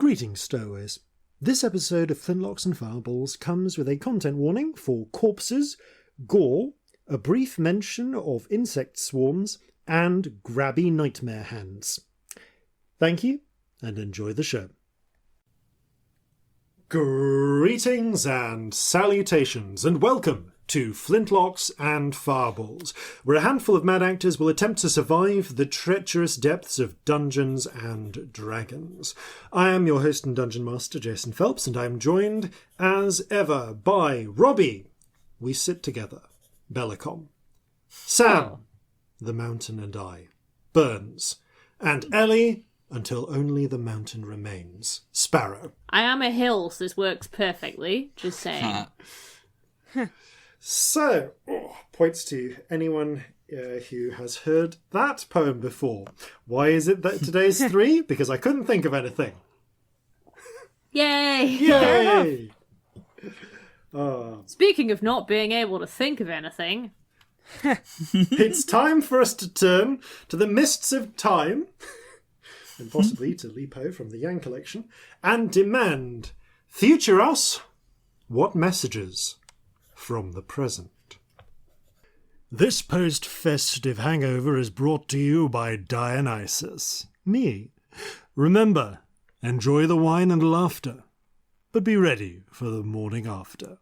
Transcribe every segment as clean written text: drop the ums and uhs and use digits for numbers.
Greetings, stowaways. This episode of Flintlocks and Fireballs comes with a content warning for corpses, gore, a brief mention of insect swarms, and grabby nightmare hands. Thank you, and enjoy the show. Greetings and salutations, and welcome to Flintlocks and Fireballs, where a handful of mad actors will attempt to survive the treacherous depths of Dungeons and Dragons. I am your host and Dungeon Master Jason Phelps, and I am joined, as ever, by Robbie, we sit together, Bellekom, Sam, the mountain and I, Burns, and Ellie, until only the mountain remains, Sparrow. I am a hill, so this works perfectly, just saying. So, points to anyone who has heard that poem before. Why is it that today's 3? Because I couldn't think of anything. Yay! Yay! Speaking of not being able to think of anything... It's time for us to turn to the mists of time, and possibly to Lipo from the Yang collection, and demand, future us, what messages from the present? This post-festive hangover is brought to you by Dionysus, me. Remember, enjoy the wine and laughter, but be ready for the morning after.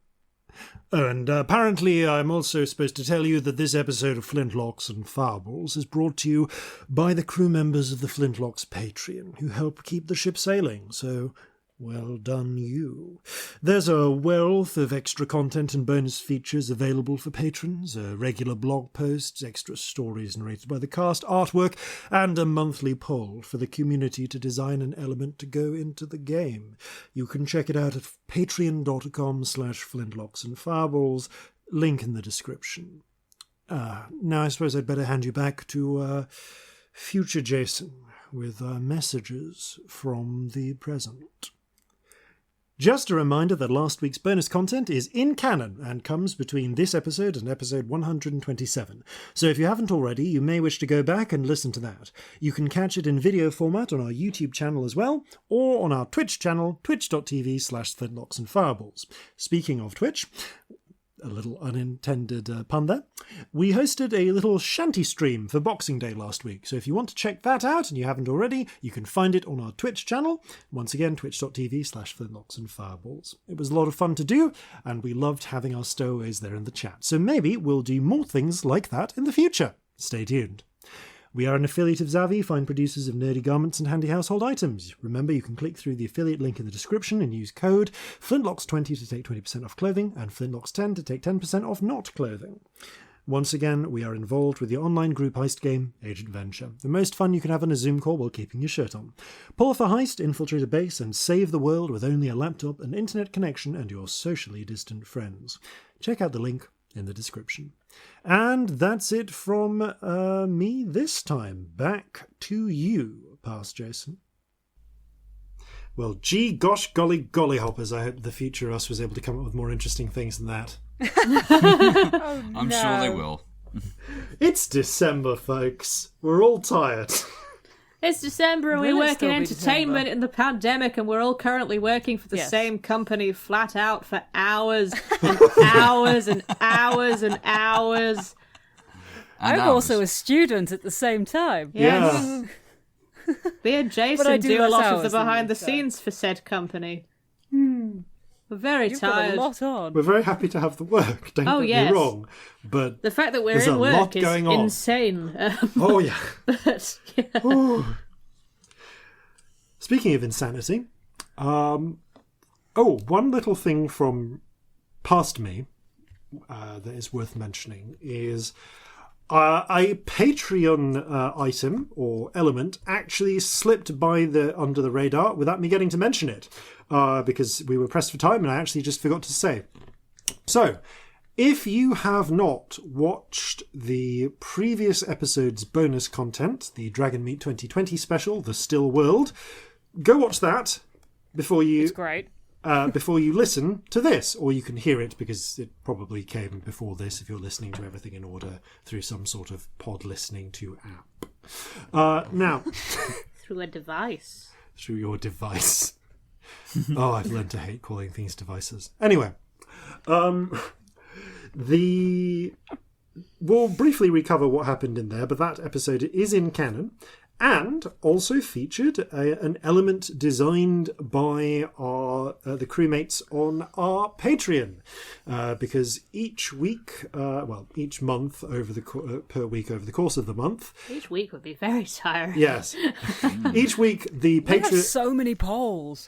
Oh, and apparently I'm also supposed to tell you that this episode of Flintlocks and Fireballs is brought to you by the crew members of the Flintlocks Patreon, who help keep the ship sailing, so well done you. There's a wealth of extra content and bonus features available for patrons, regular blog posts, extra stories narrated by the cast, artwork, and a monthly poll for the community to design an element to go into the game. You can check it out at patreon.com/Flintlocks and Fireballs, link in the description. Now I suppose I'd better hand you back to future Jason with messages from the present. Just a reminder that last week's bonus content is in canon and comes between this episode and episode 127. So if you haven't already, you may wish to go back and listen to that. You can catch it in video format on our YouTube channel as well, or on our Twitch channel, twitch.tv/Flintlocks and Fireballs. Speaking of Twitch, a little unintended pun there, we hosted a little shanty stream for Boxing Day last week, so if you want to check that out and you haven't already, you can find it on our Twitch channel, once again twitch.tv/Flintlocks and Fireballs. It was a lot of fun to do, and we loved having our stowaways there in the chat, so maybe we'll do more things like that in the future. Stay tuned. We are an affiliate of Zavi, fine producers of nerdy garments and handy household items. Remember, you can click through the affiliate link in the description and use code Flintlocks20 to take 20% off clothing and Flintlocks10 to take 10% off not clothing. Once again, we are involved with the online group heist game, Agent Venture. The most fun you can have on a Zoom call while keeping your shirt on. Pull off a heist, infiltrate a base, and save the world with only a laptop, an internet connection, and your socially distant friends. Check out the link in the description. And that's it from me this time. Back to you, past Jason. Well, gee, gosh, golly, golly hoppers, I hope the future us was able to come up with more interesting things than that. I'm sure they will. It's December, folks. We're all tired. It's December and we Will it work in still be entertainment December? in the pandemic, and we're all currently working for the same company flat out for hours and hours and hours and hours. I'm also a student at the same time. Yes. Me and Jason do do a less lot of hours the than behind you, the scenes for said company. We're very You've tired. got a lot on. We're very happy to have the work, don't get yes. me wrong. But The fact that we're there's a in lot work is going on. insane. Oh, yeah. But, yeah. Ooh. Speaking of insanity, one little thing from past me that is worth mentioning is a Patreon item or element actually slipped by under the radar without me getting to mention it because we were pressed for time and I actually just forgot to say. So, if you have not watched the previous episode's bonus content, the Dragon Meat 2020 special, The Still World, go watch that before you... It's great. Before you listen to this, or you can hear it because it probably came before this if you're listening to everything in order through some sort of pod listening to app. Now... Through a device. Through your device. I've learned to hate calling things devices. Anyway, we'll briefly recover what happened in there, but that episode is in canon and also featured an element designed by the crewmates on our Patreon, because each week, each month per week over the course of the month. Each week would be very tiring. Yes. Each week the patrons. We have so many polls.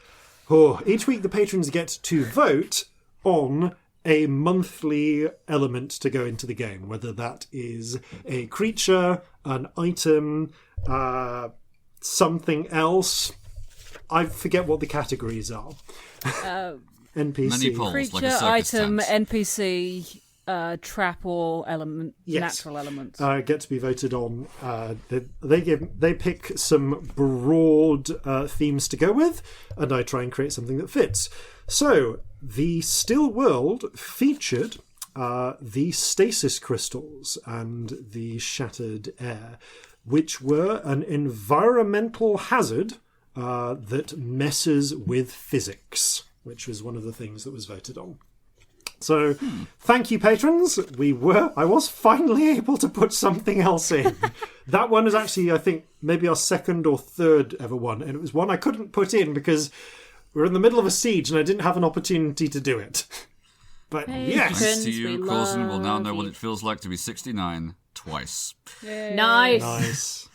Each week the patrons get to vote on a monthly element to go into the game, whether that is a creature, an item, something else. I forget what the categories are. NPC. Many polls, creature, like a circus item, tent. NPC, trap or element, Yes. natural elements. Get to be voted on. They pick some broad themes to go with, and I try and create something that fits. So the Still World featured the stasis crystals and the shattered air, which were an environmental hazard that messes with physics, which was one of the things that was voted on. So, thank you, patrons. I was finally able to put something else in. That one is actually, I think, maybe our second or third ever one, and it was one I couldn't put in because we were in the middle of a siege and I didn't have an opportunity to do it. But yes! Thanks to you, Corzin will now know what it feels like to be 69 twice. Yay. Nice.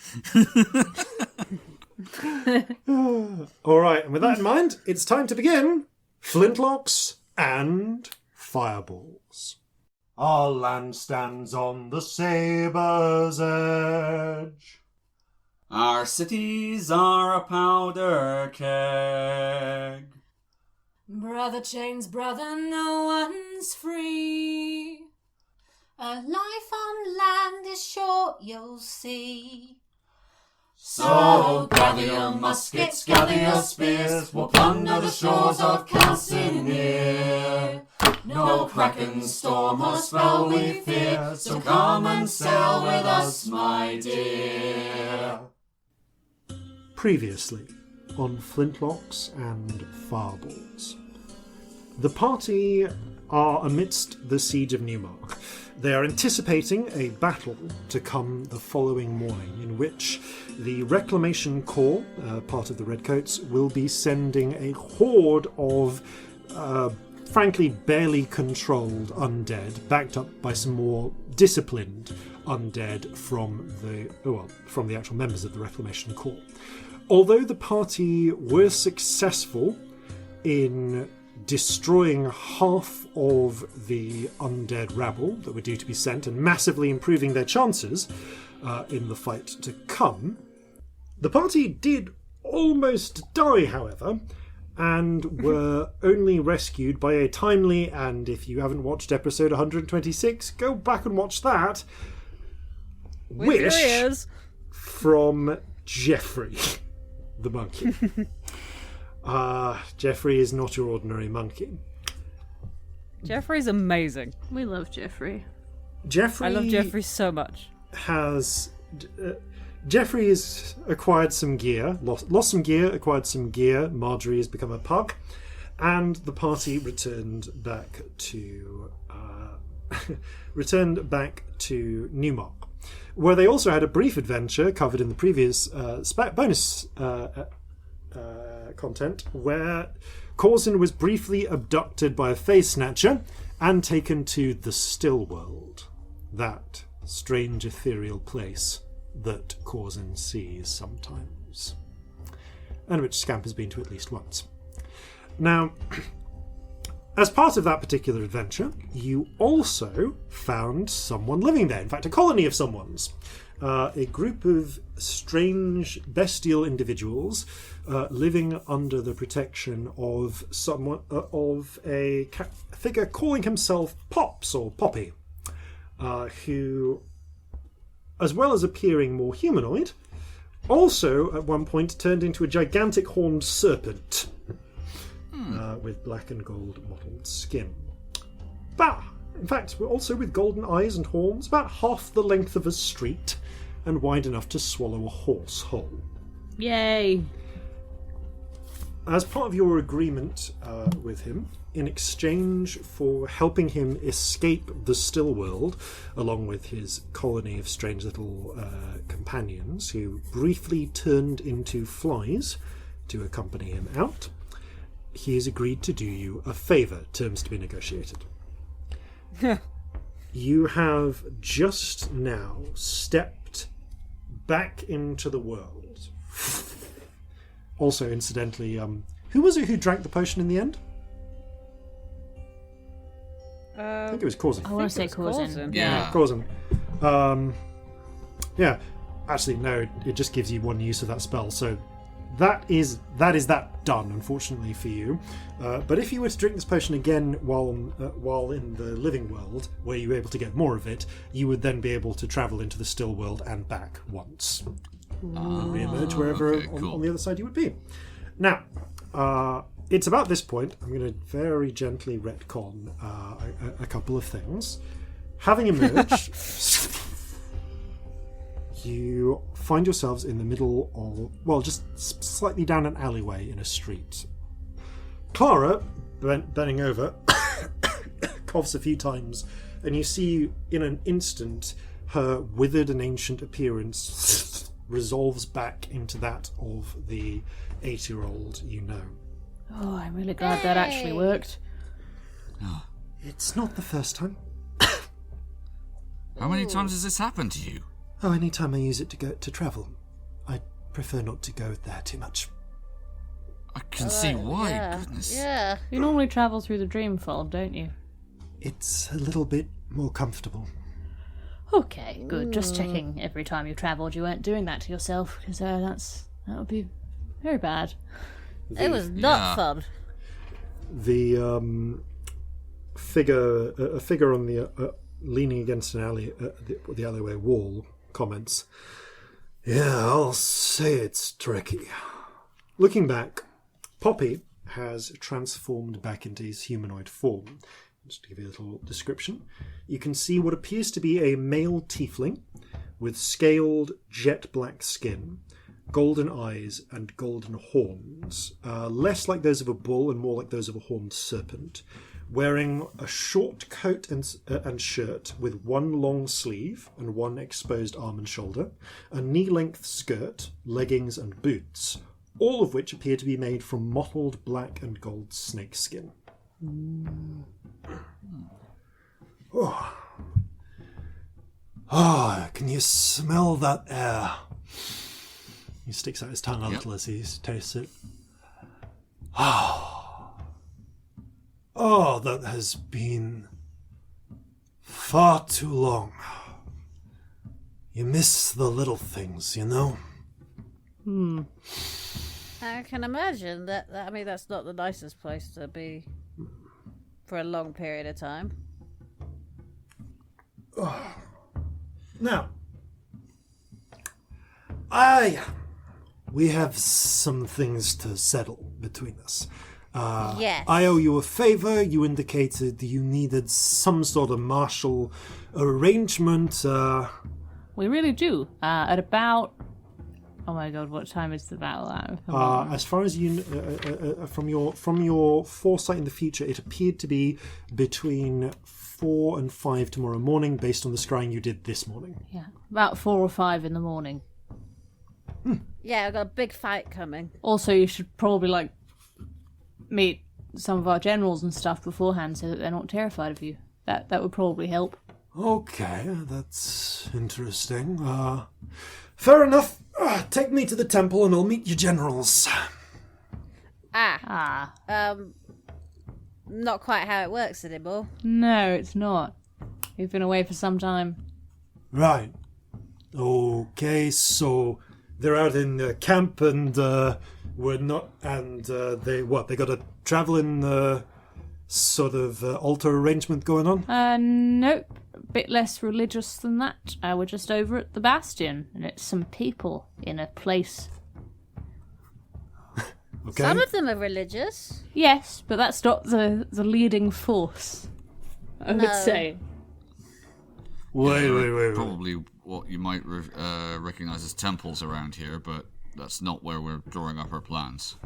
All right, and with that in mind, it's time to begin Flintlocks and Fireballs. Our land stands on the sabre's edge. Our cities are a powder keg. Brother chains brother, no one's free. A life on land is short, you'll see. So gather your muskets, gather your spears, we'll plunder the shores of Calcinea. No kraken, storm or spell we fear, so come and sail with us, my dear. Previously on Flintlocks and Fireballs. The party are amidst the siege of Newmark. They are anticipating a battle to come the following morning, in which the Reclamation Corps, part of the Redcoats, will be sending a horde of, frankly, barely controlled undead, backed up by some more disciplined undead from the actual members of the Reclamation Corps. Although the party were successful in destroying half of the undead rabble that were due to be sent and massively improving their chances in the fight to come, the party did almost die, however, and were only rescued by a timely, and if you haven't watched episode 126, go back and watch that, wish from Jeffrey, the monkey. Jeffrey is not your ordinary monkey. Jeffrey's amazing. We love Jeffrey. I love Jeffrey so much. Jeffrey has acquired some gear, lost some gear, acquired some gear. Marjorie has become a pug, and the party returned back to Newmark, where they also had a brief adventure covered in the previous bonus content, where Corzin was briefly abducted by a phase snatcher and taken to the Still World, that strange ethereal place that Corzin sees sometimes, and which Scamp has been to at least once. Now, as part of that particular adventure, you also found someone living there. In fact, a colony of someone's. A group of strange, bestial individuals living under the protection of a figure calling himself Pops or Poppy, who, as well as appearing more humanoid, also at one point turned into a gigantic horned serpent with black and gold mottled skin. In fact, we're also with golden eyes and horns, about half the length of a street, and wide enough to swallow a horse whole. Yay! as part of your agreement with him, in exchange for helping him escape the still world, along with his colony of strange little companions who briefly turned into flies to accompany him out, he has agreed to do you a favour, terms to be negotiated. You have just now stepped back into the world. Also, incidentally, who was it who drank the potion in the end? I think it was Corzin. I want to say Corzin. Yeah. Corzin. Yeah. Actually, no. It just gives you one use of that spell. So that is that done. Unfortunately for you. But if you were to drink this potion again while in the living world, where you were able to get more of it, you would then be able to travel into the still world and back once. And re-emerge wherever on the other side you would be. Now, it's about this point I'm going to very gently retcon a couple of things. Having emerged, you find yourselves in the middle of, well, just slightly down an alleyway in a street. Clara, bending over, coughs a few times, and you see in an instant her withered and ancient appearance resolves back into that of the 8-year-old you know. Oh, I'm really glad that actually worked. It's not the first time. How many times has this happened to you? Oh, any time I use it to travel. I prefer not to go there too much. I can see why, yeah. goodness. Yeah. You normally travel through the Dreamfold, don't you? It's a little bit more comfortable. Okay, good. Just checking every time you travelled you weren't doing that to yourself, because that would be very bad. It was not fun. The figure on the leaning against an alley, the alleyway wall, comments, "Yeah, I'll say it's tricky." Looking back, Poppy has transformed back into his humanoid form. Just to give you a little description, you can see what appears to be a male tiefling with scaled jet black skin, golden eyes and golden horns, less like those of a bull and more like those of a horned serpent, wearing a short coat and shirt with one long sleeve and one exposed arm and shoulder, a knee-length skirt, leggings and boots, all of which appear to be made from mottled black and gold snakeskin. Oh, can you smell that air? He sticks out his tongue a little as he tastes it. Oh, that has been far too long. You miss the little things, you know? I can imagine that. I mean, that's not the nicest place to be for a long period of time. Now, we have some things to settle between us. Yes. I owe you a favor. You indicated you needed some sort of martial arrangement. We really do. At about... Oh my god, what time is the battle at? As far as you, from your foresight in the future, it appeared to be between 4 and 5 tomorrow morning, based on the scrying you did this morning. Yeah, about 4 or 5 in the morning. Yeah, I've got a big fight coming. Also, you should probably meet some of our generals and stuff beforehand, so that they're not terrified of you. That would probably help. Okay, that's interesting. Fair enough. Take me to the temple and I'll meet your generals. Not quite how it works anymore. No, it's not. You've been away for some time. Right. Okay, so they're out in the camp and we're not, and they got a traveling sort of altar arrangement going on? Nope. A bit less religious than that. We're just over at the Bastion, and it's some people in a place. Okay. Some of them are religious. Yes, but that's not the leading force, I would say. Wait. Probably what you might recognise as temples around here, but that's not where we're drawing up our plans.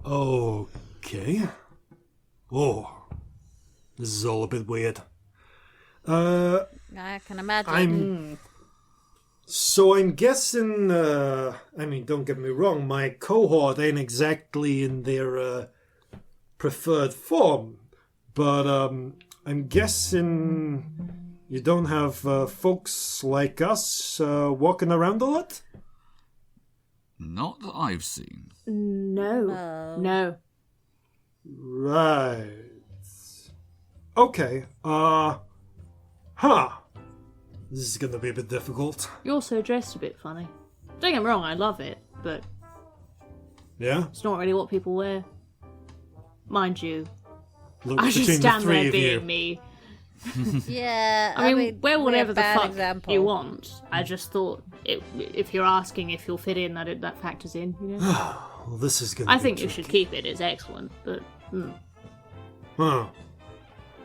Okay. Oh, this is all a bit weird. I can imagine. So I'm guessing, don't get me wrong, my cohort ain't exactly in their preferred form, but I'm guessing you don't have folks like us walking around a lot? Not that I've seen. No. Right. Okay, This is gonna be a bit difficult. You're also dressed a bit funny. Don't get me wrong, I love it, but Yeah? it's not really what people wear. Mind you, Look I just between the stand three there of you. being me. Yeah, I mean, wear whatever the fuck example. you want. I just thought, if you're asking if you'll fit in, that factors in, you know? Well, this is gonna I be think you tricky. should keep it, it's excellent, but Huh.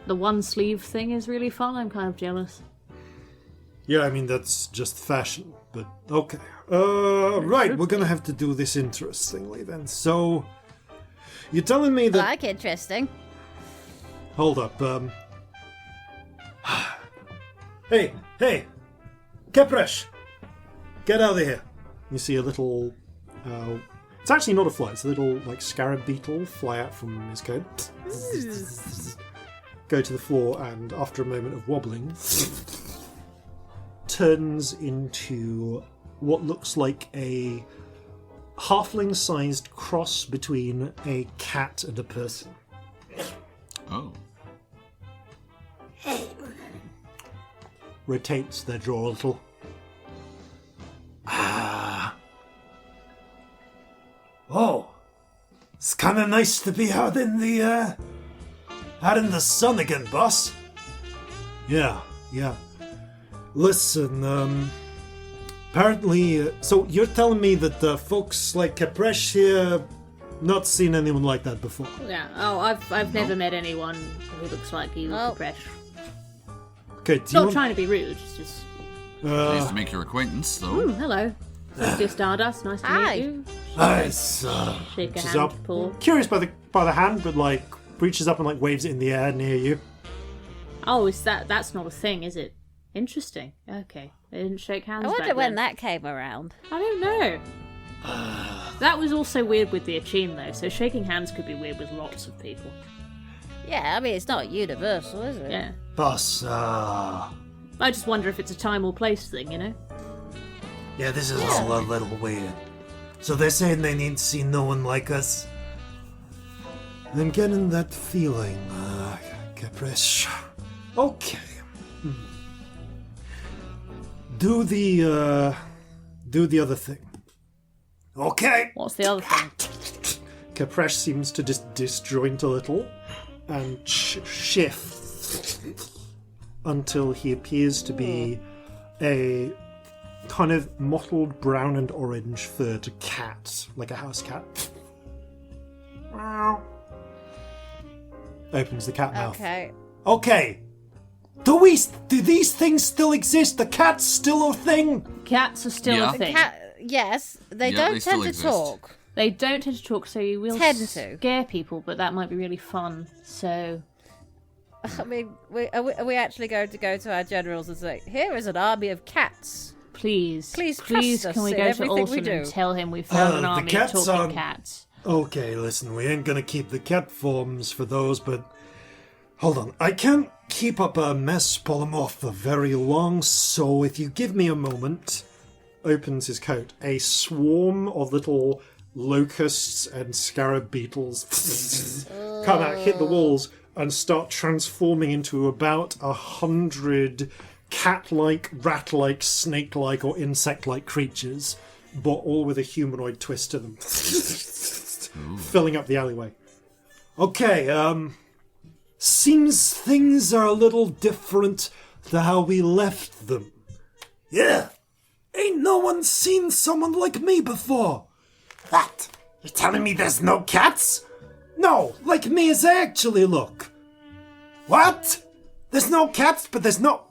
the one sleeve thing is really fun, I'm kind of jealous. Yeah, I mean, that's just fashion, but okay. Right, we're gonna have to do this interestingly then. So, you're telling me that... Like interesting. Hold up, Hey! Kepresh! Get out of here! You see a little... it's actually not a fly, it's a little, scarab beetle fly out from his coat. Go to the floor, and after a moment of wobbling... turns into what looks like a halfling-sized cross between a cat and a person. Oh. Rotates their jaw a little. Oh, it's kind of nice to be out in the sun again, boss. Yeah. Listen, apparently, so you're telling me that folks like Kepresh here, not seen anyone like that before? Yeah, I've never met anyone who looks like you, Oh. Fresh. Okay, do you Not want... trying to be rude, it's just... Pleased to make your acquaintance, though. Hello. Celestia Stardust, nice to Hi. meet you. Nice. Shake a Reaches hand, up. Paul. Curious by the hand, but reaches up and waves it in the air near you. Oh, that's not a thing, is it? Interesting. Okay. They didn't shake hands I wonder back when then. that came around. I don't know. That was also weird with the Achim, though, so shaking hands could be weird with lots of people. Yeah, I mean, it's not universal, is it? Yeah. Boss, I just wonder if it's a time or place thing, you know? yeah, this is all a little weird. So they're saying they need to see no one like us? I'm getting that feeling, Kepresh. Okay. Do the other thing. Okay. What's the other thing? Kepresh seems to just disjoint a little and shift until he appears to be a kind of mottled brown and orange furred cat, like a house cat. Opens the cat mouth. Okay. Do these things still exist? The cat's still a thing? Cats are still Yeah. a thing. Yes, they Yeah, don't they still tend to exist. talk. They don't tend to talk, so you will Tend to. scare people, but that might be really fun. So, I mean, are we actually going to go to our generals and say, here is an army of cats? please, Please trust us can we in go to everything we Olsen and do. tell him we found an the army of cats talking aren't- cats? Okay, listen, we ain't gonna keep the cat forms for those, but... Hold on, I can't keep up a mess polymorph for very long, so if you give me a moment... Opens his coat. A swarm of little locusts and scarab beetles come out, hit the walls, and start transforming into about 100 cat-like, rat-like, snake-like, or insect-like creatures, but all with a humanoid twist to them. Filling up the alleyway. Okay, seems things are a little different to how we left them. Yeah. Ain't no one seen someone like me before. What? You're telling me there's no cats? No, like me as I actually look. What? There's no cats, but there's no...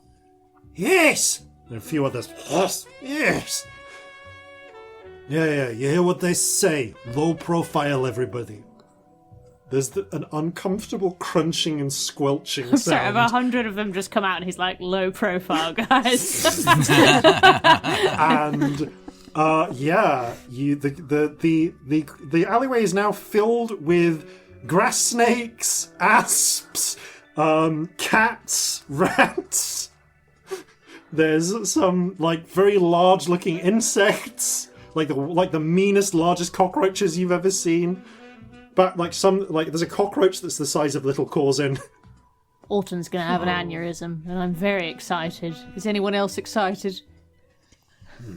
Yes! There are a few others. Yes! Yeah, you hear what they say. Low profile, everybody. There's an uncomfortable crunching and squelching sound. So if 100 of them just come out and he's like, low profile, guys. And the alleyway is now filled with grass snakes, asps, cats, rats. There's some like very large looking insects, like the meanest, largest cockroaches you've ever seen. But there's a cockroach that's the size of little Corzin. Alton's gonna have an aneurysm, and I'm very excited. Is anyone else excited?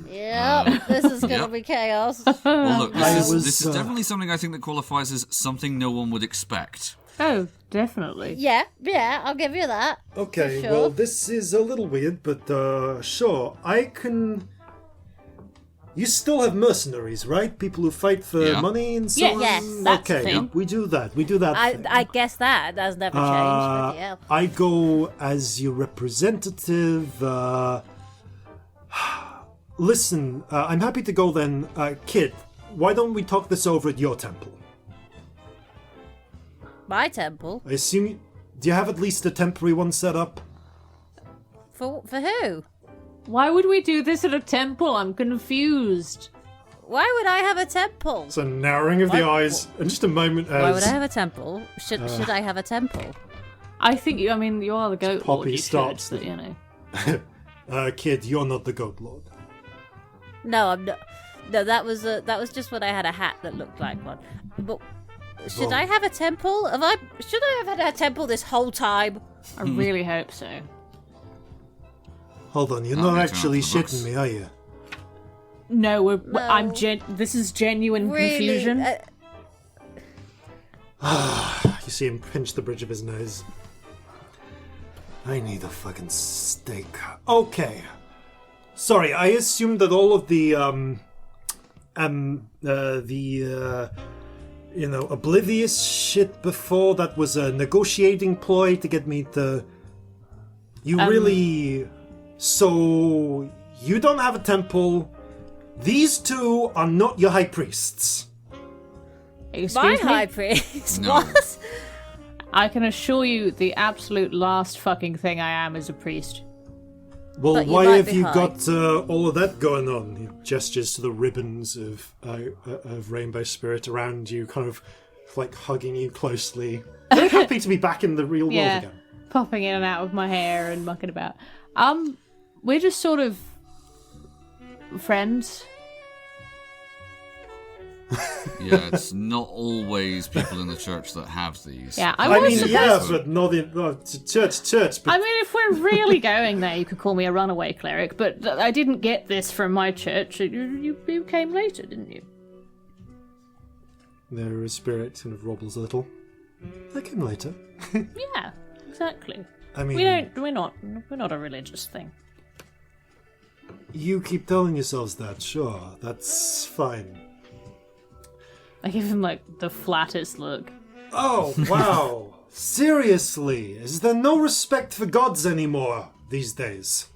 Yep, this is going to be chaos. Well, look, this is definitely something I think that qualifies as something no one would expect. Oh, definitely. Yeah, I'll give you that. Okay, Sure. well, this is a little weird, but sure, I can... You still have mercenaries, right? People who fight for money and so on? Yes, that's okay, the thing. we do that. We do that thing. I guess that has never changed. Bloody hell. I go as your representative. Listen, I'm happy to go then. Kid, why don't we talk this over at your temple? My temple? I assume... Do you have at least a temporary one set up? For who? Why would we do this at a temple? I'm confused. Why would I have a temple? It's a narrowing of the eyes. And just a moment as... Why would I have a temple? Should I have a temple? I think you are the goat lord. Poppy You starts should, but, you know. Kid, you're not the goat lord. No, I'm not. No, that was just when I had a hat that looked like one. But should I have a temple? Should I have had a temple this whole time? I really hope so. Hold on, you're I'll not return actually to the books. shitting me, are you? No, No. this is genuine Really? confusion. You see him pinch the bridge of his nose. I need a fucking steak. Okay. Sorry, I assumed that all of the oblivious shit before that was a negotiating ploy to get me to... You really... So, you don't have a temple. These two are not your high priests. Excuse My me? high priest. No. What? I can assure you the absolute last fucking thing I am is a priest. Well, But you why might have be you high. got all of that going on? He gestures to the ribbons of rainbow spirit around you, kind of like hugging you closely. They're happy to be back in the real world Yeah, again. popping in and out of my hair and mucking about. We're just sort of friends. Yeah, it's not always people in the church that have these. Yeah, I was mean, supposed yeah, to- but not in church. But I mean, if we're really going there, you could call me a runaway cleric, but I didn't get this from my church. You came later, didn't you? their spirit kind of wobbles a little. I came later. Yeah, exactly. I mean, We're not a religious thing. you keep telling yourselves that. Sure, that's fine. I give him like the flattest look. Oh wow! Seriously, is there no respect for gods anymore these days?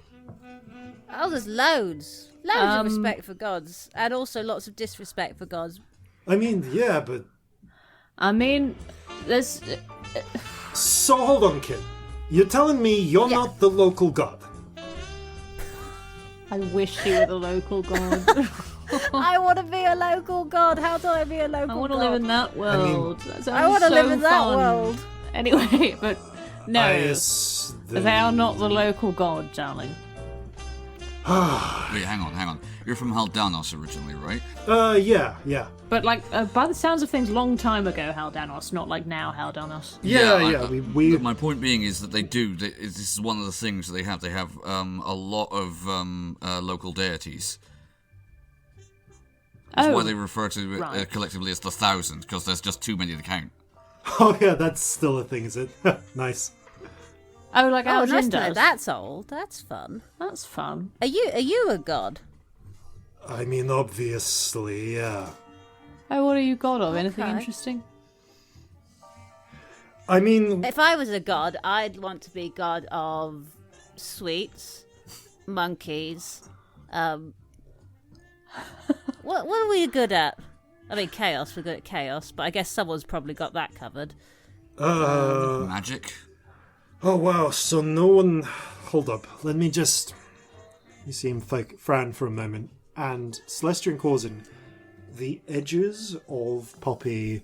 Oh, there's loads of respect for gods, and also lots of disrespect for gods. I mean, yeah, but I mean, there's so hold on, kid. You're telling me you're Yeah. not the local god? I wish you were the local god. I want to be a local god. How do I be a local god? I want to live in that world. That sounds I want to so live in that fun. world. Anyway, but no, Yes, they are not the local god, darling. Wait, hang on. You're from Haldanos originally, right? Yeah. But like, by the sounds of things, long time ago, Haldanos, not like now Haldanos. Yeah. We My point being is that this is one of the things that they have. They have a lot of local deities. That's why they refer to it right. collectively as the 1,000, because there's just too many to count. Oh yeah, that's still a thing, is it? Nice. Oh, like Oh, Algin nice to know does. that's old. That's fun. That's fun. Are you a god? I mean, obviously, yeah. Oh, what are you god of? Anything Okay. interesting? I mean, If I was a god, I'd want to be god of sweets, monkeys. What are we good at? I mean, chaos, we're good at chaos, but I guess someone's probably got that covered. Magic? Oh, wow, so no one... Hold up, let me just... You see him frown for a moment. And Celestia and Corzin, the edges of Poppy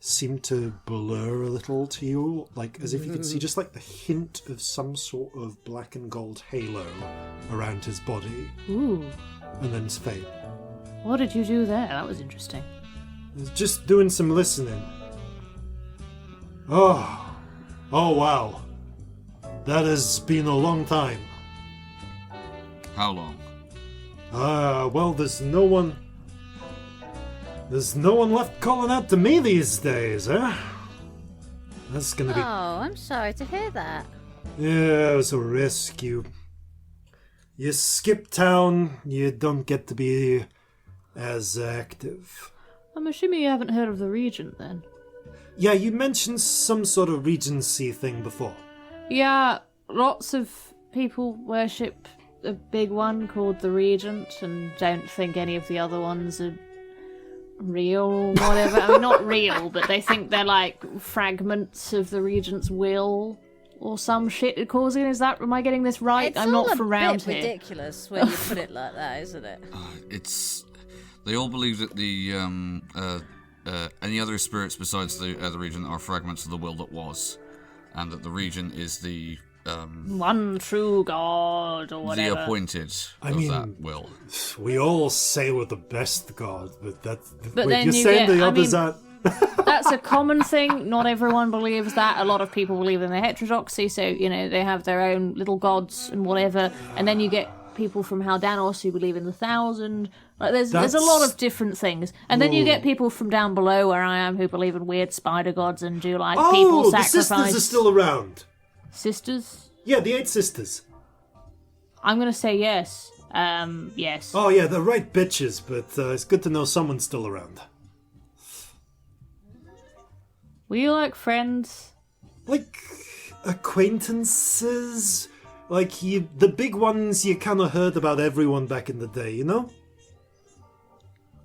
seem to blur a little to you, like as if you could see just like the hint of some sort of black and gold halo around his body. Ooh. And then it's fade. What did you do there? That was interesting. I was just doing some listening. Oh wow. That has been a long time. How long? Well, there's no one left calling out to me these days, huh? That's gonna be... Oh, I'm sorry to hear that. Yeah, it was a risk. You skip town, you don't get to be as active. I'm assuming you haven't heard of the Regent, then? Yeah, you mentioned some sort of regency thing before. Yeah, lots of people worship a big one called the Regent and don't think any of the other ones are real or whatever. I mean, not real, but they think they're like fragments of the Regent's will or some shit. Am I getting this right? It's I'm all not from around bit here. ridiculous when you put it like that, isn't it? They all believe that the any other spirits besides the Regent are fragments of the will that was, and that the Regent is the one true god or whatever. the appointed of that will. We all say we're the best god, but that's... But wait, then you're you saying get- the I others mean- aren't... That's a common thing. Not everyone believes that. A lot of people believe in their heterodoxy, so, they have their own little gods and whatever. And then you get people from Haldanos who believe in the Thousand. Like, there's a lot of different things. And then you get people from down below where I am who believe in weird spider gods and do, like, people the sacrifice. sisters are still around. Sisters? Yeah, the 8 sisters. I'm going to say yes. Yes. Oh yeah, they're right bitches, but it's good to know someone's still around. Were you, like, friends? Like, acquaintances? Like, the big ones you kind of heard about everyone back in the day, you know?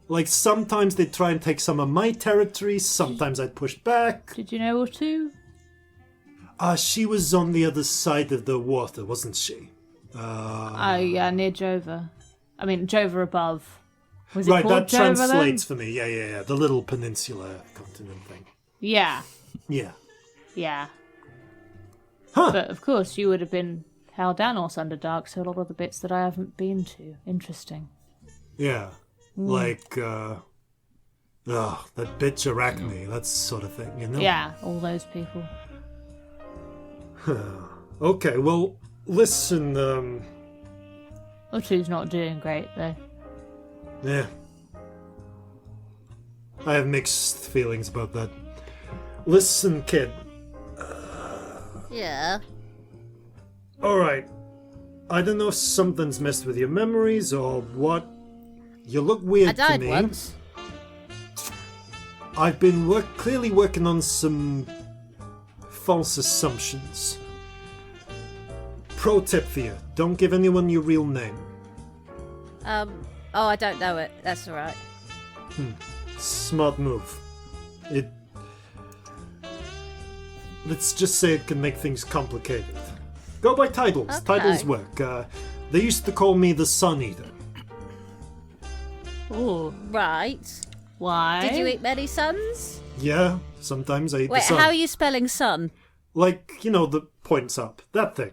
Like, sometimes they'd try and take some of my territory, sometimes I'd push back. Did you know her too? She was on the other side of the water, wasn't she? Yeah, near Jova. I mean, Jova above. Was it Right, called that Jova translates then? for me. Yeah. The little peninsula continent thing. Yeah. Yeah. Huh. But of course, you would have been Haldanos Underdark, so a lot of the bits that I haven't been to. Interesting. Yeah. Like, that bitch Arachne, that sort of thing, you know? Yeah, all those people. Okay, well, listen, Utu's not doing great, though. yeah. I have mixed feelings about that. Listen, kid. Yeah. Alright. I don't know if something's messed with your memories or what. You look weird I died to me. once. I've been clearly working on some false assumptions. Pro tip for you, don't give anyone your real name. Oh, I don't know it. That's alright. Smart move. Let's just say it can make things complicated. Go by titles. Okay. Titles work. They used to call me the Sun Eater. Ooh. Right. Why? Did you eat many suns? Yeah, sometimes I eat Wait, the sun. how are you spelling sun? Like, the points up. That thing.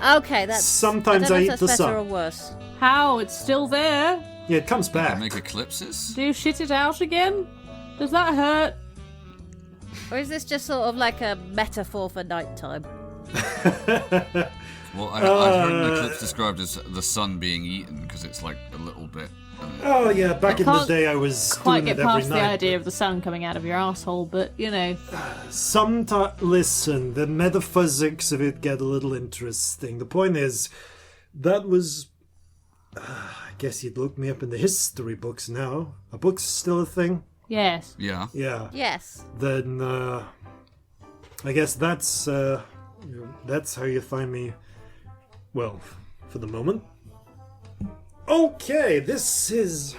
Okay, that's... Sometimes I I don't know eat if the that's sun. better or worse. How? It's still there. Yeah, it comes back. Make eclipses? Do you shit it out again? Does that hurt? Or is this just sort of like a metaphor for nighttime? Well, I've heard an eclipse described as the sun being eaten because it's like a little bit. Oh yeah, back in the can't day I was Quite doing get it every past the night. idea of the sun coming out of your asshole, but Listen, the metaphysics of it get a little interesting. The point is, that was... I guess you'd look me up in the history books now. Are books still a thing? yes. Yeah. Yeah. Yes. Then, I guess that's how you find me, well, for the moment. Okay, this is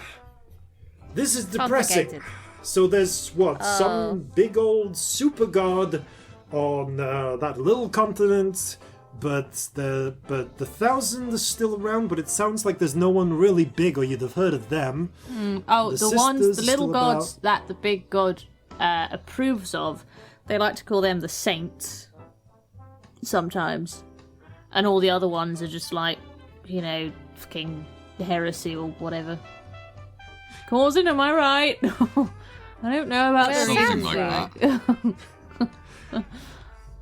This is depressing. Complicated. So there's some big old super god on that little continent, but the 1,000 is still around. But it sounds like there's no one really big, or you'd have heard of them. Oh, the ones, sisters the little still gods about. that the big god approves of, they like to call them the saints sometimes. And all the other ones are just like, fucking heresy or whatever. Corzin, am I right? I don't know about the Something reasons. like that.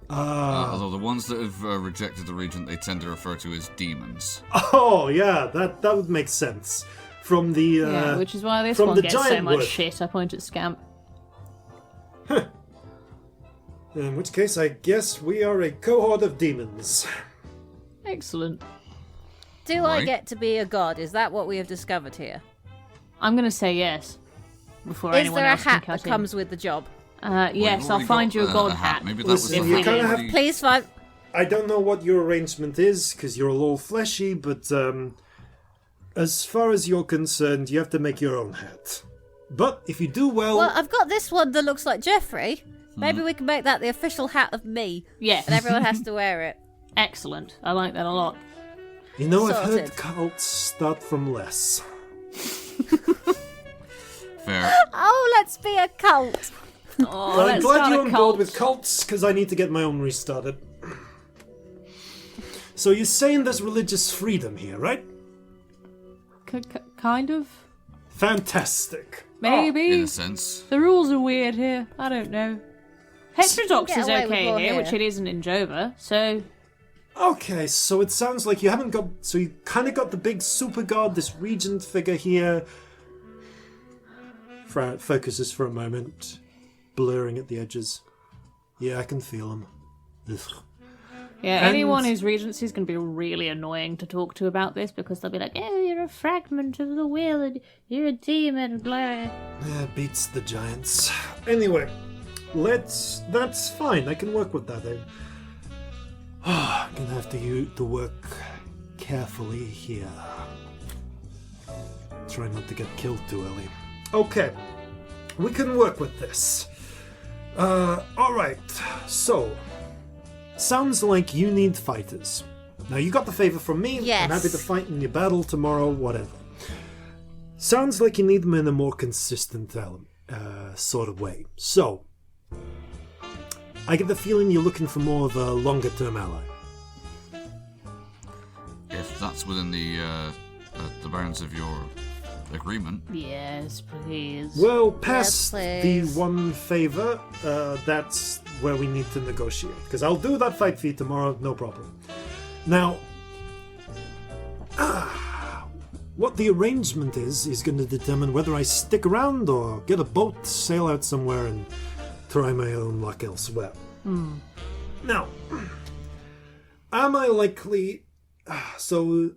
Although the ones that have rejected the regent, they tend to refer to as demons. Oh yeah, that would make sense. From the Yeah, which is why this from one the gets so giant much wood. shit. I point at Scamp. In which case, I guess we are a cohort of demons. Excellent. Do I Right. get to be a god? Is that what we have discovered here? I'm going to say yes. Before Is anyone there a else can hat cut that comes with the job? in. Well, Yes, you've I'll already find got, you a god hat. Maybe that was Listen, the you hat kinda that have- already- Please find. I don't know what your arrangement is, because you're a little fleshy, but as far as you're concerned, you have to make your own hat. But if you do well... Well, I've got this one that looks like Jeffrey. Maybe we can make that the official hat of me, Yes. and everyone has to wear it. Excellent. I like that a lot. You know, I've Sorted. heard cults start from less. Fair. Oh, let's be a cult. Oh, I'm let's glad start you're a on cult. board with cults, because I need to get my own restarted. So you're saying there's religious freedom here, right? Kind of. Fantastic. Maybe. In a sense. The rules are weird here. I don't know. Heterodox Get is away with okay more here, here. which it isn't in Jova, so... Okay, so it sounds like you haven't got... So you kind of got the big super god, this regent figure here. Focuses for a moment, blurring at the edges. Yeah, I can feel him. Ugh. Yeah, And- anyone whose regency is going to be really annoying to talk to about this, because they'll be like, oh, you're a fragment of the will, and you're a demon, blah. Yeah, beats the giants. Anyway, that's fine. I can work with that. I'm gonna have to work carefully here. Try not to get killed too early. Okay, we can work with this. Alright, so, sounds like you need fighters. Now, you got the favor from me. Yes. I'm happy to fight in your battle tomorrow, whatever. Sounds like you need them in a more consistent sort of way. So, I get the feeling you're looking for more of a longer-term ally. If that's within the bounds of your agreement. Yes, please. Well, past Yes, the please. one favor, that's where we need to negotiate. Because I'll do that fight for you tomorrow, no problem. Now, what the arrangement is going to determine whether I stick around or get a boat, sail out somewhere, and try my own luck elsewhere. Now, am I likely... So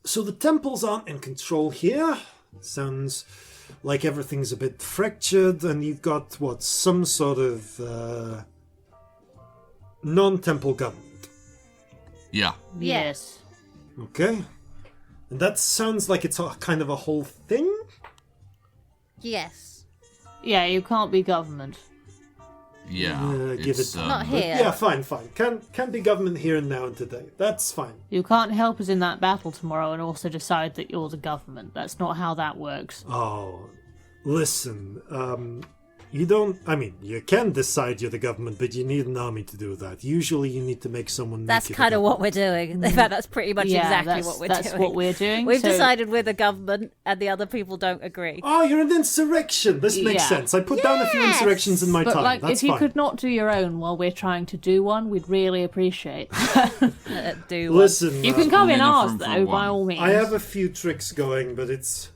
the temples aren't in control here. Sounds like everything's a bit fractured, and you've got, some sort of non-temple government. Yeah. Yes. Okay. And that sounds like it's kind of a whole thing? Yes. Yeah, you can't be government. Yeah. Give it's, it Not But here. yeah, fine. Can be government here and now and today. That's fine. You can't help us in that battle tomorrow and also decide that you're the government. That's not how that works. Oh, listen, you don't... I mean, you can decide you're the government, but you need an army to do that. Usually you need to make someone... That's make you the kind of what government. we're doing. In fact, that's pretty much Yeah, exactly that's- what we're that's doing. what we're doing, We've so- decided we're the government, and the other people don't agree. Oh, you're an insurrection! This makes Yeah. sense. I put down a few Yes! insurrections in my But, time. like, That's if you fine. could not do your own while we're trying to do one, we'd really appreciate that. Do one. Listen, You can come in enough ours, room for though, by one. all means. I have a few tricks going, but it's...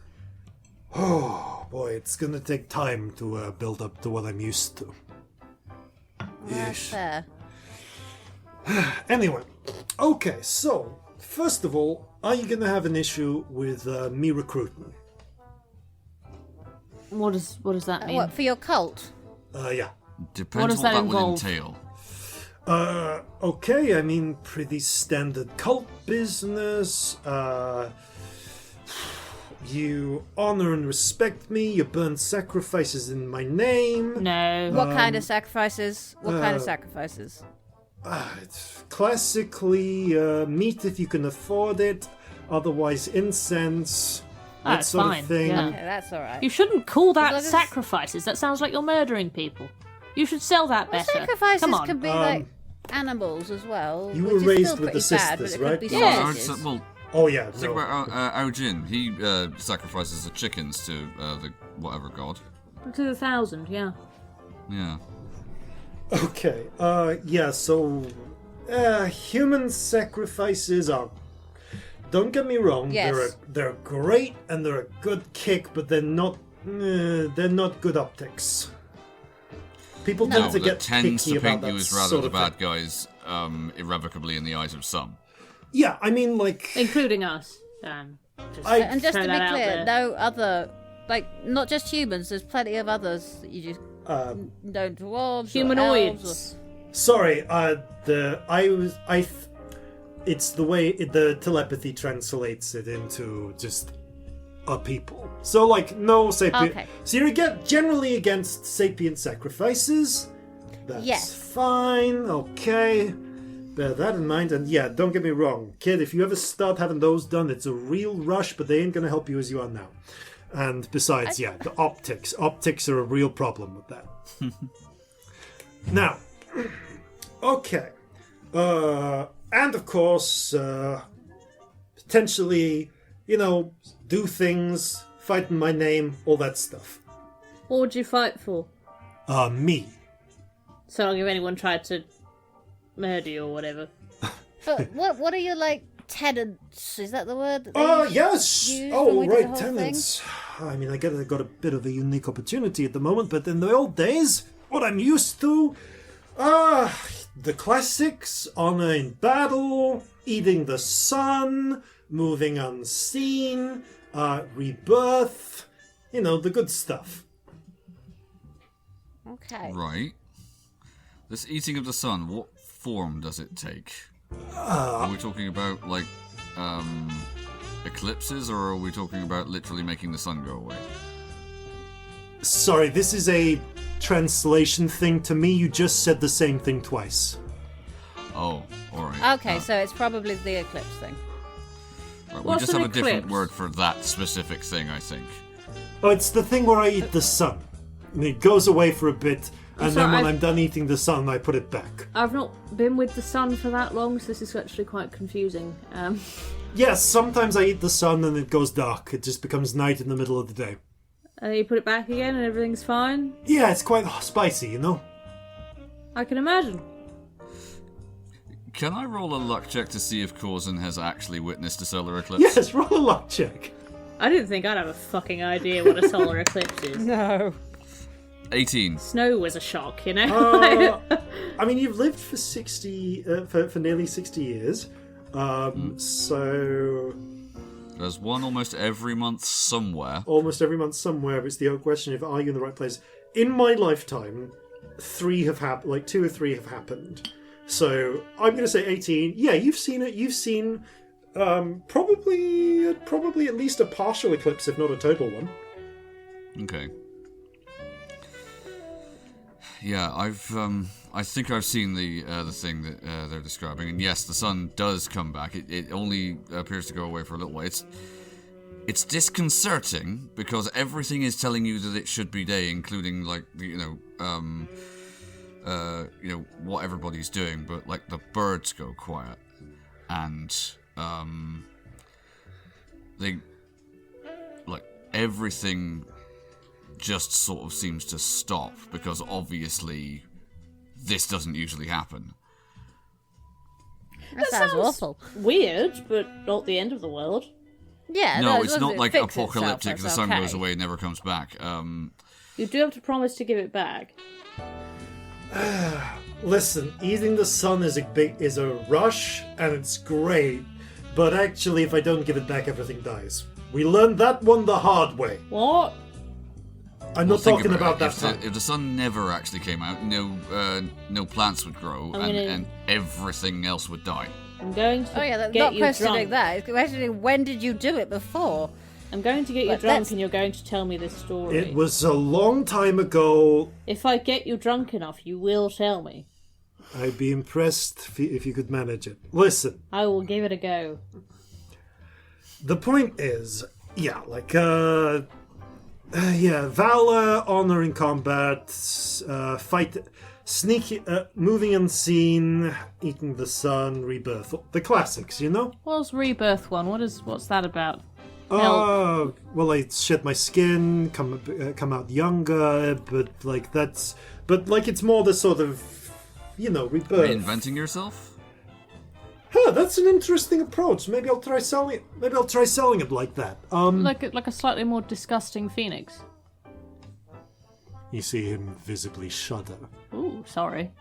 Oh, boy, it's gonna take time to build up to what I'm used to. That's fair. Anyway, okay, so, first of all, are you gonna have an issue with me recruiting? What does that mean? What, for your cult? Yeah. Depends does what that that would involve? entail. Okay, I mean, pretty standard cult business. you honor and respect me. You burn sacrifices in my name. No. What kind of sacrifices? What kind of sacrifices? It's classically meat if you can afford it. Otherwise, incense. That That's sort fine. of thing. Yeah. Okay, that's all right. You shouldn't call that As long as- sacrifices. That sounds like you're murdering people. You should sell that Well, better. sacrifices Come on. can be like animals as well. You which were is raised still with the pretty bad, sisters, but it right? could be Yeah. sausages. Well, Oh yeah. think No. about Aojin. He sacrifices the chickens to the whatever god. To the 1,000, yeah. Yeah. Okay. Yeah. So, human sacrifices are. Don't get me wrong. Yes. They're great and they're a good kick, but they're not good optics. People No, tend to that get tends picky to about paint that you as rather sort the of bad thing. guys irrevocably in the eyes of some. Yeah, I mean, like, Including us, Dan. And just throw to be that out clear, there. no other, like, not just humans. There's plenty of others that you just know, dwarves, or elves, Humanoids. sorry. It's the way the telepathy translates it into just a people. So, like, no sapient. Okay. So you're generally against sapient sacrifices. That's Yes. fine. Okay. Bear that in mind. And yeah, don't get me wrong, kid. If you ever start having those done, it's a real rush, but they ain't gonna help you as you are now. And besides, yeah, the optics. Optics are a real problem with that. Now, okay. And of course, potentially, do things, fight in my name, all that stuff. What would you fight for? Me. So long if anyone tried to murder you or whatever. But what are your, like, tenants? Is that the word? That they Yes. used when Oh, we did the right, whole tenants. I mean, I got a bit of a unique opportunity at the moment, but in the old days, what I'm used to, the classics: honor in battle, eating the sun, moving unseen, rebirth. The good stuff. Okay. Right. This eating of the sun, what form does it take? Are we talking about, like, eclipses, or are we talking about literally making the sun go away? Sorry, this is a translation thing. To me, you just said the same thing twice. Oh, alright. Okay, so it's probably the eclipse thing. Right, we What's just an have a different eclipse? word for that specific thing, I think. Oh, it's the thing where I eat the sun. And it goes away for a bit, and sorry, then when I- I'm done eating the sun, I put it back. I've not been with the sun for that long, so this is actually quite confusing. Yes, sometimes I eat the sun and it goes dark. It just becomes night in the middle of the day. You put it back again and everything's fine? Yeah, it's quite spicy, I can imagine. Can I roll a luck check to see if Corzin has actually witnessed a solar eclipse? Yes, roll a luck check. I didn't think I'd have a fucking idea what a solar eclipse is. No. 18. Snow was a shock, you know? I mean, you've lived for 60, for nearly 60 years. So There's one almost every month somewhere. almost every month somewhere. But it's the old question: if are you in the right place? In my lifetime, 3 have happened. Like 2 or 3 have happened. So I'm going to say 18. Yeah, you've seen it. You've seen probably at least a partial eclipse, if not a total one. Okay. Yeah, I think I've seen the thing that they're describing, and yes, the sun does come back. It only appears to go away for a little while. It's disconcerting because everything is telling you that it should be day, including like what everybody's doing. But like the birds go quiet, and everything just sort of seems to stop because obviously this doesn't usually happen. That sounds awful. Weird, but not the end of the world. Yeah, No, as it's long not as it like fixes apocalyptic. itself, The sun that's goes okay. away and never comes back. You do have to promise to give it back. Listen, eating the sun is a rush, and it's great. But actually, if I don't give it back, everything dies. We learned that one the hard way. What? I'm Well, not think talking about that it. time. If the sun never actually came out, no plants would grow, and everything else would die. I'm going to Oh yeah, get not you questioning drunk. that. It's questioning when did you do it before? I'm going to get you But drunk that's- and you're going to tell me this story. It was a long time ago. If I get you drunk enough, you will tell me. I'd be impressed if you could manage it. Listen, I will give it a go. the point is, valor, honor in combat, fight, sneaky, moving unseen, eating the sun, rebirth, the classics, you know? What's Rebirth one? What's that about? Well, I shed my skin, come out younger, but it's more the sort of, rebirth. Reinventing yourself? Huh, that's an interesting approach. Maybe I'll try selling it like that. Like a slightly more disgusting phoenix. You see him visibly shudder. Ooh, sorry.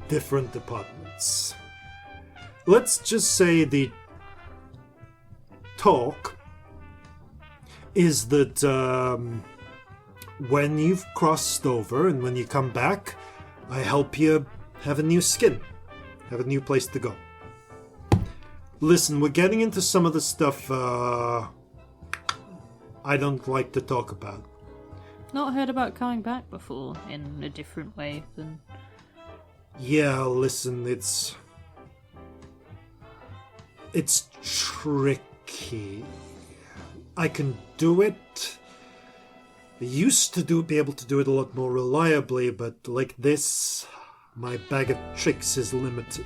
Different departments. Let's just say the talk is that when you've crossed over and when you come back, I help you have a new skin, have a new place to go. Listen, we're getting into some of the stuff I don't like to talk about. Not heard about coming back before in a different way than... Yeah, listen, it's tricky. I can do it. I used to be able to do it a lot more reliably, but like this, my bag of tricks is limited.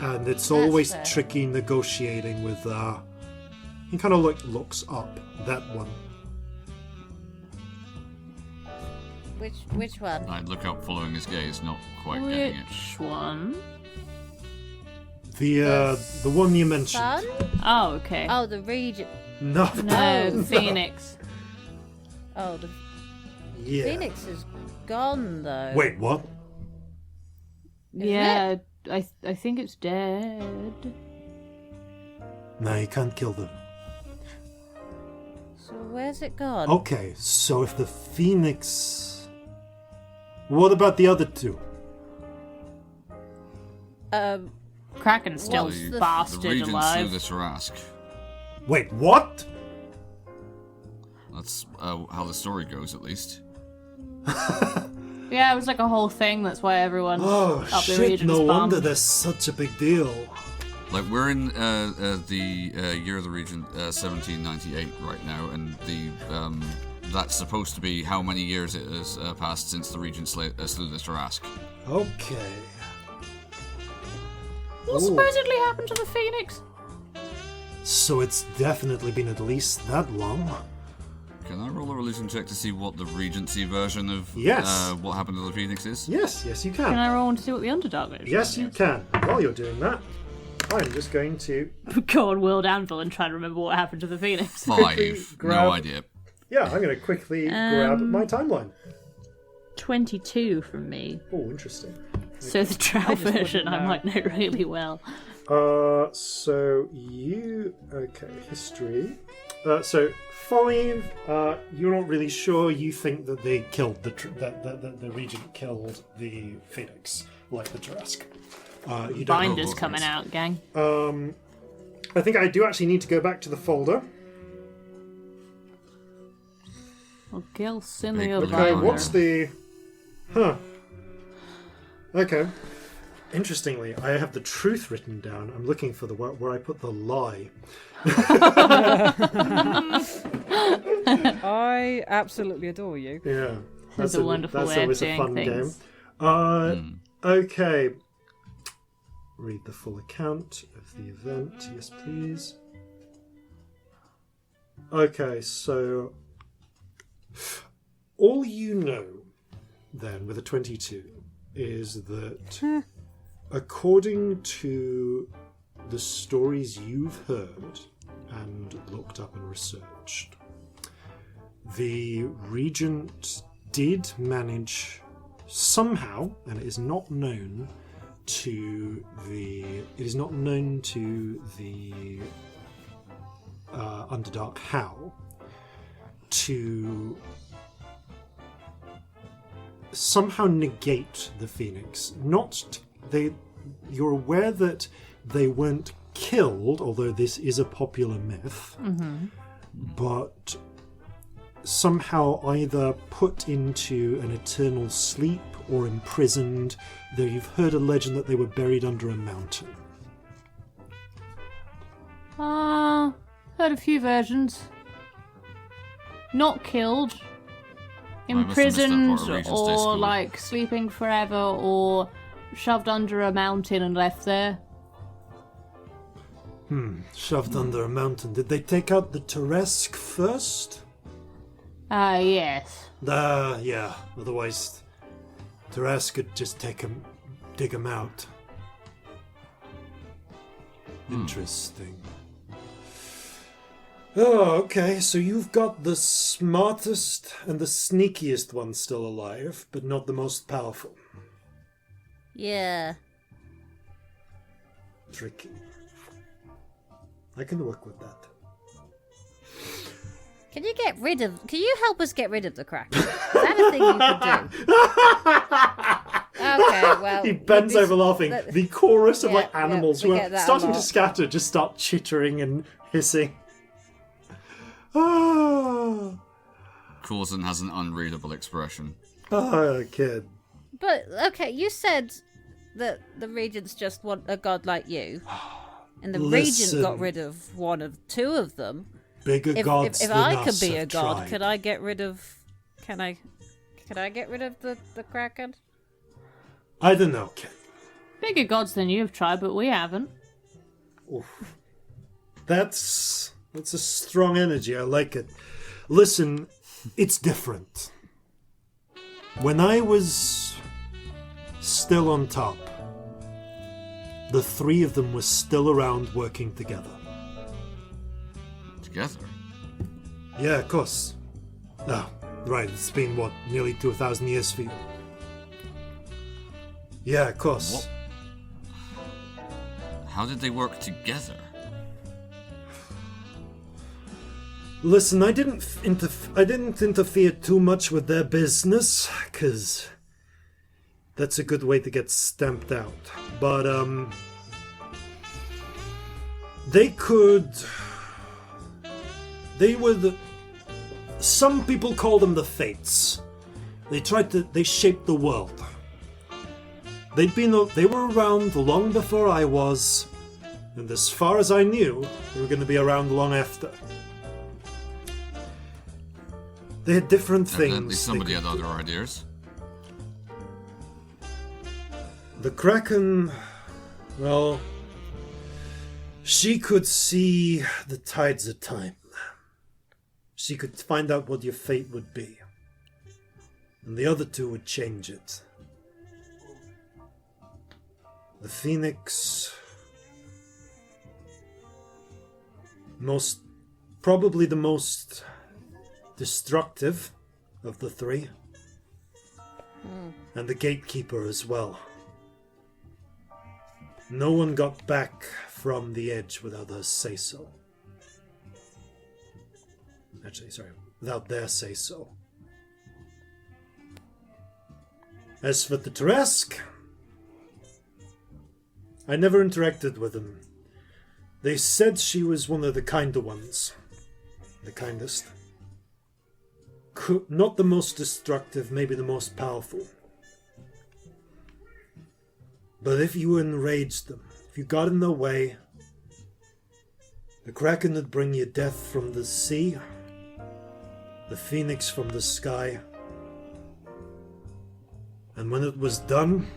And it's always fair. tricky negotiating with, he kind of looks up, that one. Which one? I'd look up following his gaze, not quite getting it. Which one? The one you mentioned. Sun? Oh, okay. Oh, the region. No. No, the phoenix. Oh, the Yeah. Phoenix is gone though. Wait, what? Yeah, I think it's dead. No, you can't kill them. So where's it gone? Okay, so if the Phoenix... What about the other two? Kraken's still What's the- bastard the Regent alive. slew the Tarask. Wait, what? That's how the story goes, at least. Yeah, it was like a whole thing. That's why everyone Oh, up the shit, region no is wonder bummed. there's such a big deal. Like, we're in the year of the Regent, 1798 right now, and the that's supposed to be how many years it has passed since the Regent slew the Tarask. Okay. What Ooh. supposedly happened to the phoenix? So it's definitely been at least that long. Can I roll a religion check to see what the Regency version of Yes. what happened to the Phoenix is? Yes, you Can can. I roll to see what the Underdark version Yes, is? you can. While you're doing that, I'm just going to... Go on World Anvil and try and remember what happened to the phoenix. 5. grab- No idea. Yeah, I'm going to quickly grab my timeline. 22 from me. Oh, interesting. So the Drow version I might know really well. So you... Okay, history. So 5, you're not really sure. You think that they killed that the Regent killed the Phoenix, like the Tarask. You don't know. Binder's coming out, gang. I think I do actually need to go back to the folder. Well, Calcinea Big Okay, Binder. what's the... Huh. Okay. Interestingly, I have the truth written down. I'm looking for the where I put the lie. I absolutely adore you. Yeah. That's a wonderful that's way of always a doing fun things. game. Okay. Read the full account of the event. Yes, please. Okay, so... All you know, then, with a 22, is that according to the stories you've heard and looked up and researched, the Regent did manage somehow, and it is not known to the Underdark how, to somehow negate the Phoenix. You're aware that they weren't killed, although this is a popular myth, but somehow either put into an eternal sleep or imprisoned. Though you've heard a legend that they were buried under a mountain. Heard a few versions. Not killed. I must have missed that Imprisoned, part of Regent's Day or School. like sleeping forever, or shoved under a mountain and left there. Shoved under a mountain. Did they take out the Teresk first? Yes. Yeah. Otherwise, Teresk could just dig him out. Interesting. Oh, okay. So you've got the smartest and the sneakiest one still alive, but not the most powerful. Yeah. Tricky. I can work with that. Can you help us get rid of the Kraken? Is that a thing you could do? Okay, well... He bends over laughing. The chorus of Yeah, animals we who get are that a starting to lot. scatter just start chittering and hissing. Ah, Corzin has an unreadable expression. kid. But, okay, you said that the Regents just want a god like you. And the Listen. Regent got rid of two of them. Bigger gods If than I us could be have a god, tried. could I get rid of... Can I get rid of the Kraken? I don't know, kid. Bigger gods than you've tried, but we haven't. That's a strong energy. I like it. Listen, it's different. When I was still on top, the three of them were still around working together. Together? Yeah, of course. Oh, right. It's been, nearly 2,000 years for you. Yeah, of course. What? How did they work together? Listen, I didn't interfere too much with their business, because that's a good way to get stamped out. But, some people call them the Fates. They shaped the world. They were around long before I was, and as far as I knew, they were going to be around long after. They had different things. Evidently somebody had other ideas. The Kraken, well, she could see the tides of time. She could find out what your fate would be. And the other two would change it. The Phoenix, probably the most destructive of the three. And the Gatekeeper as well. No one got back from the edge without her say-so. Actually, sorry, without their say-so. As for the Teresk, I never interacted with them. They said she was one of the kinder ones. The kindest. Not the most destructive, maybe the most powerful. But if you enraged them, if you got in their way, the Kraken would bring you death from the sea, the Phoenix from the sky, and when it was done,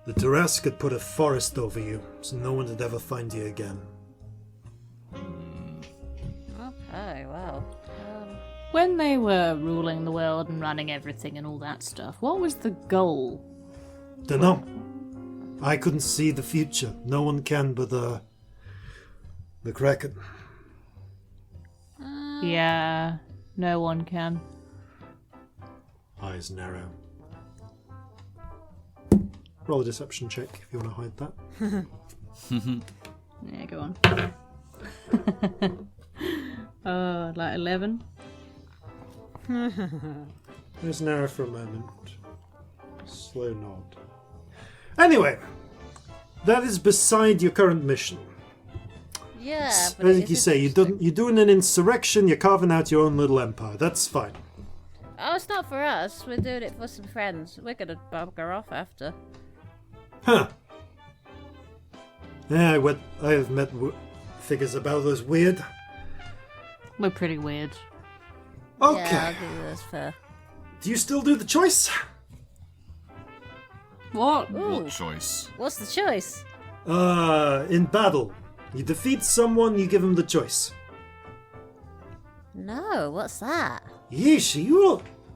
the Teresk could put a forest over you, so no one would ever find you again. Okay, well... When they were ruling the world and running everything and all that stuff, what was the goal? Dunno. I couldn't see the future. No one can but the Kraken. Yeah, no one can. Eyes narrow. Roll a deception check if you want to hide that. Yeah, go on. Oh, like 11. Eyes narrow for a moment. Slow nod. Anyway, that is beside your current mission. Yeah, but Like you say, you're doing an insurrection, you're carving out your own little empire. That's fine. Oh, it's not for us. We're doing it for some friends. We're gonna bugger off after. Huh. Yeah, I have met figures about as weird. We're pretty weird. Okay. Yeah, I'll give you this fair. Do you still do the choice? What? Ooh, What choice? what's the choice? In battle, you defeat someone, you give them the choice. No, what's that? Yeesh,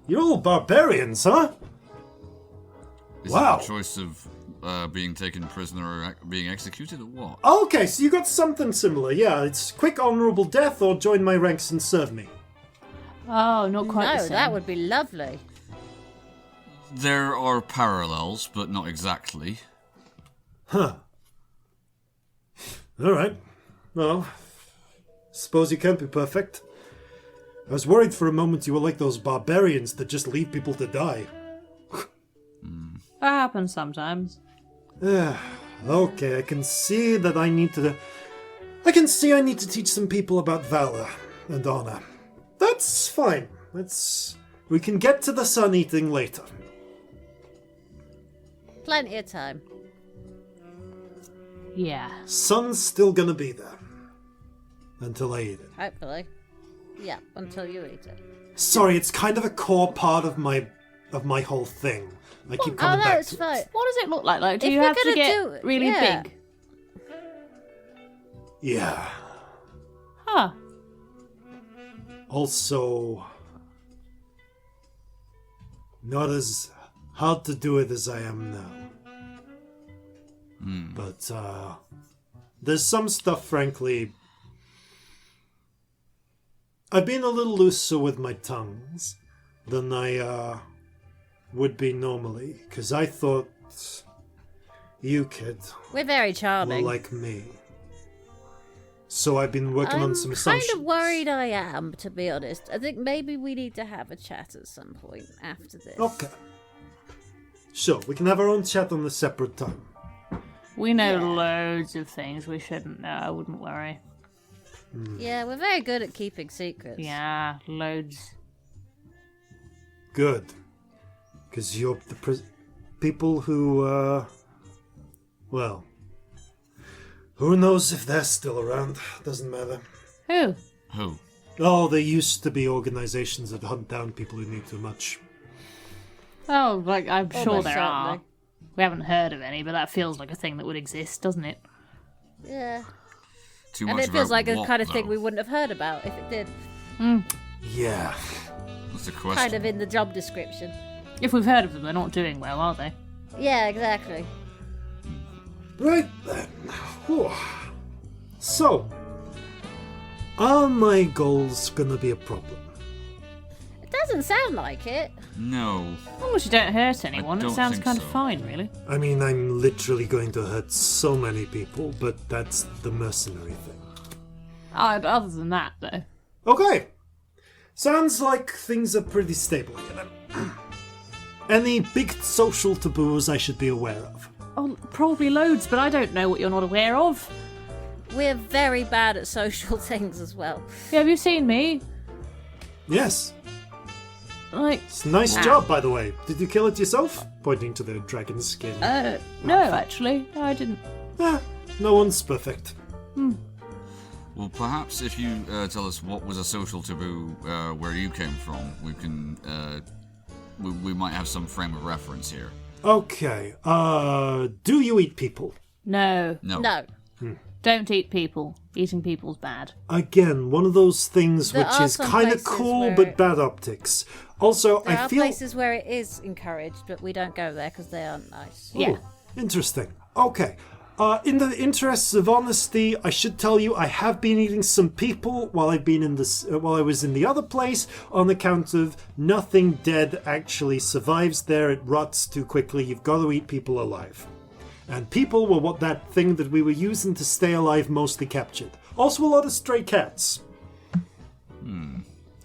you're all barbarians, huh? Is Wow. it the choice of being taken prisoner or being executed or what? Okay, so you got something similar. Yeah, it's quick honorable death or join my ranks and serve me. Oh, not quite the No, same. that would be lovely. There are parallels, but not exactly. Huh. Alright. Well, suppose you can't be perfect. I was worried for a moment you were like those barbarians that just leave people to die. That happens sometimes. Okay, I can see that I need to teach some people about valor and honor. That's fine. We can get to the sun eating later. Plenty of time. Yeah. Sun's still gonna be there. Until I eat it. Hopefully. Yeah, until you eat it. Sorry, it's kind of a core part of my whole thing. I keep coming no, back it's to fine. it. What does it look like? Like, do If you we're have to gonna get do it, really yeah. big? Yeah. Huh. Also, not as hard to do it as I am now. But there's some stuff, frankly. I've been a little looser with my tongues than I would be normally, because I thought you kid We're very were charming. like me. So I've been working on some I'm assumptions. kind of worried I am, to be honest. I think maybe we need to have a chat at some point after this. Okay. Sure, we can have our own chat on a separate time. We know loads of things we shouldn't know. I wouldn't worry. Yeah, we're very good at keeping secrets. Yeah, loads. Good. Because you're the people who, well, who knows if they're still around? Doesn't matter. Who? Who? Oh, there used to be organizations that hunt down people who knew too much. Oh, like, I'm sure Almost there are. certainly. We haven't heard of any, but that feels like a thing that would exist, doesn't it? Yeah. Too And much it feels about like a what, kind of thing though? we wouldn't have heard about if it did. Yeah. That's the question. Kind of in the job description. If we've heard of them, they're not doing well, are they? Yeah, exactly. Right then. Whew. So, are my goals gonna be a problem? It doesn't sound like it. No. As long as you don't hurt anyone, it don't sounds think kind of so. fine, really. I mean, I'm literally going to hurt so many people, but that's the mercenary thing. Other than that, though. Okay. Sounds like things are pretty stable here then. Any big social taboos I should be aware of? Oh, probably loads, but I don't know what you're not aware of. We're very bad at social things as well. Yeah, have you seen me? Yes. Like, It's a nice job, by the way. Did you kill it yourself? Pointing to the dragon skin. no, actually. No, I didn't. No one's perfect. Well, perhaps if you tell us what was a social taboo where you came from, we can we might have some frame of reference here. Okay. Do you eat people? No. No. Don't eat people. Eating people's bad. Again, one of those things There which are is some kind of places cool where but it- bad optics. Also, There I are feel places where it is encouraged, but we don't go there because they aren't nice. Yeah. interesting. Okay. In the interests of honesty, I should tell you I have been eating some people while I've been in this while I was in the other place on account of nothing dead actually survives there. It rots too quickly. You've got to eat people alive. And people were what that thing that we were using to stay alive mostly captured. Also a lot of stray cats.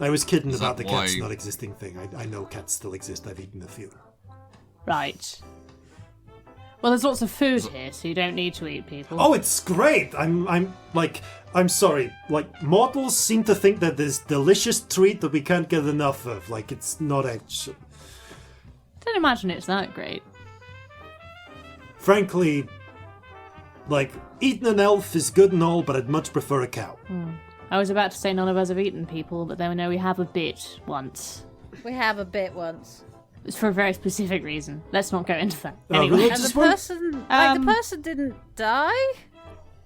I was kidding Is about that the cats why- not existing thing. I know cats still exist. I've eaten a few. Right. Well, there's lots of food here, so you don't need to eat people. Oh, it's great. I'm sorry. Like, mortals seem to think that this delicious treat that we can't get enough of. Like, it's not actually. Don't imagine it's that great. Frankly, like, eating an elf is good and all, but I'd much prefer a cow. I was about to say none of us have eaten people, but then we know we have a bit once. We have a bit once. It's for a very specific reason. Let's not go into that. Oh, Anyway. really? And Just the one? person, the person didn't die?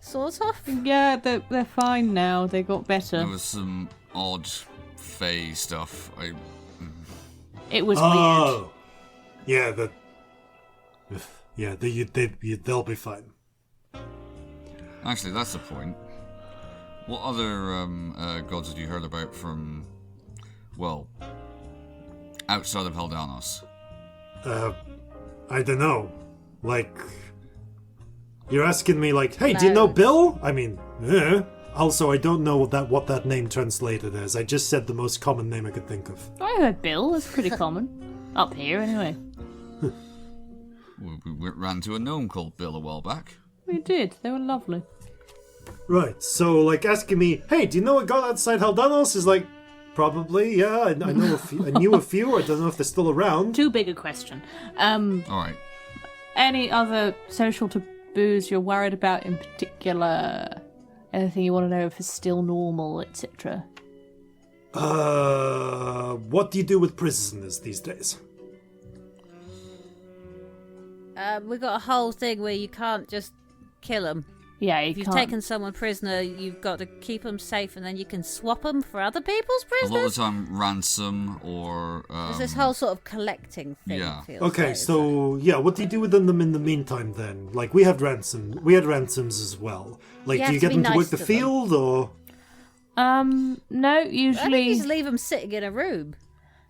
Sort of? Yeah, they're fine now. They got better. There was some odd fey stuff. It was weird. Oh. Yeah, they'll be fine. Actually, that's the point. What other gods had you heard about from, well, outside of Heldanos? I don't know. Like, you're asking me, like, hey, do you know Bill? I mean, Also, I don't know what that name translated as. I just said the most common name I could think of. I heard Bill. That's pretty common. Up here, anyway. We ran to a gnome called Bill a while back. We did. They were lovely. Right, so, like, asking me, hey, do you know a god outside Heldanos? Is like, probably, yeah, I know a few. I knew a few. I don't know if they're still around. Too big a question. Alright. Any other social taboos you're worried about in particular? Anything you want to know if it's still normal, etc.? What do you do with prisoners these days? We got a whole thing where you can't just kill them. Yeah, If you've taken someone prisoner, you've got to keep them safe, and then you can swap them for other people's A lot of prisoners. the time, ransom or... There's this whole sort of collecting thing. Yeah. feels Okay, like. so yeah, what do you do with them in the meantime then? Like we had ransoms as well. Like, You do have you to get be them to work nice the to them. field or? No, I think you usually... just leave them sitting in a room.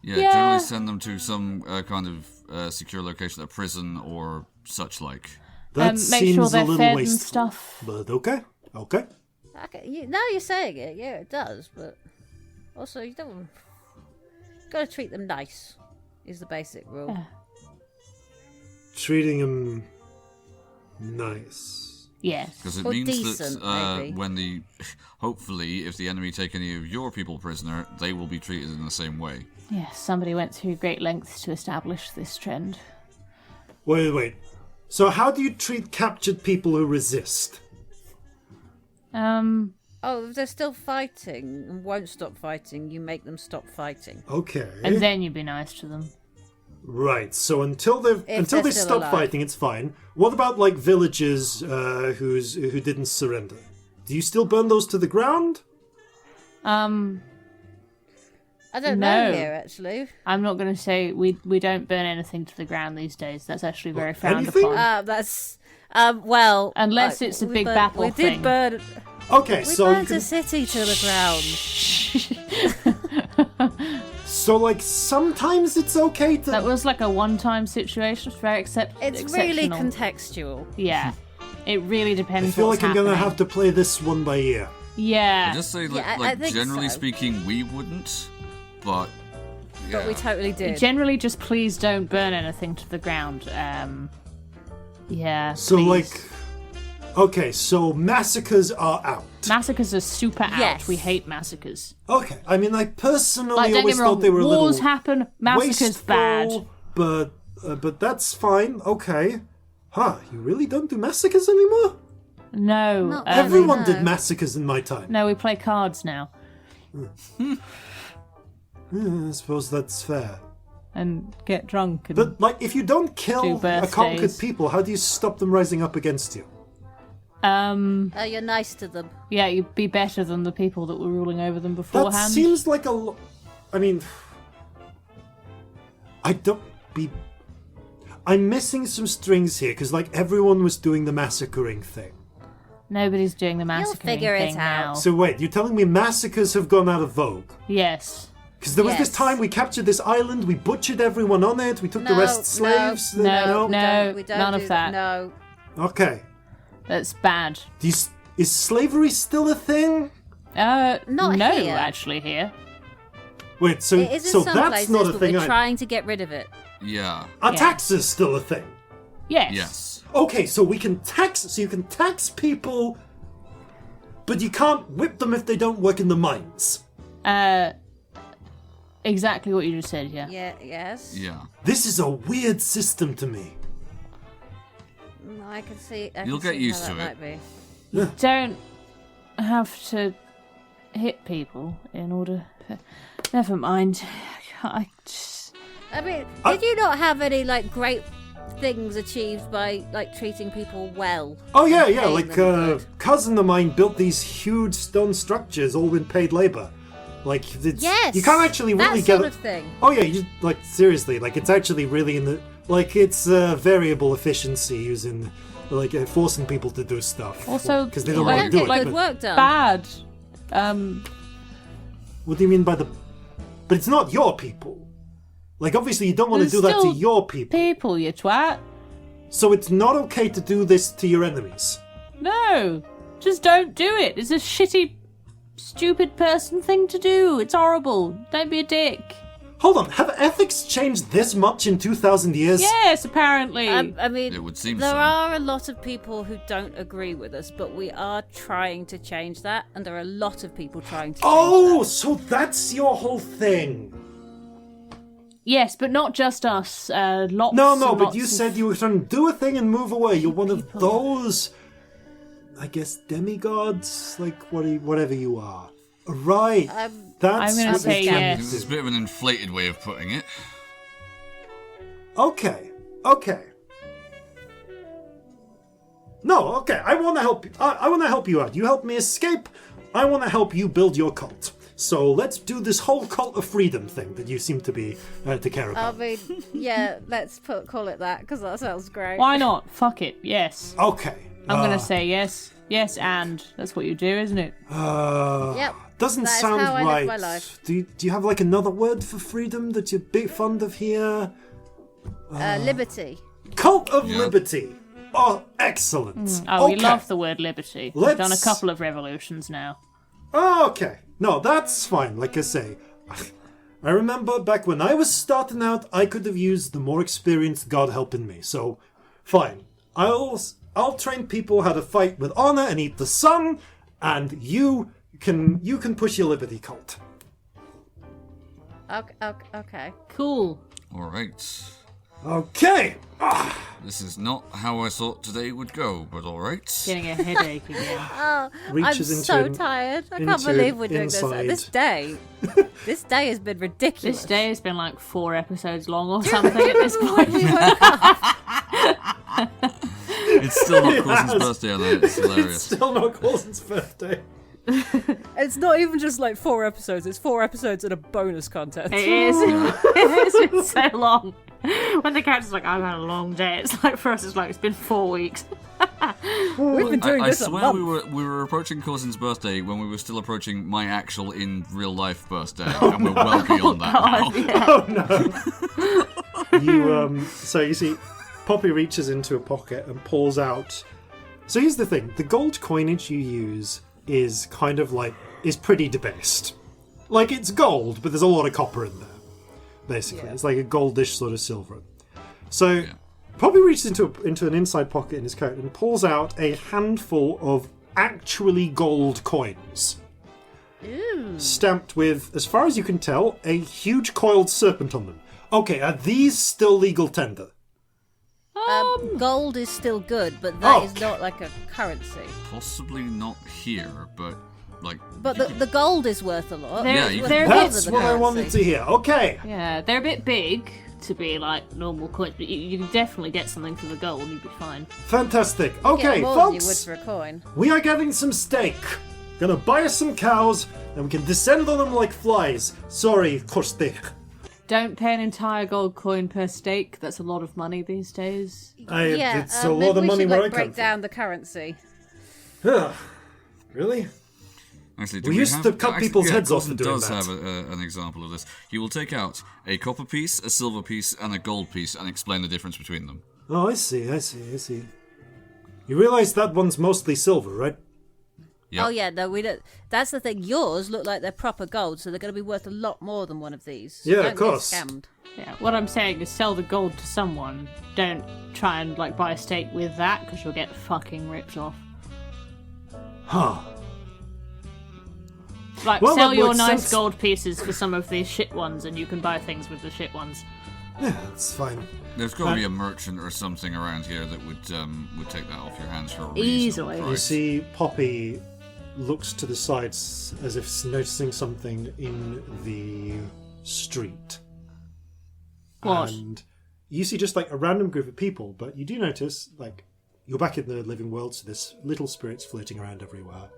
Yeah, Yeah. generally send them to some kind of secure location, a prison or such like. That make seems sure a they're little fed and wasteful. stuff. But okay. Now you're saying it, yeah, it does, but also you don't. Got to treat them nice. Is the basic rule. Yeah. Treating them nice. Yes. Because it Or means decent, that maybe. when the... Hopefully, if the enemy take any of your people prisoner, they will be treated in the same way. Yes, somebody went through great lengths to establish this trend. Wait. So how do you treat captured people who resist? Oh, if they're still fighting and won't stop fighting, you make them stop fighting. Okay. And then you'd be nice to them. Right. So until they they're still stop alive. fighting, it's fine. What about like villages who didn't surrender? Do you still burn those to the ground? I don't No. know here, actually. I'm not going to say we don't burn anything to the ground these days. That's actually very frowned anything? upon. That's well. Unless it's a we big burnt- battle We thing. did burn. Okay, We so you burnt can, a city to the ground. so like sometimes it's okay to. That was like a one-time situation. It's very It's really exceptional. contextual. Yeah. It really depends I feel what's like I'm gonna happening. have to play this one by ear. Yeah. I just say, Yeah, I like think generally so. speaking, we wouldn't, but... Yeah. But we totally did. Generally, just please don't burn anything to the ground. Yeah. So please. like, okay, so massacres are out. Massacres are super out. Yes. We hate massacres. Okay, I mean, I personally Like, don't get always me wrong, thought they were a wars little happen, massacres wasteful, bad. but that's fine. Okay, huh? You really don't do massacres anymore? No. Not Everyone no. did massacres in my time. No, we play cards now. I suppose that's fair. And get drunk and But like, if you don't kill Do a conquered birthdays. people, how do you stop them rising up against you? You're nice to them. Yeah, you'd be better than the people that were ruling over them That beforehand. seems like a. I mean, I don't be. I'm missing some strings here because like everyone was doing the massacring thing. Nobody's doing the massacring figure it thing out. now. So wait, you're telling me massacres have gone out of vogue? Yes. Because there was this Yes. time we captured this island, we butchered everyone on it, we took the rest slaves. No. We don't none do of that. No. Okay. That's bad. Is slavery still a thing? Not no, here. actually here. Wait, so It is in so some that's places, not a but thing. we're trying to get rid of it. Yeah. Are Yeah. taxes still a thing? Yes. Yes. Okay, so we can tax. So you can tax people, but you can't whip them if they don't work in the mines. Exactly what you just said, yeah. Yes. Yeah. This is a weird system to me. No, I can see. You'll get used to it. Might be. Don't have to hit people in order. Never mind. I mean, did you not have any like great things achieved by like treating people well? Oh yeah, and yeah. paying Like them good? cousin of mine built these huge stone structures, all with paid labor. Like it's, Yes, you can't actually really that get sort of thing. Oh yeah, you like seriously, like it's actually really in the like it's variable efficiency using like forcing people to do stuff. Also, because they don't like- want to do it. like- Good but- work done. bad. What do you mean by the? But it's not your people. Like obviously you don't want to There's do that to still your people. People, you twat. So it's not okay to do this to your enemies. No, just don't do it. It's a shitty, stupid person thing to do. It's horrible. Don't be a dick. Hold on, have ethics changed this much in 2,000 years? Yes, apparently. I mean, It would seem there so. are a lot of people who don't agree with us, but we are trying to change that, and there are a lot of people trying to change Oh, that. so that's your whole thing. Yes, but not just us. Lots. No, and but lots you of- said you were trying to do a thing and move away. You're one of those, I guess, demigods, like whatever you are. Right. That's I'm gonna what say you're trying yes. to This is a bit of an inflated way of putting it. Okay. No, okay. I want to help you. I want to help you out. You help me escape. I want to help you build your cult. So let's do this whole cult of freedom thing that you seem to be to care I about. mean, yeah, let's call it that, because that sounds great. Why not? Fuck it. Yes. Okay. I'm gonna say yes. Yes, and that's what you do, isn't it? Yep. Doesn't That is sound how I live right. my life. Do you have like another word for freedom that you're big fond of here? Liberty. Cult of Yeah. liberty. Oh, excellent. Oh, okay. we love the word liberty. We've done a Let's- couple of revolutions now. Oh, okay. No, that's fine. Like I say, I remember back when I was starting out, I could have used the more experienced God helping me. So, fine. I'll train people how to fight with honor and eat the sun, and you can push your liberty cult. Okay. Cool. Alright. Okay. This is not how I thought today would go, but alright. Getting a headache again. Oh, Reaches I'm into so an- tired. I can't into believe we're doing inside. this. This day has been ridiculous. This day has been like 4 episodes long or something at this point. We woke up. It's still not Corzin's Yes. birthday, although it's hilarious. Still not Corzin's birthday. It's not even just like 4 episodes, it's 4 episodes and a bonus content. It is. It's been so long. When the character's like, I've had a long day, it's like, for us, it's like, it's been 4 weeks. We've been doing I this a swear month. we were approaching Corzin's birthday when we were still approaching my actual in real life birthday, and we're well beyond that now. Oh no. You so you see Poppy reaches into a pocket and pulls out. So here's the thing, the gold coinage you use is kind of like is pretty debased. Like it's gold, but there's a lot of copper in there. Basically. It's like a goldish sort of silver. So Poppy reaches into an inside pocket in his coat and pulls out a handful of actually gold coins. Stamped with, as far as you can tell, a huge coiled serpent on them. Okay, are these still legal tender? Gold is still good, but that is Okay. not like a currency. Possibly not here, but like. But the gold is worth a lot. They're- Yeah, you they're can- a bit- That's the what I currency. wanted to hear. Okay. Yeah, they're a bit big to be like normal coins, but you can definitely get something for the gold, you'd be fine. Fantastic. You Okay, get more than you would folks. for a coin. We are getting some steak. Gonna buy us some cows, and we can descend on them like flies. Sorry, Koste. Don't pay an entire gold coin per steak. That's a lot of money these days. It's a maybe lot of we money should, where like, I come break down the currency. from. Really? Actually, do We used have, to cut actually, people's yeah, heads off Corzin for doing does that. have an example of this. He will take out a copper piece, a silver piece, and a gold piece, and explain the difference between them. Oh, I see. You realise that one's mostly silver, right? Yep. Oh yeah, no, we don't. That's the thing. Yours look like they're proper gold, so they're going to be worth a lot more than one of these. Yeah, Don't of course. Get scammed. Yeah, what I'm saying is sell the gold to someone. Don't try and buy a stake with that because you'll get fucking ripped off. Huh. Sell that your makes nice sense. gold pieces for some of these shit ones, and you can buy things with the shit ones. Yeah, that's fine. There's got to be a merchant or something around here that would take that off your hands for a reasonable Easily. You price. see Poppy looks to the sides as if noticing something in the street. What? And you see just a random group of people, but you do notice, you're back in the living world, so there's little spirits floating around everywhere.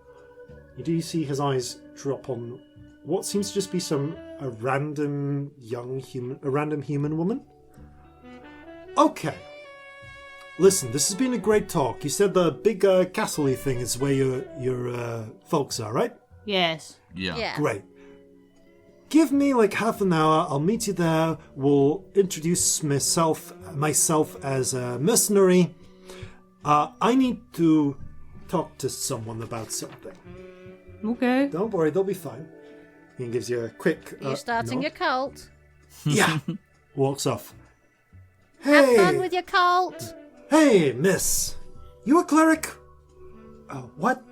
You do see his eyes drop on what seems to just be a random human woman. Okay. Listen, this has been a great talk. You said the big castle-y thing is where your folks are, right? Yes. Yeah. Great. Give me half an hour. I'll meet you there. We'll introduce myself as a mercenary. I need to talk to someone about something. Okay. Don't worry, they'll be fine. He gives you a quick. You starting nod. your cult? Yeah. Walks off. Have Hey, fun with your cult. hey, miss. You a cleric? What?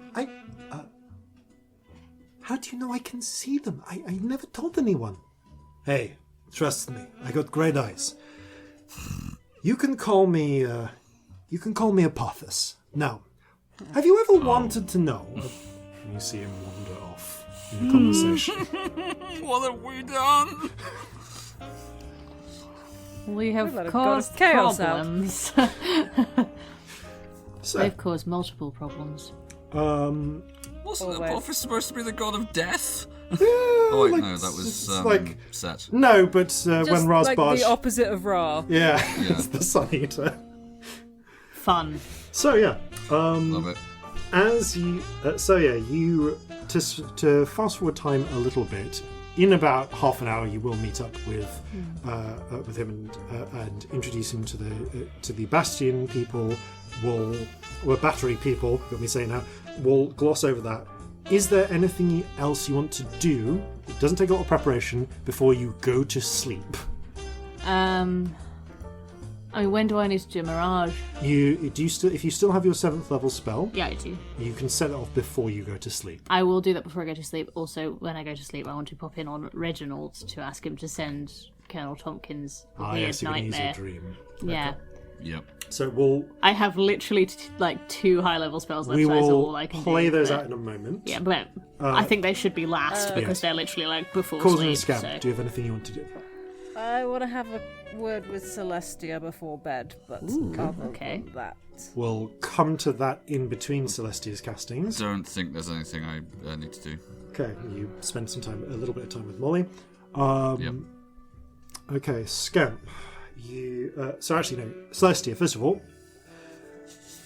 How do you know I can see them? I never told anyone. Hey, trust me. I got great eyes. You can call me. You can call me Apophis. Now, have you ever wanted to know? You see him wander off in the conversation. What have we done? We have let have caused got chaos out. problems. So, They've caused multiple problems. Wasn't Always. Apophis supposed to be the god of death? yeah, Oh wait, no, that was set. no, but Just when Razbarj, the opposite of Ra. yeah, Yeah. it's the Sun Eater. Fun. So yeah, Love it. as you, you to fast forward time a little bit. In about half an hour, you will meet up with him and introduce him to the Bastion people. Battery people. Let me say now. We'll gloss over that. Is there anything else you want to do? It doesn't take a lot of preparation before you go to sleep. When do I need to do Mirage? If you still have your 7th level spell, Yeah, I do. you can set it off before you go to sleep. I will do that before I go to sleep. Also, when I go to sleep, I want to pop in on Reginald to ask him to send Colonel Tompkins a weird Yes, you can use nightmare. a dream. Yeah. Yep. So I have literally 2 high-level spells left, we so that's all will I can play do. those but- out in a moment. Yeah, but I think they should be last because yes. they're literally before Corzin sleep. and Scamp, So. do you have anything you want to do? I want to have a word with Celestia before bed, but other okay. than that. We'll come to that in between Celestia's castings. Don't think there's anything I need to do. Okay, you spend a little bit of time with Molly. Yep. Okay, Scamp. Celestia, first of all,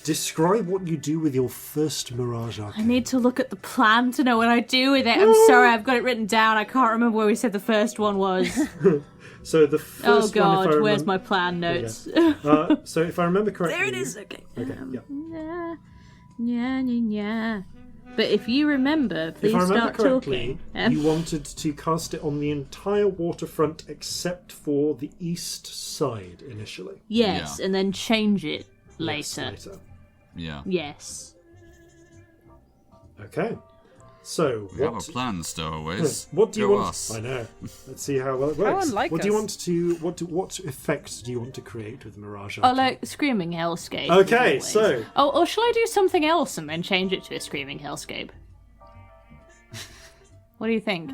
describe what you do with your first Mirage I Arcane. need to look at the plan to know what I do with it. I'm sorry, I've got it written down. I can't remember where we said the first one was. So the first Oh one, God, if I where's remem- my plan notes? So if I remember correctly... There it is. Okay. Okay, yeah. Yeah. But if you remember, please If I remember start correctly, talking. you wanted to cast it on the entire waterfront except for the east side initially. Yes, Yeah. and then change it Yes, later. Yeah. Yes. Okay. So, We have a plan, stowaways. what do you Go want? us. I know. Let's see how well it works. unlike what do you us. want to? What effect do you want to create with Mirage? Oh, Arcane? like Screaming Hellscape. Okay, as always. so Oh, or shall I do something else and then change it to a Screaming Hellscape? What do you think?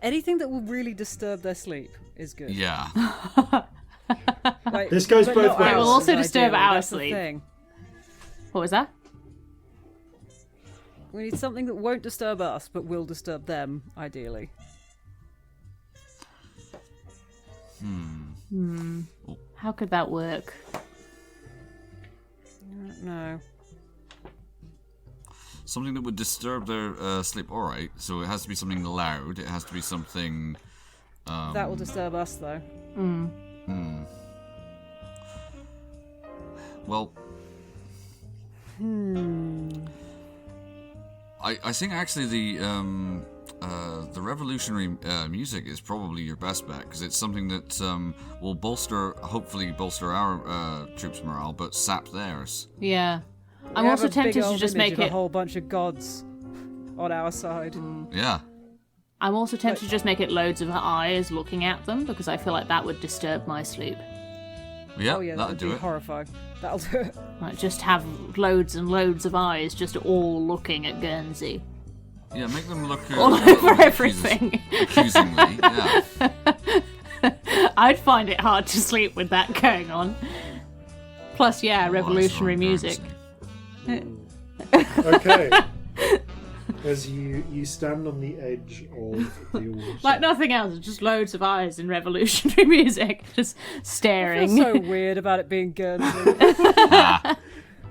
Anything that will really disturb their sleep is good. Yeah. Like, This goes but both not ways. ours, It will also ideally, disturb our that's the sleep. thing. What was that? We need something that won't disturb us, but will disturb them, ideally. How could that work? I don't know. Something that would disturb their sleep. All right. So it has to be something loud. It has to be something. That will disturb us, though. Well. I think actually the the revolutionary music is probably your best bet, because it's something that will hopefully bolster our troops' morale, but sap theirs. Yeah. I'm We also have a big tempted to old just image make of it. a whole bunch of gods on our side. Yeah. I'm also tempted to just make it loads of eyes looking at them, because I feel like that would disturb my sleep. Yeah, Oh yeah, that'll that'd do be it. horrifying. That'll do it. Like, just have loads and loads of eyes just all looking at Guernsey. Yeah, make them look All a little over bit everything. accusingly. Yeah. I'd find it hard to sleep with that going on. Plus, yeah, revolutionary Eyes on music. Guernsey. Okay. As you stand on the edge of the water. Like nothing else, just loads of eyes and revolutionary music, just I feel staring. so weird about it being Guernsey.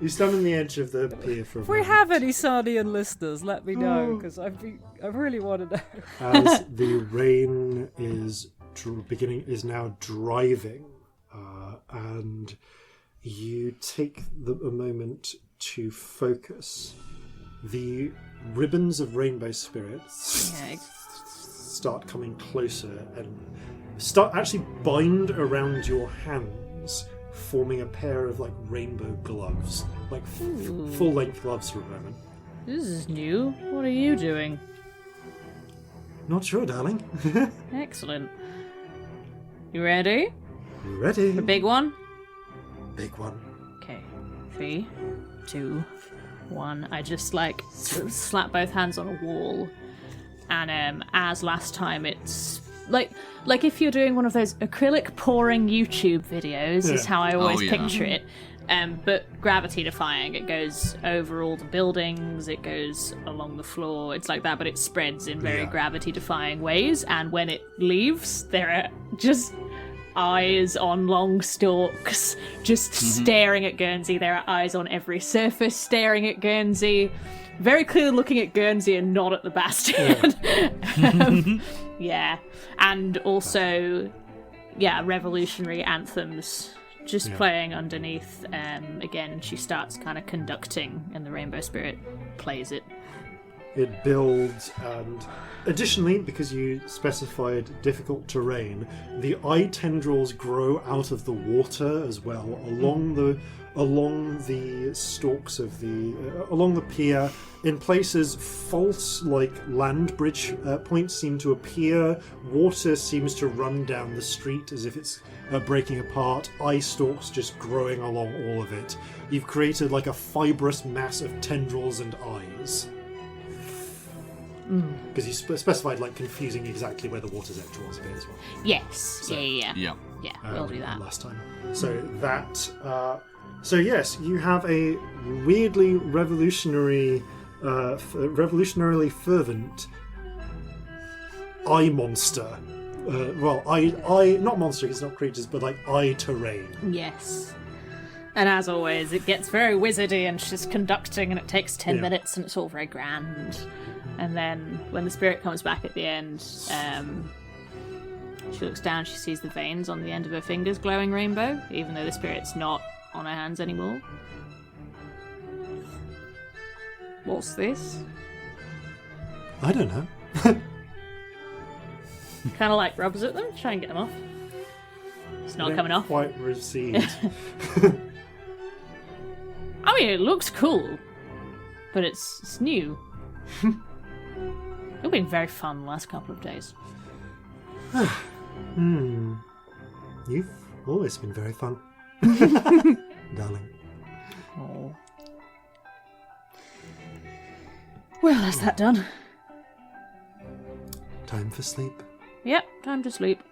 You stand on the edge of the pier for a If we moment. have any Sardian listeners, let me know, because I really want to know. As the rain is now driving, and you take a moment to focus. The ribbons of rainbow spirits Yeah. start coming closer and start actually bind around your hands, forming a pair of like rainbow gloves, like full-length gloves for a moment. This is new. What are you doing? Not sure, darling. Excellent. You ready? Ready? The big one? Big one. Okay. 3, 2, 1. I just like slap both hands on a wall, and as last time, it's like if you're doing one of those acrylic pouring YouTube videos, is Yeah. how I always Oh, yeah. picture it. But gravity defying. It goes over all the buildings. It goes along the floor. It's like that, but it spreads in very Yeah. gravity defying ways. And when it leaves, there are just eyes on long stalks just staring at Guernsey. There are eyes on every surface staring at Guernsey, very clearly looking at Guernsey and not at the Bastion. Yeah. And also revolutionary anthems just playing underneath. Again, she starts kind of conducting and the Rainbow Spirit plays it. It builds, and additionally, because you specified difficult terrain, the eye tendrils grow out of the water as well, along the stalks of along the pier. In places, false land bridge points seem to appear. Water seems to run down the street as if it's breaking apart. Eye stalks just growing along all of it. You've created like a fibrous mass of tendrils and eyes. Because you specified confusing exactly where the water's edge was a bit as well. Yes. Yeah. Yeah. Yeah, we'll do that. Last time. So that. So yes, you have a weirdly revolutionarily fervent eye monster. Eye not monster. It's not creatures, but like eye terrain. Yes. And as always, it gets very wizardy and she's conducting and it takes 10 minutes and it's all very grand. And then when the spirit comes back at the end, she looks down, she sees the veins on the end of her fingers glowing rainbow, even though the spirit's not on her hands anymore. What's this? I don't know. Kind of like rubs at them, try and get them off. It's not coming off. Quite received. I mean, it looks cool, but it's new. It's been very fun the last couple of days. You've always been very fun, darling. Oh. Well, that's that done. Time for sleep. Yep, time to sleep.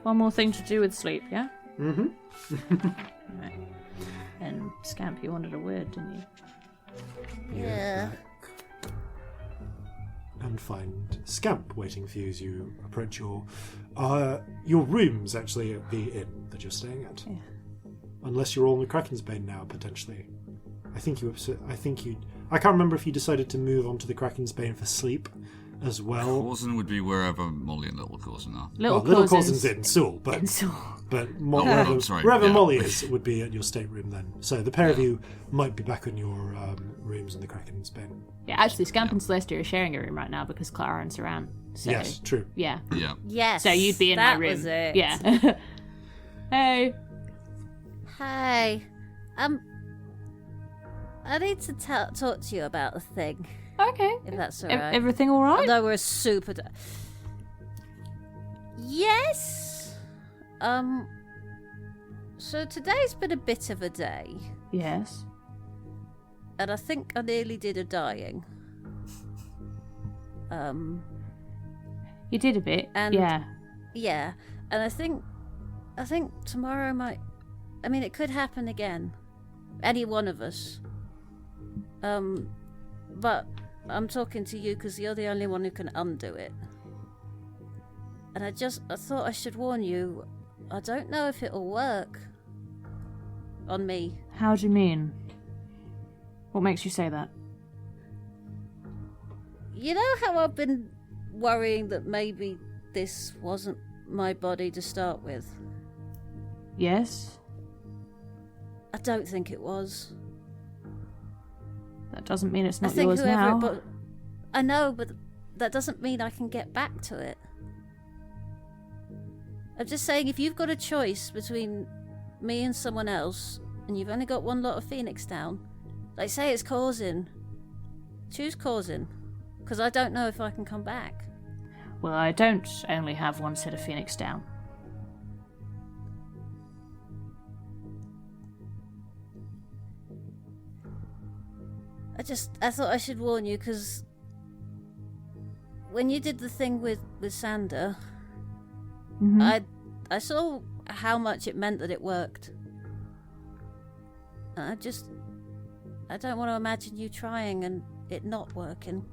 One more thing to do with sleep, yeah? Mm-hmm. Right. And Scamp, you wanted a word, didn't you? Yeah. And find Scamp waiting for you as you approach your rooms, actually, at the inn that you're staying at. Yeah. Unless you're all in the Kraken's Bane now, potentially. I can't remember if you decided to move on to the Kraken's Bane for sleep, as well. Corzin would be wherever Molly and Little Corzin are. Little Corzin's in Seoul, but wherever yeah. Molly is would be at your stateroom then. So the pair of you might be back in your rooms in the Kraken's Den. Yeah, actually, Scamp and Celestia are sharing a room right now because Clara and Saran. So, Yes, true. Yeah. Yeah. Yes. So you'd be in my that room. Was it. Yeah. Hey. Hi. I need to talk to you about a thing. Okay. If that's alright. Everything all right? Although we're super. Yes. So today's been a bit of a day, Yes. and I think I nearly did a dying. You did a bit. And- yeah. Yeah, and I think tomorrow might. I mean, it could happen again. Any one of us. But I'm talking to you because you're the only one who can undo it. And I thought I should warn you. I don't know if it'll work on me. How do you mean? What makes you say that? You know how I've been worrying that maybe this wasn't my body to start with? Yes. I don't think it was. That doesn't mean it's not I think yours whoever now. but I know, but that doesn't mean I can get back to it. I'm just saying, if you've got a choice between me and someone else, and you've only got one lot of Phoenix down, like say it's Corzin, choose Corzin, because I don't know if I can come back. Well, I don't only have one set of Phoenix down. I thought I should warn you, because when you did the thing with Sander, Mm-hmm. I saw how much it meant that it worked. And I don't want to imagine you trying and it not working.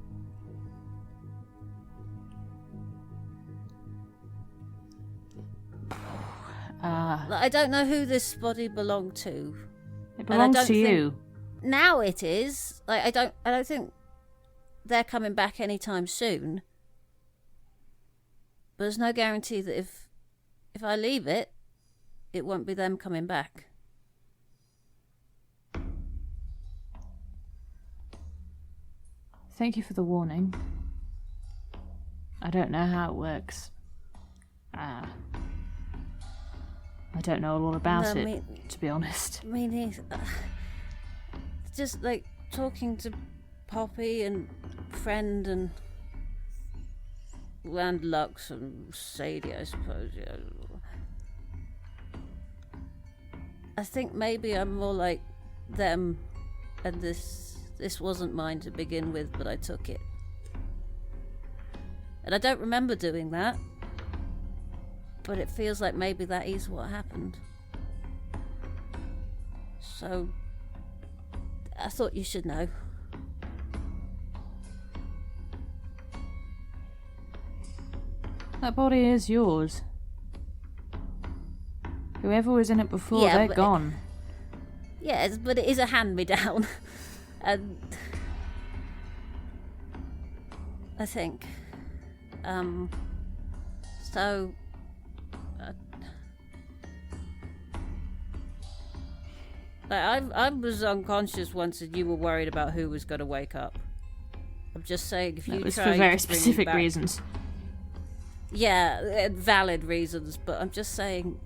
I don't know who this body belonged to. It belongs to you. Now it is. Like I don't think they're coming back anytime soon. But there's no guarantee that if I leave it, it won't be them coming back. Thank you for the warning. I don't know how it works. I don't know a lot about No, it, to be honest. I mean, just like talking to Poppy and Friend and Lux and Sadie, I suppose. Yeah. I think maybe I'm more like them, and this wasn't mine to begin with, but I took it. And I don't remember doing that, but it feels like maybe that is what happened. So, I thought you should know. That body is yours. Whoever was in it before, Yeah, they're but- gone. Yes, but it is a hand-me-down. And I think. So. I was unconscious once, and you were worried about who was going to wake up. I'm just saying, if you That was try for very to bring me specific back- reasons. Yeah, valid reasons, but I'm just saying,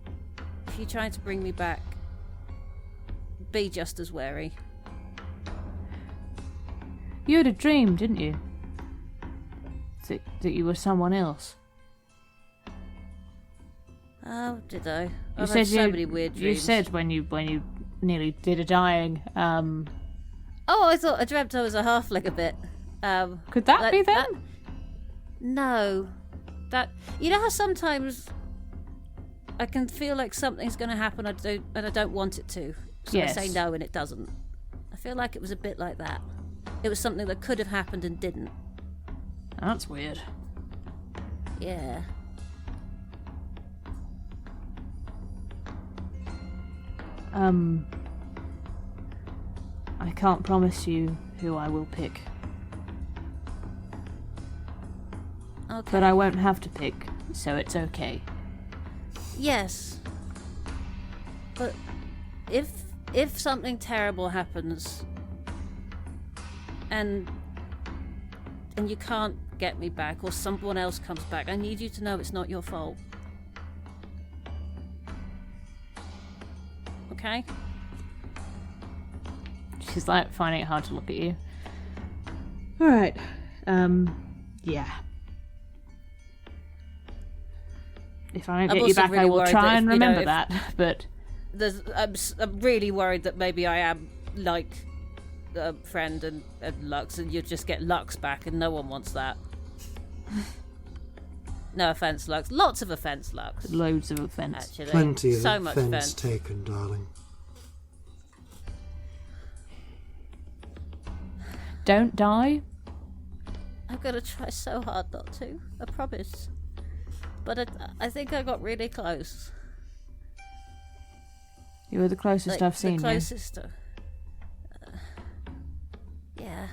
if you're trying to bring me back, be just as wary. You had a dream, didn't you? That you were someone else. Oh, did I? You I've said had so many weird You dreams. said when you nearly did a dying. Oh, I dreamt I was a halfling a bit. Could that be them? No. You know how sometimes I can feel like something's going to happen and I don't want it to. So Yes. I say no and it doesn't. I feel like it was a bit like that. It was something that could have happened and didn't. That's weird. Yeah. I can't promise you who I will pick. Okay. But I won't have to pick, so it's okay. Yes. But if something terrible happens and you can't get me back, or someone else comes back, I need you to know it's not your fault. Okay? She's like finding it hard to look at you. Alright. Yeah. If I don't I'm get you also back, really I will worried try that and if, you know, remember if- that. But I'm really worried that maybe I am like a friend and Lux, and you just get Lux back, and no one wants that. No offense, Lux. Lots of offense, Lux. loads of offence. Actually, Plenty so of much offence offense. taken, darling. Don't die. I'm gonna try so hard not to. I promise. But I think I got really close. You were the closest Like, I've seen the closest. Yeah.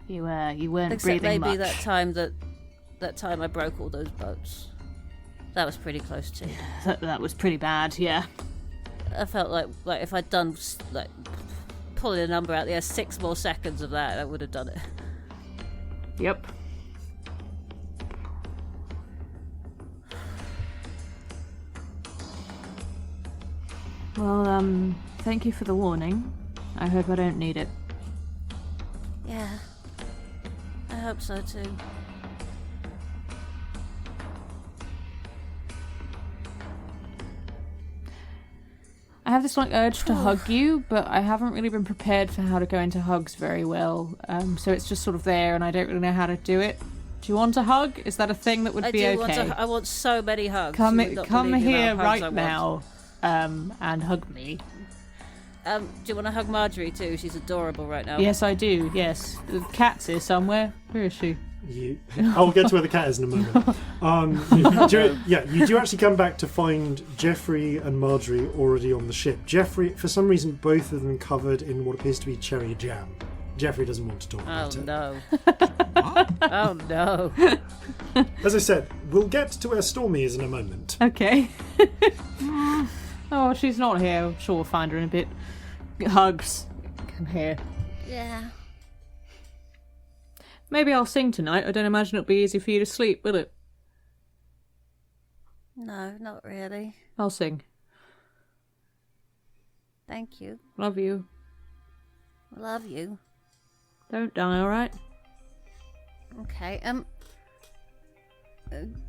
you. You weren't Except breathing maybe much. that time I broke all those boats. That was pretty close too. That was pretty bad. Yeah. I felt like if I'd done like pulling a number out there, 6 more seconds of that, I would have done it. Yep. Well, thank you for the warning. I hope I don't need it. Yeah. I hope so too. I have this urge to hug you, but I haven't really been prepared for how to go into hugs very well. So it's just sort of there, and I don't really know how to do it. Do you want a hug? Is that a thing that would I be do okay? I want so many hugs. Come You would not come believe the here amount of hugs I right want. now, and hug me. Do you want to hug Marjorie too? She's adorable right now. Yes, I do. Yes, the cat's here somewhere. Where is she? I'll get to where the cat is in a moment. You do actually come back to find Jeffrey and Marjorie already on the ship. Jeffrey, for some reason, both of them covered in what appears to be cherry jam. Jeffrey doesn't want to talk about Oh it. no. Oh no. As I said, we'll get to where Stormy is in a moment. Okay. Oh, she's not here. I'm sure we'll find her in a bit. Hugs. Come here. Yeah. Maybe I'll sing tonight. I don't imagine it'll be easy for you to sleep, will it? No, not really. I'll sing. Thank you. Love you. Love you. Don't die, alright? Okay.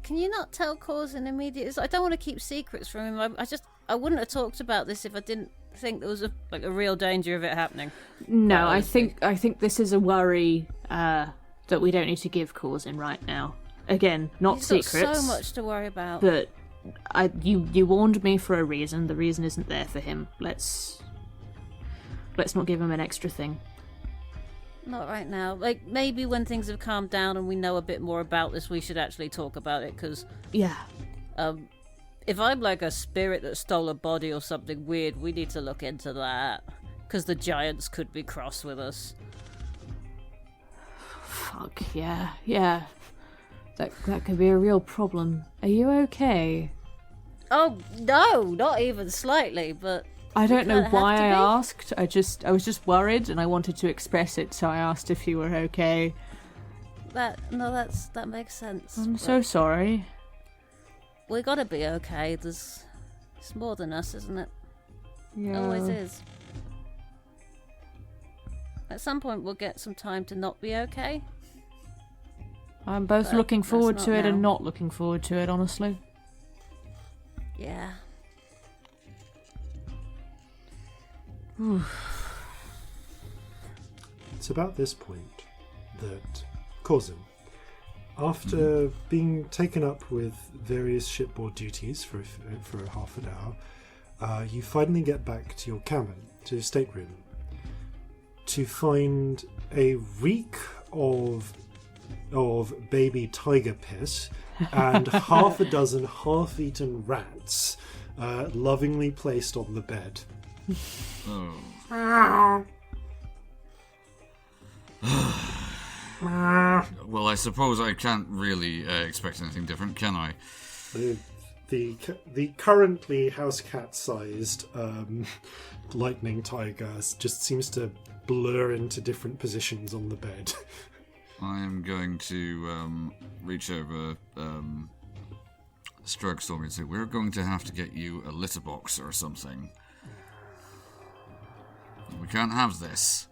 Can you not tell Corzin immediately? I don't want to keep secrets from him. I wouldn't have talked about this if I didn't think there was a real danger of it happening. No, Quite I think this is a worry that we don't need to give Corzin right now. Again, not He's secrets. got so much to worry about. But you warned me for a reason. The reason isn't there for him. Let's not give him an extra thing. Not right now. Maybe when things have calmed down and we know a bit more about this, we should actually talk about it. Because Yeah. if I'm like a spirit that stole a body or something weird, we need to look into that. Because the giants could be cross with us. Fuck, yeah. That could be a real problem. Are you okay? Oh no, not even slightly. But I don't know kinda why have to I be. asked. I was just worried and I wanted to express it, so I asked if you were okay. that makes sense. I'm but so sorry. we gotta be okay. It's more than us, isn't it? Yeah. Always is. At some point, we'll get some time to not be okay. I'm both But looking that's forward not to it and now. not looking forward to it, honestly. Yeah. It's about this point that Corzin, after being taken up with various shipboard duties for half an hour, you finally get back to your cabin, to your stateroom, to find a reek of baby tiger piss and half a dozen half-eaten rats lovingly placed on the bed. Well, I suppose I can't really expect anything different, can I? The currently house cat-sized lightning tiger just seems to blur into different positions on the bed. I am going to reach over, stroke Stormy and say, we're going to have to get you a litter box or something. We can't have this.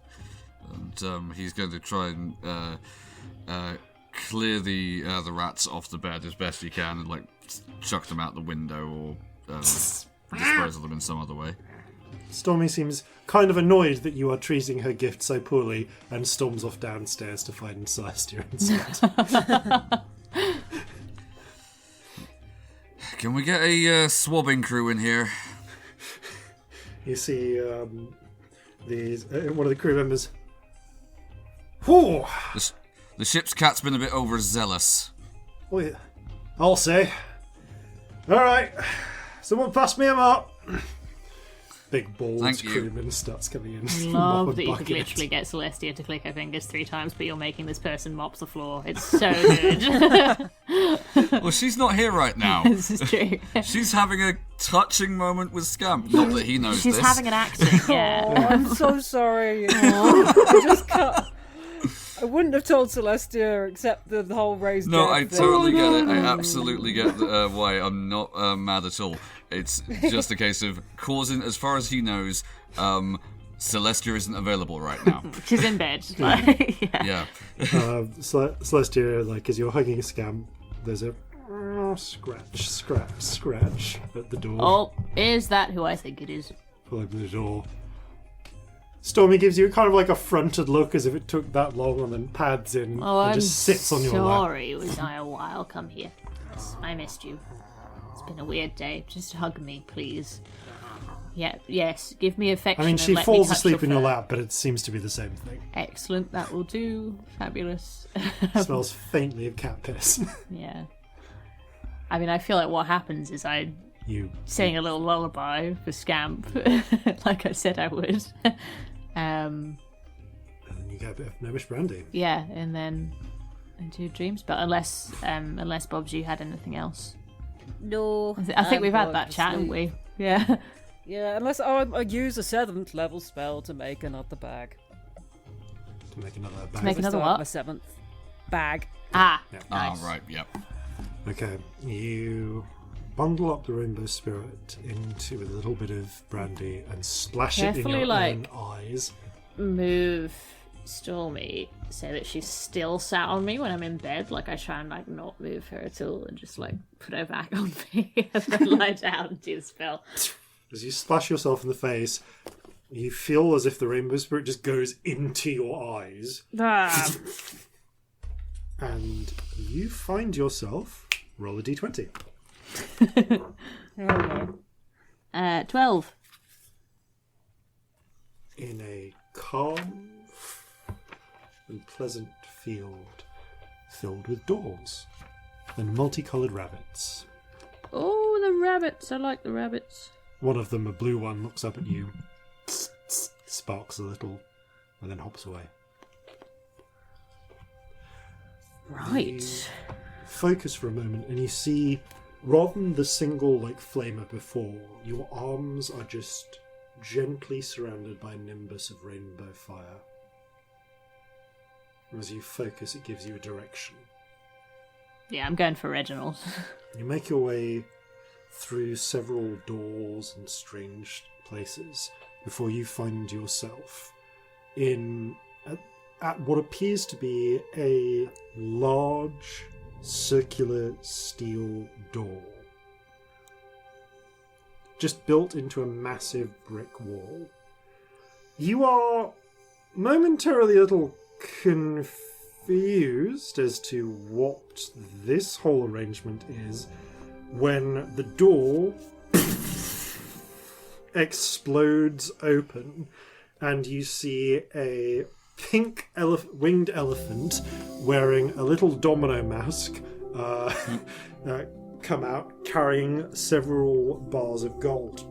And he's going to try and clear the rats off the bed as best he can and, like, chuck them out the window or dispose of them in some other way. Stormy seems kind of annoyed that you are treating her gift so poorly and storms off downstairs to find Celestia instead. Can we get a swabbing crew in here? You see one of the crew members. Whew! The ship's cat's been a bit overzealous. Oh, yeah. I'll say. Alright, someone pass me a mop. Big bald crewman starts coming in. Love that you could literally get Celestia to click her fingers 3 times, but you're making this person mops the floor. It's so good. Well, she's not here right now. This is true. She's having a touching moment with Scamp. Not that he knows She's this. having an acting, yeah. Oh, I'm so sorry. I just can't. I wouldn't have told Celestia except the whole raised No, dead I thing. totally get it. I absolutely get why. I'm not mad at all. It's just a case of Corzin, as far as he knows, Celestia isn't available right now. She's in bed. Yeah. Celestia, like, as you're hugging Scamp, there's a scratch at the door. Oh, is that who I think it is? Pull open the door. Stormy gives you kind of like a fronted look as if it took that long and then pads in and just sits on your lap. Sorry, it was a while. Come here. I missed you. It's been a weird day. Just hug me, please. Yeah, yes, give me affection. I mean, she and let falls me touch asleep in your fur. lap, but it seems to be the same thing. Excellent, that will do. Fabulous. Smells faintly of cat piss. Yeah. I mean, I feel like what happens is I sing a little lullaby for Scamp, like I said I would. And then you get a bit of gnomish brandy. Yeah, and then into dreams. But unless Bobs, you had anything else? No. I think we've had that chat, haven't we? Yeah. Yeah, unless I use a 7th level spell to make another bag. To make another bag. To make another My what? 7th bag. Ah. Yeah. Nice. Oh, right, yep. Okay, you bundle up the rainbow spirit into a little bit of brandy and splash it in Carefully, your like, own eyes. Move Stormy so that she's still sat on me when I'm in bed. Like, I try and, like, not move her at all and just, like, put her back on me and then lie down and do the spell. As you splash yourself in the face, you feel as if the rainbow spirit just goes into your eyes. Ah. And you find yourself, roll a d20. Oh, no. 12. In a calm and pleasant field filled with doors and multicoloured rabbits. Oh, the rabbits. I like the rabbits. One of them, a blue one, looks up at you, sparks a little, and then hops away. Right. You focus for a moment, and you see, rather than the single, like, flamer before, your arms are just gently surrounded by a nimbus of rainbow fire. As you focus, it gives you a direction. Yeah, I'm going for Reginald. You make your way through several doors and strange places before you find yourself in at what appears to be a large circular steel door, just built into a massive brick wall. You are momentarily a little confused as to what this whole arrangement is when the door explodes open and you see a pink winged elephant wearing a little domino mask come out carrying several bars of gold.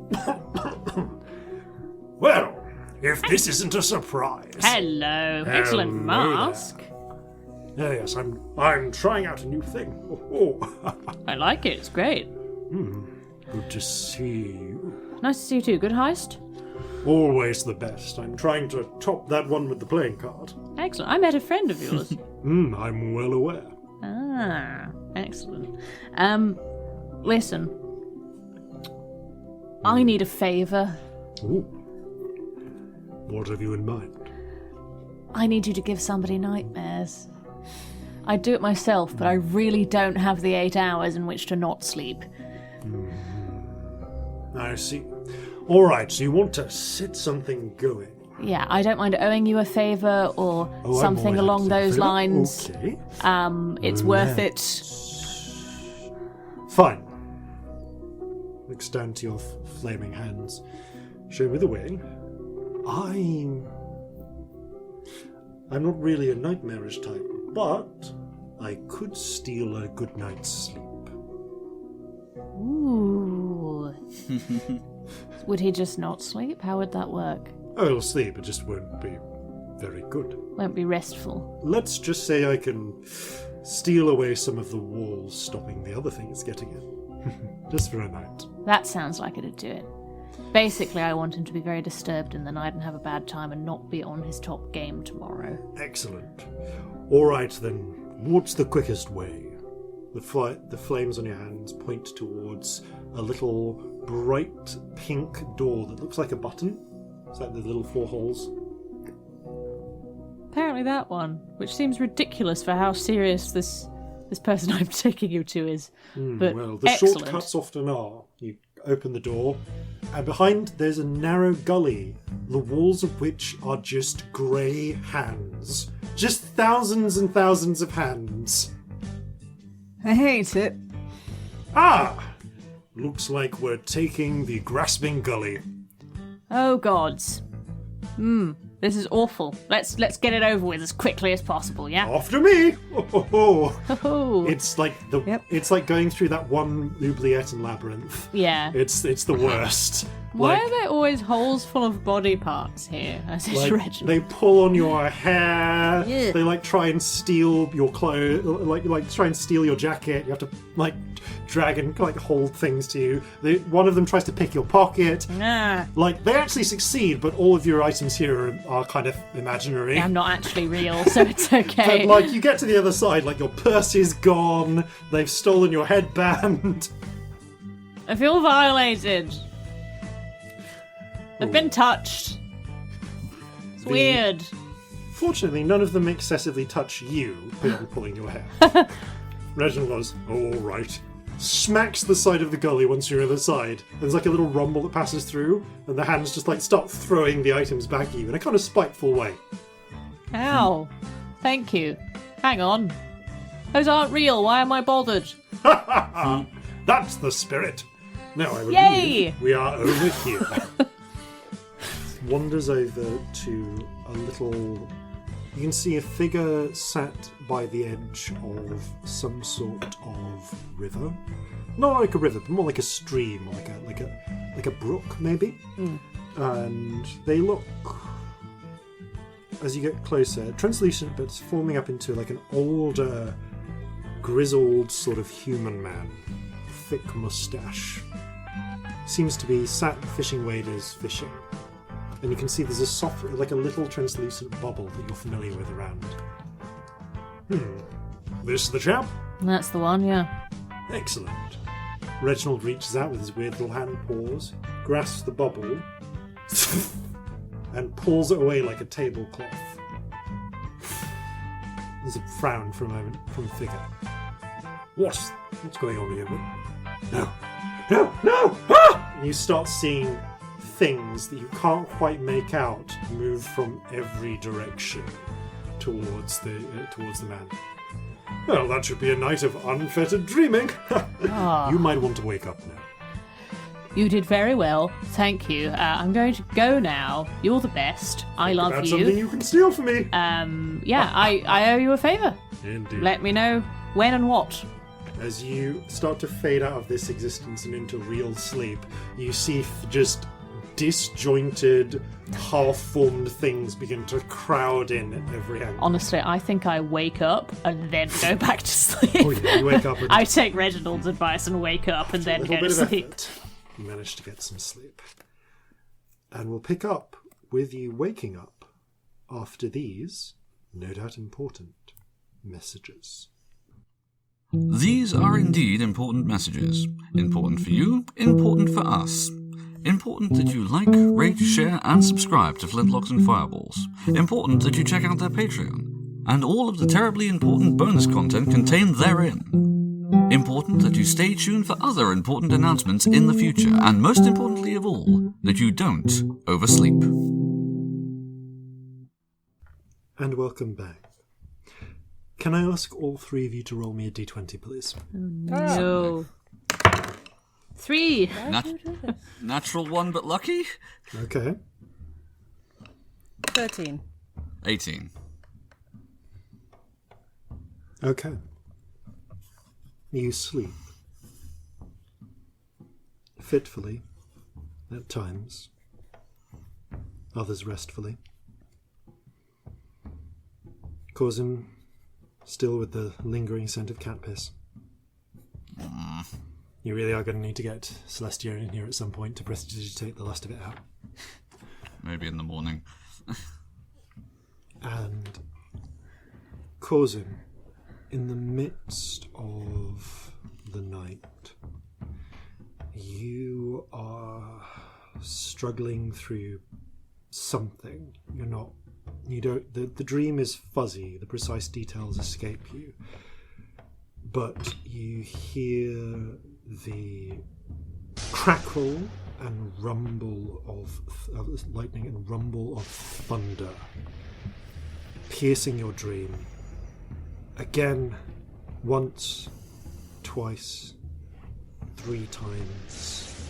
Well, if this isn't a surprise. Hello. Excellent Hello mask. Yes, I'm trying out a new thing. Oh. I like it. It's great. Good to see you. Nice to see you too. Good heist? Always the best. I'm trying to top that one with the playing card. Excellent. I met a friend of yours. I'm well aware. Ah, excellent. Listen. I need a favour. Ooh. What have you in mind? I need you to give somebody nightmares. I'd do it myself, but I really don't have the 8 hours in which to not sleep. I see. All right, so you want to set something going. Yeah, I don't mind owing you a favour or something along those lines. Okay. It's worth it. Fine. Looks down to your flaming hands. Show me the way. I'm not really a nightmarish type, but I could steal a good night's sleep. Ooh. Would he just not sleep? How would that work? Oh, he'll sleep, it just won't be very good. Won't be restful. Let's just say I can steal away some of the walls, stopping the other things getting in. Just for a night. That sounds like it'd do it. Basically, I want him to be very disturbed in the night and have a bad time and not be on his top game tomorrow. Excellent. All right, then. What's the quickest way? The flames on your hands point towards a little bright pink door that looks like a button. It's like the little 4 holes. Apparently that one, which seems ridiculous for how serious this person I'm taking you to is. But Well, the excellent. shortcuts often are. You open the door, and behind there's a narrow gully, the walls of which are just grey hands. Just thousands and thousands of hands. I hate it. Ah! Looks like we're taking the grasping gully. Oh gods. This is awful. Let's get it over with as quickly as possible, yeah? After me! Oh. Oh. It's like it's like going through that one oubliette and labyrinth. Yeah. It's the worst. Why Like- are there always holes full of body parts here? As is Like, Reginald. they pull on your hair. Yeah. They like try and steal your clothes. Like try and steal your jacket. You have to like drag and like hold things to you. One of them tries to pick your pocket. Ah, Like they actually succeed, but all of your items here are kind of imaginary. I'm not actually real, so it's okay. But like you get to the other side, like your purse is gone. They've stolen your headband. I feel violated. I've been touched. It's weird. Fortunately, none of them excessively touch you beyond pulling your hair. Reginald goes, all right. Smacks the side of the gully once you're on the side. There's like a little rumble that passes through, and the hands just like start throwing the items back at you in a kind of spiteful way. Ow. Thank you. Hang on. Those aren't real. Why am I bothered? That's the spirit. Now I believe Yay! we are over here. Wanders over to a little... You can see a figure sat by the edge of some sort of river. Not like a river, but more like a stream, like a brook, maybe. And they look, as you get closer, translucent, but it's forming up into like an older, grizzled sort of human man, thick moustache. Seems to be sat fishing waders fishing. And you can see there's a soft, like a little translucent bubble that you're familiar with around. This the chap? That's the one, yeah. Excellent. Reginald reaches out with his weird little hand paws, grasps the bubble, and pulls it away like a tablecloth. There's a frown for a moment from the figure. What's going on here? No! Ah! You start seeing things that you can't quite make out move from every direction towards the man. Well, that should be a night of unfettered dreaming. You might want to wake up now. You did very well. Thank you. I'm going to go now. You're the best. I love That's you. something you can steal for me. Yeah, I owe you a favour. Indeed. Let me know when and what. As you start to fade out of this existence and into real sleep, you see just disjointed, half-formed things begin to crowd in at every angle. Honestly, I think I wake up and then go back to sleep. Oh yeah, you wake up and I take Reginald's advice and wake up and then a little go bit to of sleep. effort. You manage to get some sleep. And we'll pick up with you waking up after these, no doubt important, messages. These are indeed important messages. Important for you, important for us. Important that you like, rate, share, and subscribe to Flintlocks and Fireballs. Important that you check out their Patreon. And all of the terribly important bonus content contained therein. Important that you stay tuned for other important announcements in the future. And most importantly of all, that you don't oversleep. And welcome back. Can I ask all three of you to roll me a d20, please? No. 3. Natural one but lucky? Okay. 13. 18. Okay. You sleep. Fitfully, at times. Others restfully. Corzin, still with the lingering scent of cat piss. You really are going to need to get Celestia in here at some point to prestidigitate the last of it out. Maybe in the morning. And Corzin, in the midst of the night, you are struggling through something. The dream is fuzzy, the precise details escape you, but you hear the crackle and rumble of lightning and rumble of thunder piercing your dream. Again, once, twice, 3 times,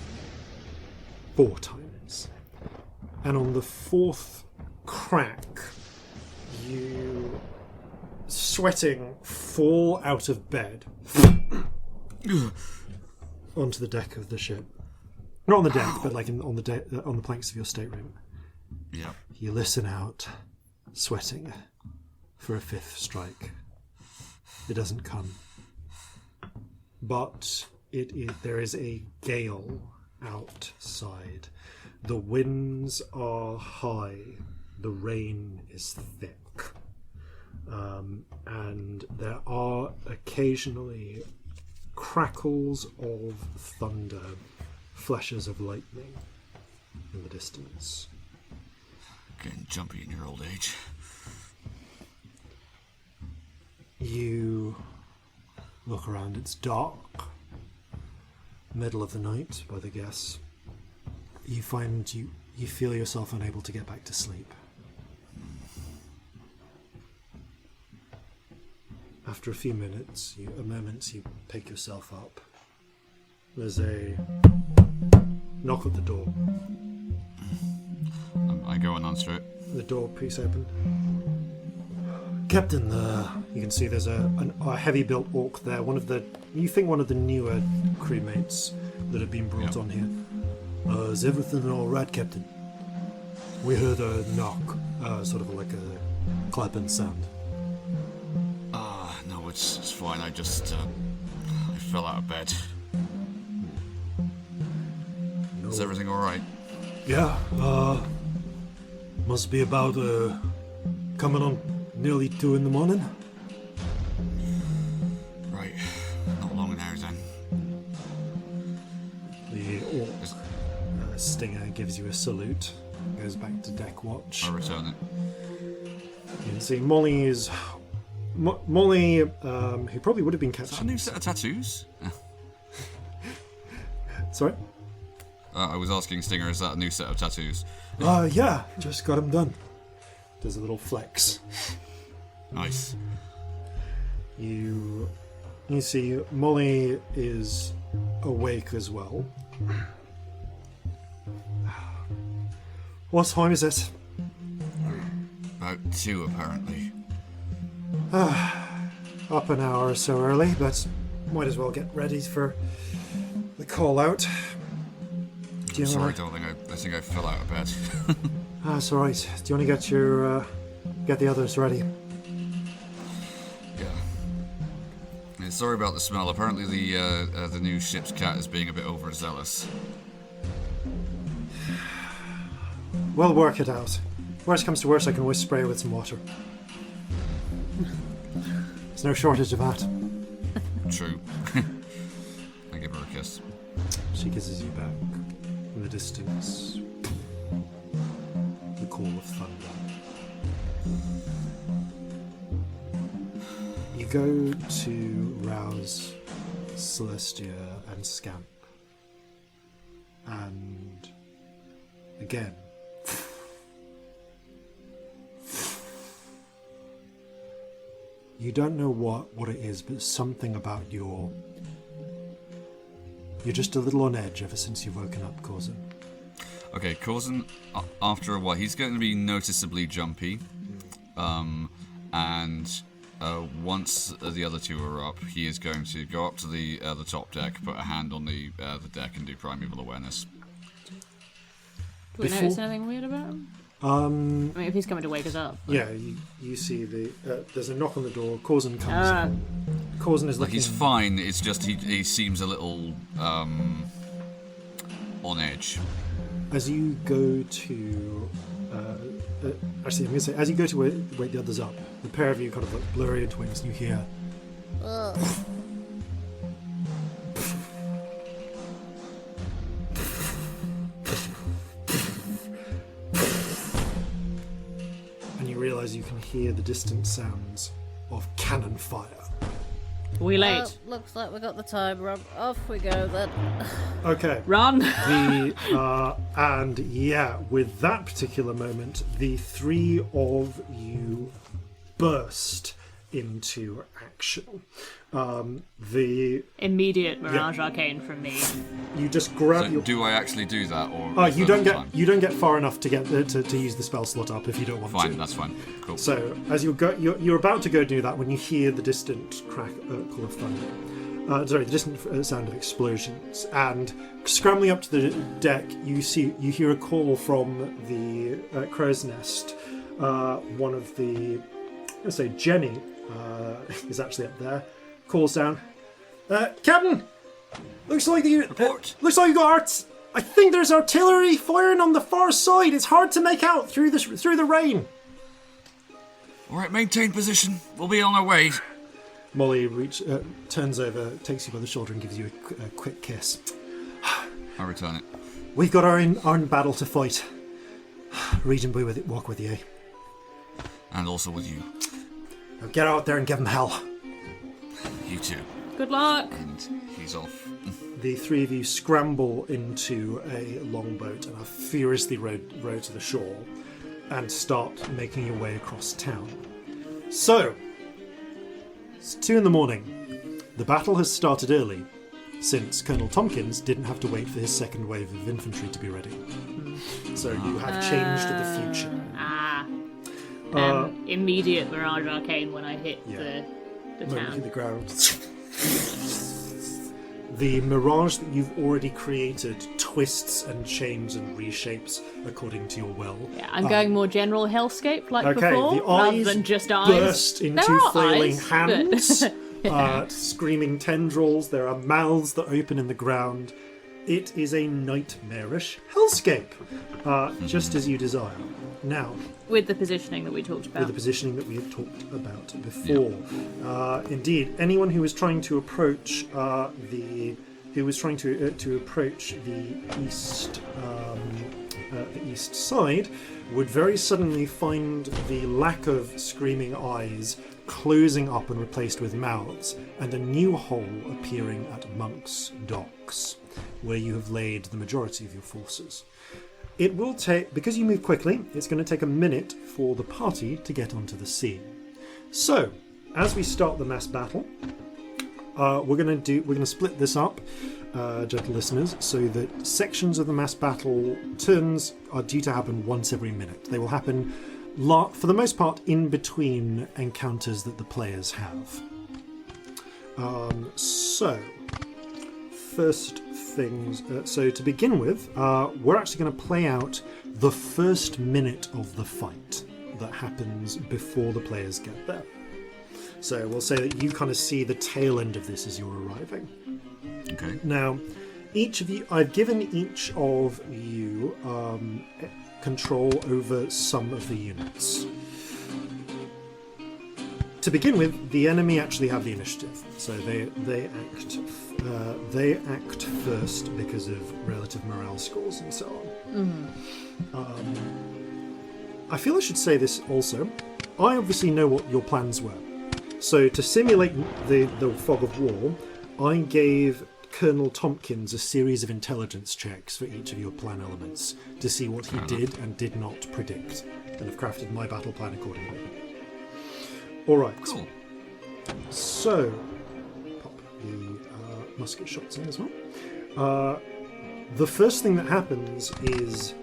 4 times. And on the 4th crack, you, sweating, fall out of bed onto the deck of the ship. Not on the deck, but like on the planks of your stateroom. Yeah. You listen out, sweating, for a 5th strike. It doesn't come. But there is a gale outside. The winds are high. The rain is thick. And there are occasionally crackles of thunder, flashes of lightning in the distance. Getting jumpy in your old age. You look around. It's dark. Middle of the night, by the guess. You find you feel yourself unable to get back to sleep. After a few moments, you pick yourself up. There's a knock at the door. I go and answer it. The door peeks open. Captain, you can see there's a heavy-built orc there. One of the newer crewmates that have been brought on here. Is everything all right, Captain? We heard a knock, sort of like a clapping sound. No, it's fine. I just I fell out of bed. No. Is everything all right? Yeah. Must be about coming on nearly 2 in the morning. Right. Not long now then. The orc Stinger gives you a salute. Goes back to deck watch. I return it. You can see Molly is... Molly, who probably would have been Is that a catching... new set of tattoos? Sorry? I was asking Stinger, is that a new set of tattoos? Yeah, just got them done. Does a little flex. Nice. You see Molly is awake as well. What time is it? About 2, apparently. Up an hour or so early, but might as well get ready for the call out. I'm sorry, darling. I think I fell out of bed. That's all right. Do you want to get the others ready? Yeah. Yeah, sorry about the smell. Apparently the new ship's cat is being a bit overzealous. We'll work it out. Worst comes to worst, I can always spray her with some water. There's no shortage of that. True. I give her a kiss. She kisses you back. In the distance, the call of thunder. You go to rouse Celestia and Scamp. And again, you don't know what it is, but something about you're just a little on edge ever since you've woken up, Corzin. Okay, Corzin, after a while, he's going to be noticeably jumpy. And once the other two are up, he is going to go up to the top deck, put a hand on the deck, and do primeval awareness. Do we notice anything weird about him? I mean, if he's coming to wake us up. Yeah, you see there's a knock on the door. Corzin comes in. Corzin is looking... He's fine, it's just he seems a little on edge. As you go to... actually, I'm going to say, as you go to wake the others up, the pair of you kind of like blur into wings and you hear... and you realise you can hear the distant sounds of cannon fire. We late. Looks like we got the time, Rob. Off we go then. Okay. Run! And yeah, with that particular moment, the three of you burst into action. The immediate Mirage Arcane from me. You just grab your... Do I actually do that, or you don't get far enough to get to use the spell slot up if you don't want to. Fine, that's fine. Cool. So as you're about to go do that when you hear the distant call of thunder. The distant sound of explosions, and scrambling up to the deck, you hear a call from the crow's nest. One of the, let's say Jenny, is actually up there. Calls down, Captain. Looks like you got I think there's artillery firing on the far side. It's hard to make out through the rain. All right, maintain position. We'll be on our way. Molly turns over, takes you by the shoulder, and gives you a quick kiss. I return it. We've got our own battle to fight. Regent be with it. Walk with you. And also with you. Now get out there and give them hell. You too. Good luck. And he's off. The three of you scramble into a longboat and are furiously rowed to the shore and start making your way across town. So, it's 2 a.m. The battle has started early, since Colonel Tompkins didn't have to wait for his second wave of infantry to be ready. So you have changed the future. Immediate Mirage Arcane when I hit the When you town. hit the ground. The mirage that you've already created twists and changes and reshapes according to your will. Yeah, I'm going more general hellscape like Okay, before, the rather eyes than just eyes. burst There into are flailing eyes, hands, but- screaming tendrils. There are mouths that open in the ground. It is a nightmarish hellscape, just as you desire. Now, With the positioning that we talked about. with the positioning that we had talked about before. Indeed, anyone who was trying to approach the east side would very suddenly find the lack of screaming eyes closing up and replaced with mouths, and a new hole appearing at Monk's Docks, where you have laid the majority of your forces. It will take, because you move quickly, it's going to take a minute for the party to get onto the scene. So, as we start the mass battle, we're going to split this up, gentle listeners, so that sections of the mass battle turns are due to happen once every minute. They will happen, for the most part, in between encounters that the players have. So, first things. So to begin with, we're actually going to play out the first minute of the fight that happens before the players get there. So we'll say that you kind of see the tail end of this as you're arriving. Okay. Now, each of you, I've given each of you control over some of the units. To begin with, the enemy actually have the initiative, so they act first because of relative morale scores and so on. I feel I should say this also. I obviously know what your plans were, so to simulate the fog of war, I gave Colonel Tompkins a series of intelligence checks for each of your plan elements to see what he did and did not predict, and have crafted my battle plan accordingly. Alright, Cool. So pop the musket shots in as well. The first thing that happens is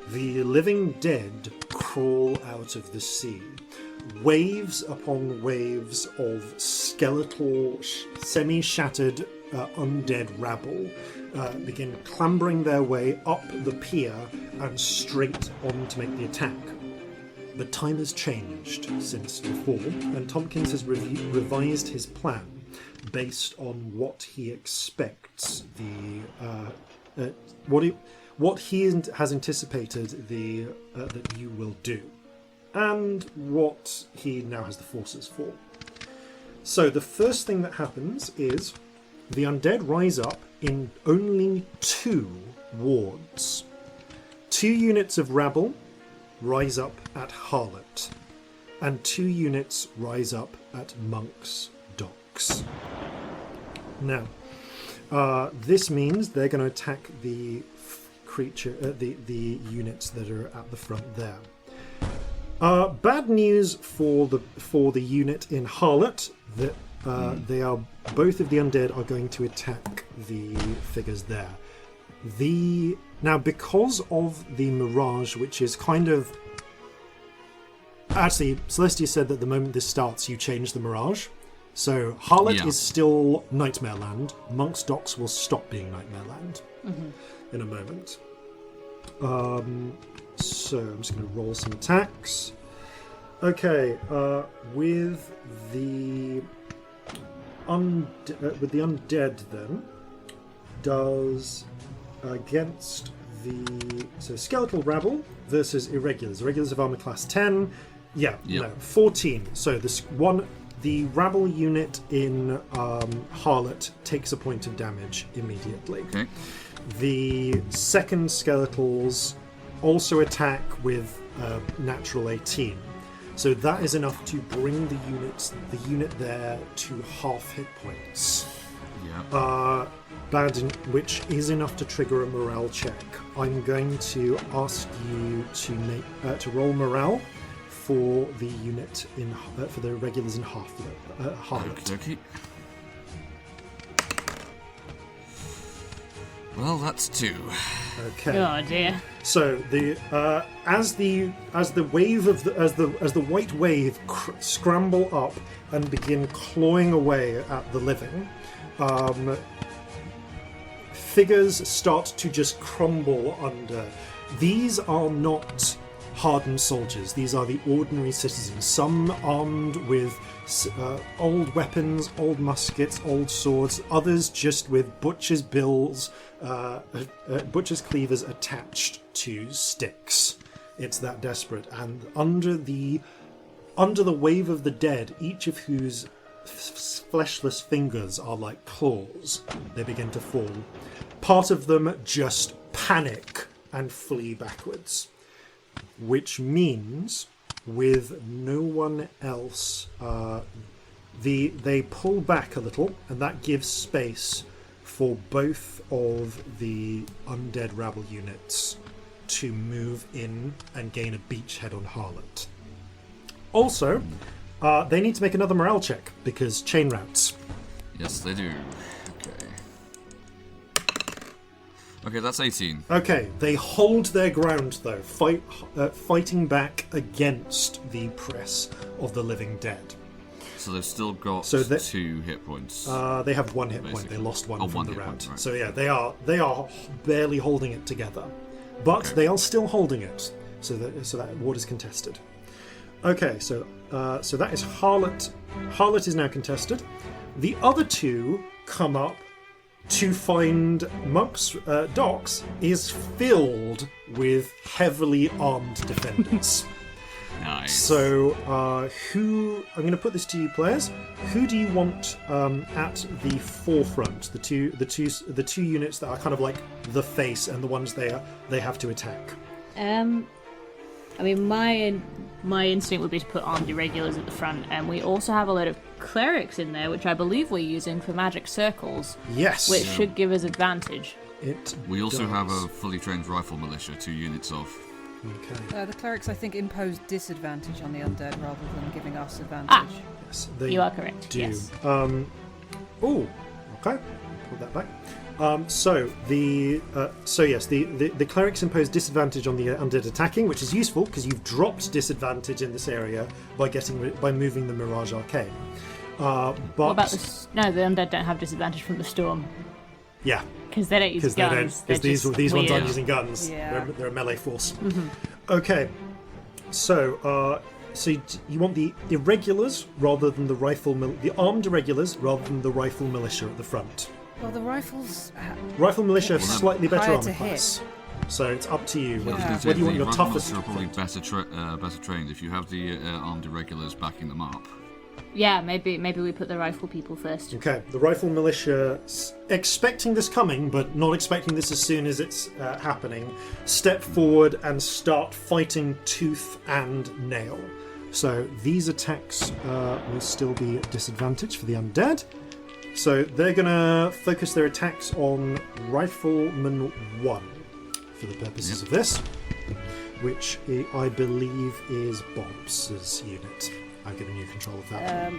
the living dead crawl out of the sea. Waves upon waves of skeletal, semi-shattered undead rabble begin clambering their way up the pier and straight on to make the attack. But time has changed since before, and Tompkins has revised his plan based on what he expects what he has anticipated that you will do, and what he now has the forces for. So the first thing that happens is the undead rise up in only 2 wards. 2 units of rabble rise up at Harlot, and 2 units rise up at Monk's Docks. Now, this means they're going to attack the creature, the units that are at the front there. Bad news for the unit in Harlot that they are both of the undead are going to attack the figures there. Now, because of the mirage, which is kind of... Actually, Celestia said that the moment this starts, you change the mirage. So, Harlot is still Nightmare Land. Monk's Docks will stop being Nightmare Land in a moment. So, I'm just going to roll some attacks. Okay, with the undead then, does... against the skeletal rabble versus irregulars. Irregulars of armor class 10. No, 14. So the rabble unit in Harlot takes a point of damage immediately. Okay. The second skeletals also attack with natural 18. So that is enough to bring the unit there to half hit points. Yeah. Which is enough to trigger a morale check. I'm going to ask you to roll morale for the unit for the regulars in Harlot. Okay. Well, that's 2. Okay. Oh dear. So as the white wave scramble up and begin clawing away at the living, figures start to just crumble under. These are not hardened soldiers. These are the ordinary citizens. Some armed with old weapons, old muskets, old swords. Others just with butcher's bills, butcher's cleavers attached to sticks. It's that desperate. And under the wave of the dead, each of whose fleshless fingers are like claws, they begin to fall. Part of them just panic and flee backwards, which means with no one else, they pull back a little, and that gives space for both of the undead rabble units to move in and gain a beachhead on Harlot. Also, they need to make another morale check because chain routes. Yes, they do. Okay, that's 18. Okay, they hold their ground though, fighting back against the press of the living dead. So they've still got So 2 hit points. they have 1 hit point. Basically. They lost one from one the hit round. point, right. So yeah, they are barely holding it together, but Okay. they are still holding it. So that ward is contested. Okay, so that is Harlot. Harlot is now contested. The other 2 come up to find Monk's docks is filled with heavily armed defenders. Nice. So, who? I'm going to put this to you, players. Who do you want at the forefront? The two units that are kind of like the face and the ones they have to attack. I mean, my instinct would be to put armed irregulars at the front, and we also have a load of clerics in there, which I believe we're using for magic circles, Yes. which should give us advantage. We also does. have a fully trained rifle militia, 2 units of. Okay. The clerics, I think, impose disadvantage on the undead rather than giving us advantage. Yes, they You are correct. do. Yes. Oh, okay. Put that back. So the clerics impose disadvantage on the undead attacking, which is useful because you've dropped disadvantage in this area by moving the Mirage Arcane. But What about the? No, the undead don't have disadvantage from the storm yeah, because they don't use guns. because these ones aren't weird. using guns. Yeah. They're a melee force. Mm-hmm. Okay, so you want the irregulars rather than the the armed irregulars rather than the rifle militia at the front. Well, the rifles. Rifle militia have Well, slightly better higher armor to hit. class, so it's up to you whether, Yeah. whether you want the your rifle toughest. militia are probably better trained if you have the armed irregulars backing them up. Yeah, maybe we put the rifle people first. Okay, the rifle militia, expecting this coming, but not expecting this as soon as it's happening, step forward and start fighting tooth and nail. So these attacks will still be at disadvantage for the undead. So they're going to focus their attacks on Rifleman 1 for the purposes of this, which I believe is Bob's unit. I've given you control of that.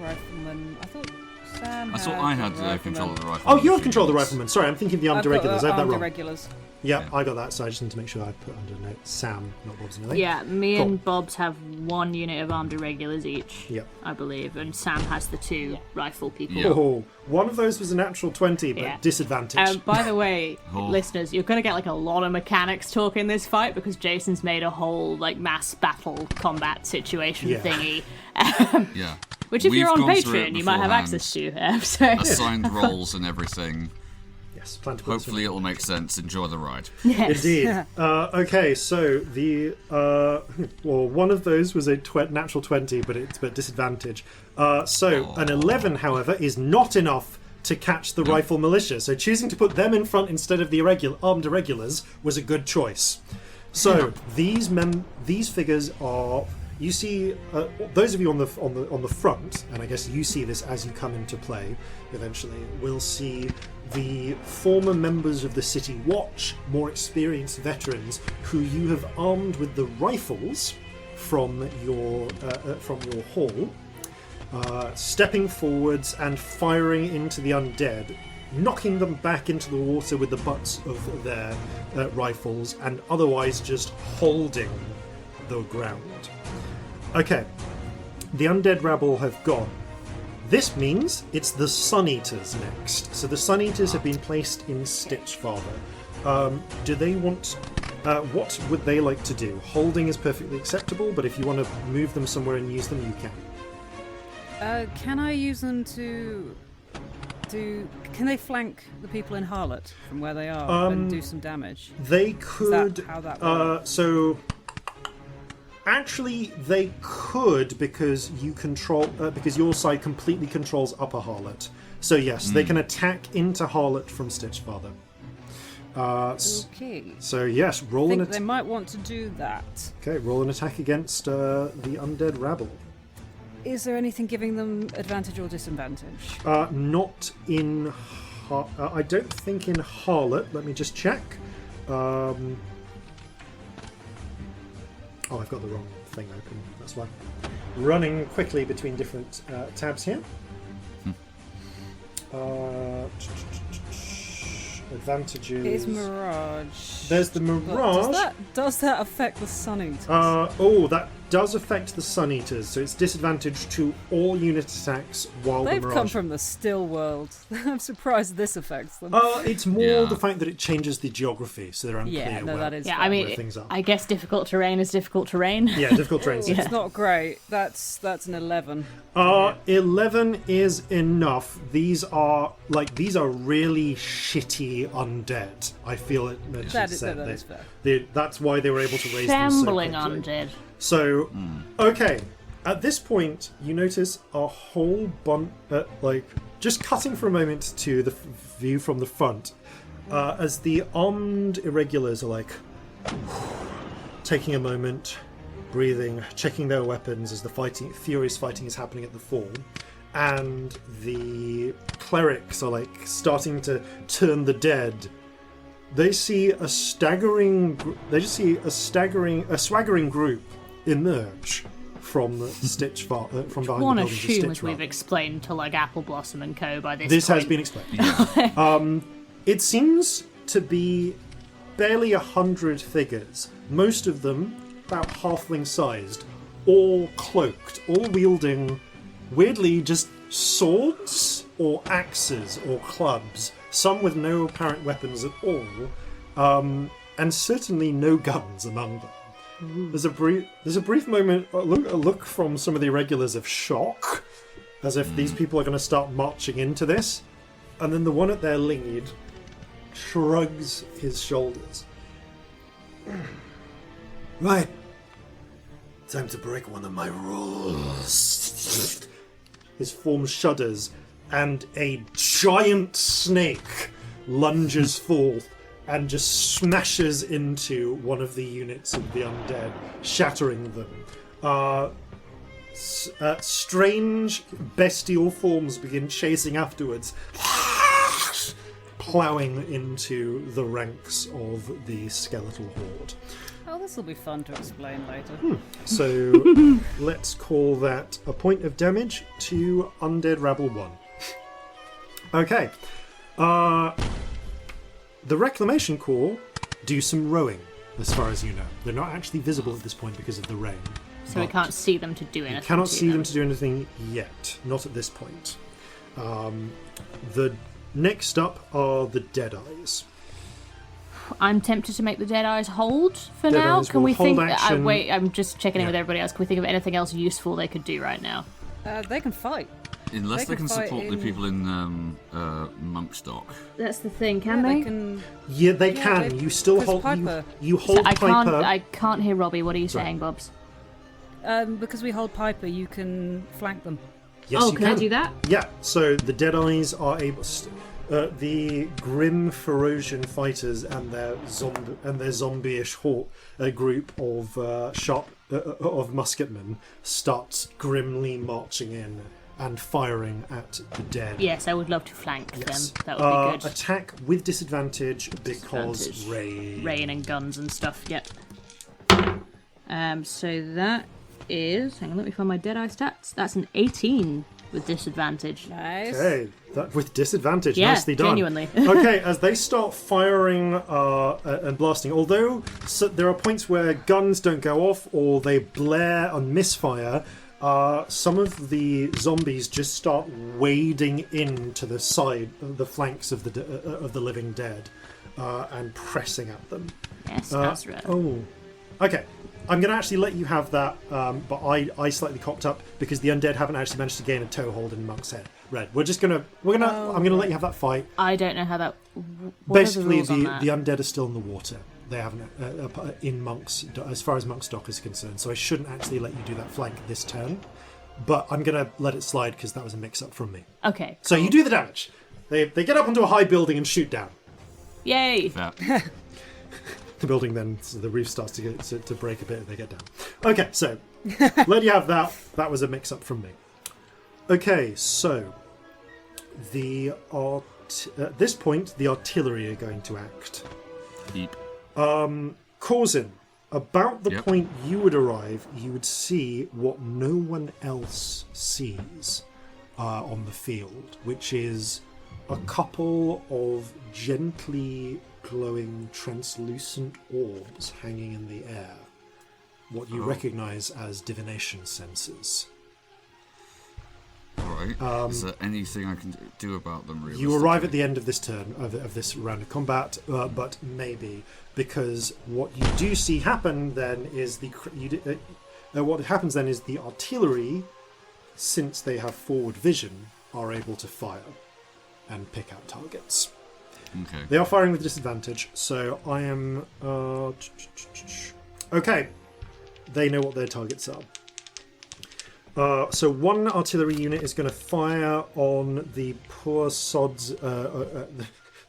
Rifleman. I thought Sam. I thought I had control of the rifle. Oh, you have control of the rifleman. Sorry, I'm thinking of the armed irregulars. I have that wrong. Irregulars. Yeah, Yeah. I got that, so I just need to make sure I put under note Sam, not Bob's anything. Yeah, me Cool. and Bob's have 1 unit of armed irregulars each. Yep. I believe, and Sam has the 2 rifle people. Yeah. Oh, one of those was a natural 20, but Yeah. disadvantage. By the way, Oh. listeners, you're going to get like a lot of mechanics talk in this fight because Jason's made a whole like mass battle combat situation Yeah. thingy, Yeah. which if We've you're on gone through it Patreon, you might have beforehand. access to. So Assigned roles and everything. Yes, plan to put this Hopefully it'll make sense. Enjoy the ride. yes. Indeed. Okay, so the one of those was a natural 20, but disadvantage. An 11, however, is not enough to catch the rifle militia. So choosing to put them in front instead of the armed irregulars was a good choice. So these figures are. You see, those of you on the front, and I guess you see this as you come into play. Eventually, will see the former members of the City Watch, more experienced veterans, who you have armed with the rifles from your hall, stepping forwards and firing into the undead, knocking them back into the water with the butts of their rifles, and otherwise just holding the ground. Okay, the undead rabble have gone. This means it's the Sun Eaters next. So the Sun Eaters have been placed in Stitchfather. Do they want... what would they like to do? Holding is perfectly acceptable, but if you want to move them somewhere and use them, you can. Can I use them to do? Can they flank the people in Harlot from where they are and do some damage? They could... how that works? Actually, they could because you control because your side completely controls Upper Harlot. So yes, they can attack into Harlot from Stitchfather. Okay. So yes, roll I an think they attack. might want to do that. Okay, roll an attack against the undead rabble. Is there anything giving them advantage or disadvantage? Not in. I don't think in Harlot. Let me just check. Oh, I've got the wrong thing open. That's why. Running quickly between different tabs here. Advantages. It's Mirage. There's the But Mirage. does that affect the Sun Eaters? does affect the Sun Eaters, so it's disadvantage to all unit attacks while They've the Mirage... come from the still world. I'm surprised this affects them. It's more the fact that it changes the geography, so they're unclear that is Yeah, fair. I mean, things are. I guess difficult terrain is difficult terrain. Yeah, difficult terrain. Yeah. It's not great. That's an 11. 11 is enough. These are really shitty undead. I feel it should That say. is fair. That's why they were able to raise them so Shambling quickly. undead. So, okay. At this point, you notice a whole bunch, just cutting for a moment to the view from the front, as the armed irregulars are taking a moment, breathing, checking their weapons as the furious fighting is happening at the fall, and the clerics are starting to turn the dead. They see a swaggering group emerge from the Stitch from behind the I want to buildings of assume, Stitch as we've Run. explained to Apple Blossom and Co. by this This point. has been explained. It seems to be barely 100 figures, most of them about halfling-sized, all cloaked, all wielding, weirdly, just swords or axes or clubs, some with no apparent weapons at all, and certainly no guns among them. There's a brief moment, a look from some of the irregulars of shock, as if these people are going to start marching into this, and then the one at their lead shrugs his shoulders. Right. Time to break one of my rules. His form shudders, and a giant snake lunges forth and just smashes into one of the units of the undead, shattering them. Strange bestial forms begin chasing afterwards, ploughing into the ranks of the skeletal horde. Oh, this will be fun to explain later. So let's call that a point of damage to Undead Rabble 1. Okay. The Reclamation Corps do some rowing, as far as you know. They're not actually visible at this point because of the rain. So we can't see them to do anything. You cannot to see them to do anything yet. Not at this point. The next up are the Deadeyes. I'm tempted to make the Deadeyes hold for Deadeyes now. Can will we think? hold action. Wait, I'm just checking in with everybody else. Can we think of anything else useful they could do right now? They can fight. Unless they They can can fight support the in- people in Monkstock. That's the thing. Yeah, Can they they? can. Yeah, they Yeah, can. they- You still 'cause hold. Piper- You hold I Piper. I can't hear Robbie. What are you Sorry. saying, Bobs? Because we hold Piper, you can flank them. Yes, Oh, you can I do that? Yeah, so the Deadeyes are able. The grim Ferocian fighters and their zombie-ish group of of musketmen starts grimly marching in and firing at the dead. Yes, I would love to flank Yes. them. That would be good. Attack with disadvantage because Disadvantage. rain. Rain and guns and stuff. Yep. So that is. Hang on, let me find my Deadeye stats. That's an 18 with disadvantage. Nice. Okay, that with disadvantage. Yeah, Nicely done. genuinely. Okay, as they start firing and blasting, although there are points where guns don't go off or they blare and misfire, some of the zombies just start wading into the flanks of the living dead, and pressing at them. Yes, that's right. Oh, okay. I'm going to actually let you have that, but I slightly cocked up because the undead haven't actually managed to gain a toehold in Monk's head. Red. I'm going to let you have that fight. I don't know how that. What Basically, are the rules on that? the undead are still in the water. They haven't in Monk's, as far as Monk's dock is concerned. So I shouldn't actually let you do that flank this turn, but I'm going to let it slide because that was a mix-up from me. Okay. So you do the damage. They get up onto a high building and shoot down. Yay! Yeah. The building then, so the roof starts to break a bit and they get down. Okay, so let you have that. That was a mix-up from me. Okay, so at this point, the artillery are going to act. Heap. Corzin, about the Yep. point you would arrive, you would see what no one else sees on the field, which is a couple of gently glowing translucent orbs hanging in the air. what you recognise as divination senses. Alright. Is there anything I can do about them, really? You arrive at the end of this turn, of this round of combat, but maybe, because what you do see happen then is the artillery, since they have forward vision, are able to fire and pick out targets. Okay. They are firing with disadvantage, so I am... Okay. They know what their targets are. So one artillery unit is going to fire on the poor sods,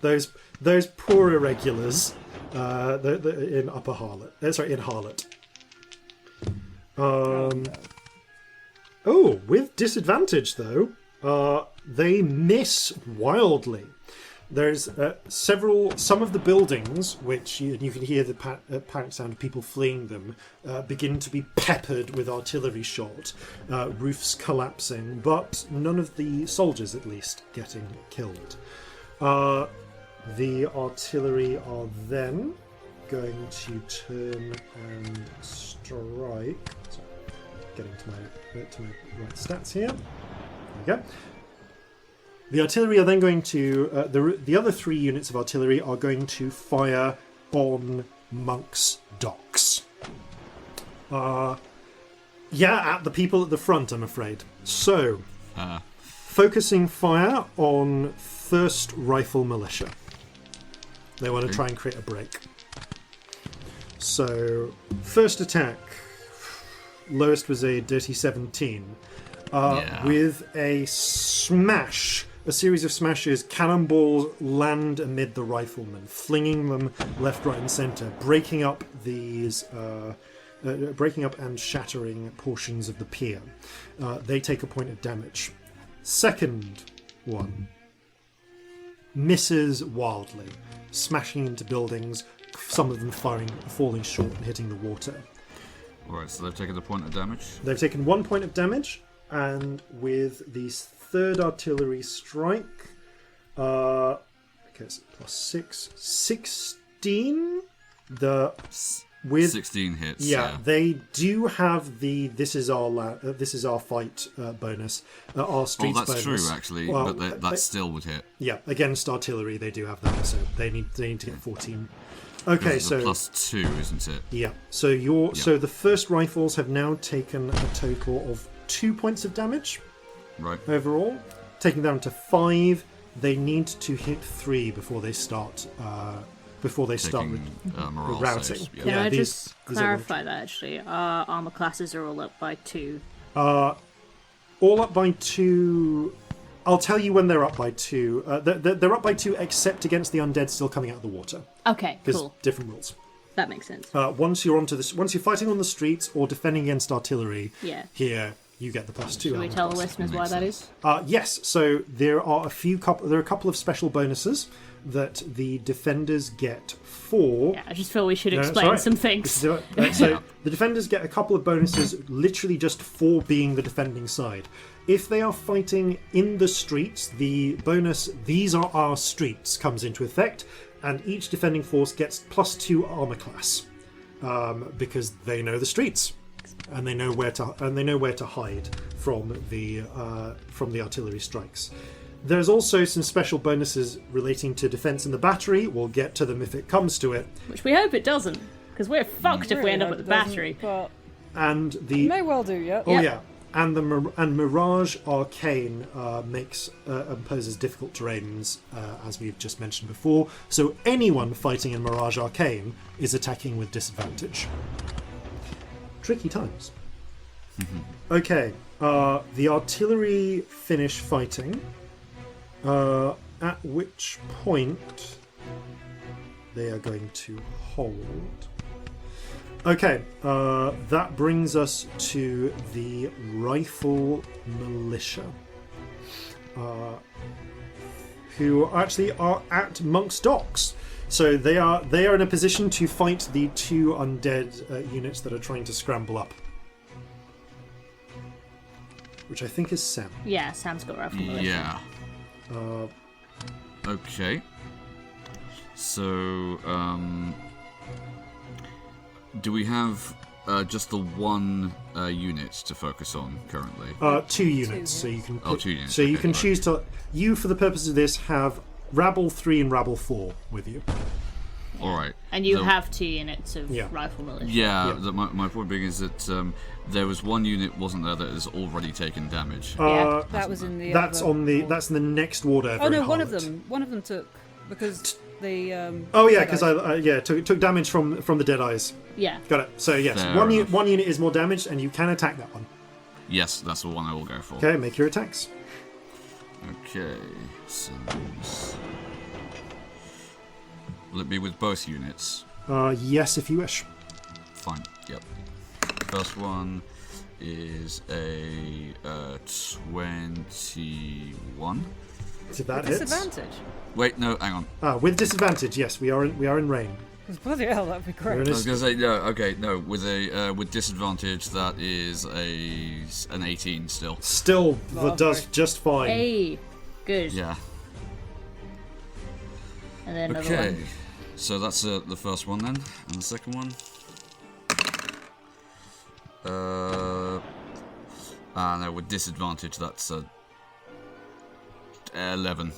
those poor irregulars in Upper Harlot. In Harlot. With disadvantage though, they miss wildly. There's some of the buildings, which you can hear the panic sound of people fleeing them, begin to be peppered with artillery shot, roofs collapsing, but none of the soldiers, at least, getting killed. The artillery are then going to turn and strike. Sorry, getting to my right stats here. There we go. The artillery are then going to... the other 3 units of artillery are going to fire on Monk's docks. At the people at the front, I'm afraid. So, focusing fire on 1st Rifle Militia. They want to try and create a break. So, first attack. Lowest was a dirty 17. With a smash... A series of smashes, cannonballs land amid the riflemen, flinging them left, right, and centre, breaking up and shattering portions of the pier. They take a point of damage. Second one misses wildly, smashing into buildings, some of them falling short and hitting the water. Alright, so they've taken the point of damage? They've taken 1 point of damage, and with these 3rd artillery strike, so +6, 16. 16 hits. Yeah, they do have the "this is our fight" bonus, our streets bonus. That's true, actually, but that still would hit. Yeah, against artillery, they do have that, so they need to get 14. Okay, so +2, isn't it? Yeah. So so the 1st rifles have now taken a total of 2 points of damage. Right. Overall, taking down to 5. They need to hit 3 before they start. Routing. Can I just clarify that? Actually, our armor classes are all up by 2. All up by 2. I'll tell you when they're up by 2. They're up by 2, except against the undead still coming out of the water. Okay, cool. Different rules. That makes sense. Once you're fighting on the streets or defending against artillery, here you get the +2. Should we tell the listeners why that is? Yes. So there are a couple of special bonuses that the defenders get for... Yeah, I just feel we should explain some things. So the defenders get a couple of bonuses literally just for being the defending side. If they are fighting in the streets, the bonus, "these are our streets," comes into effect, and each defending force gets +2 armor class, because they know the streets. And they know where to hide from the artillery strikes. There's also some special bonuses relating to defense in the battery. We'll get to them if it comes to it. Which we hope it doesn't, because we're fucked if we end up at the battery. And the may well do, yeah. Oh yeah, and Mirage Arcane imposes difficult terrains, as we've just mentioned before. So anyone fighting in Mirage Arcane is attacking with disadvantage. Tricky times. Okay, the artillery finish fighting, at which point they are going to hold. Okay, that brings us to the Rifle Militia, who actually are at Monk's Docks. So they are in a position to fight the 2 undead units that are trying to scramble up, which I think is Sam. Yeah, Sam's got Rifle Militia. Yeah. Okay. So, do we have just the one unit to focus on currently? 2 units, so you can. 2 units. So you okay, can right. choose to. You, for the purpose of this, have Rabble 3 and Rabble 4 with you. All right. And you have 2 units of Yeah. rifle militia. Yeah. My point being is that there was one unit, wasn't there, that has already taken damage. Yeah. That was in the. That's other... on the. That's in the next ward over. Oh no, in one of Harlot. them took because the. Oh yeah, because Deadeyes- took damage from the Deadeyes. Yeah. Got it. So yes, Fair one enough. unit is more damaged, and you can attack that one. Yes, that's the one I will go for. Okay, make your attacks. Okay. So, will it be with both units? Yes, if you wish. Fine. Yep. First one is a 21. So that hits. Disadvantage. Wait, no, hang on. With disadvantage, yes, we are in rain. Because bloody hell, that'd be We're great. in I was gonna say no. Okay, no. With disadvantage, that is an 18 still. Still, Oh, that does great. just fine. Hey. Good. Yeah. And then another Okay. one. So that's the first one then, and the second one. No, with disadvantage, that's 11.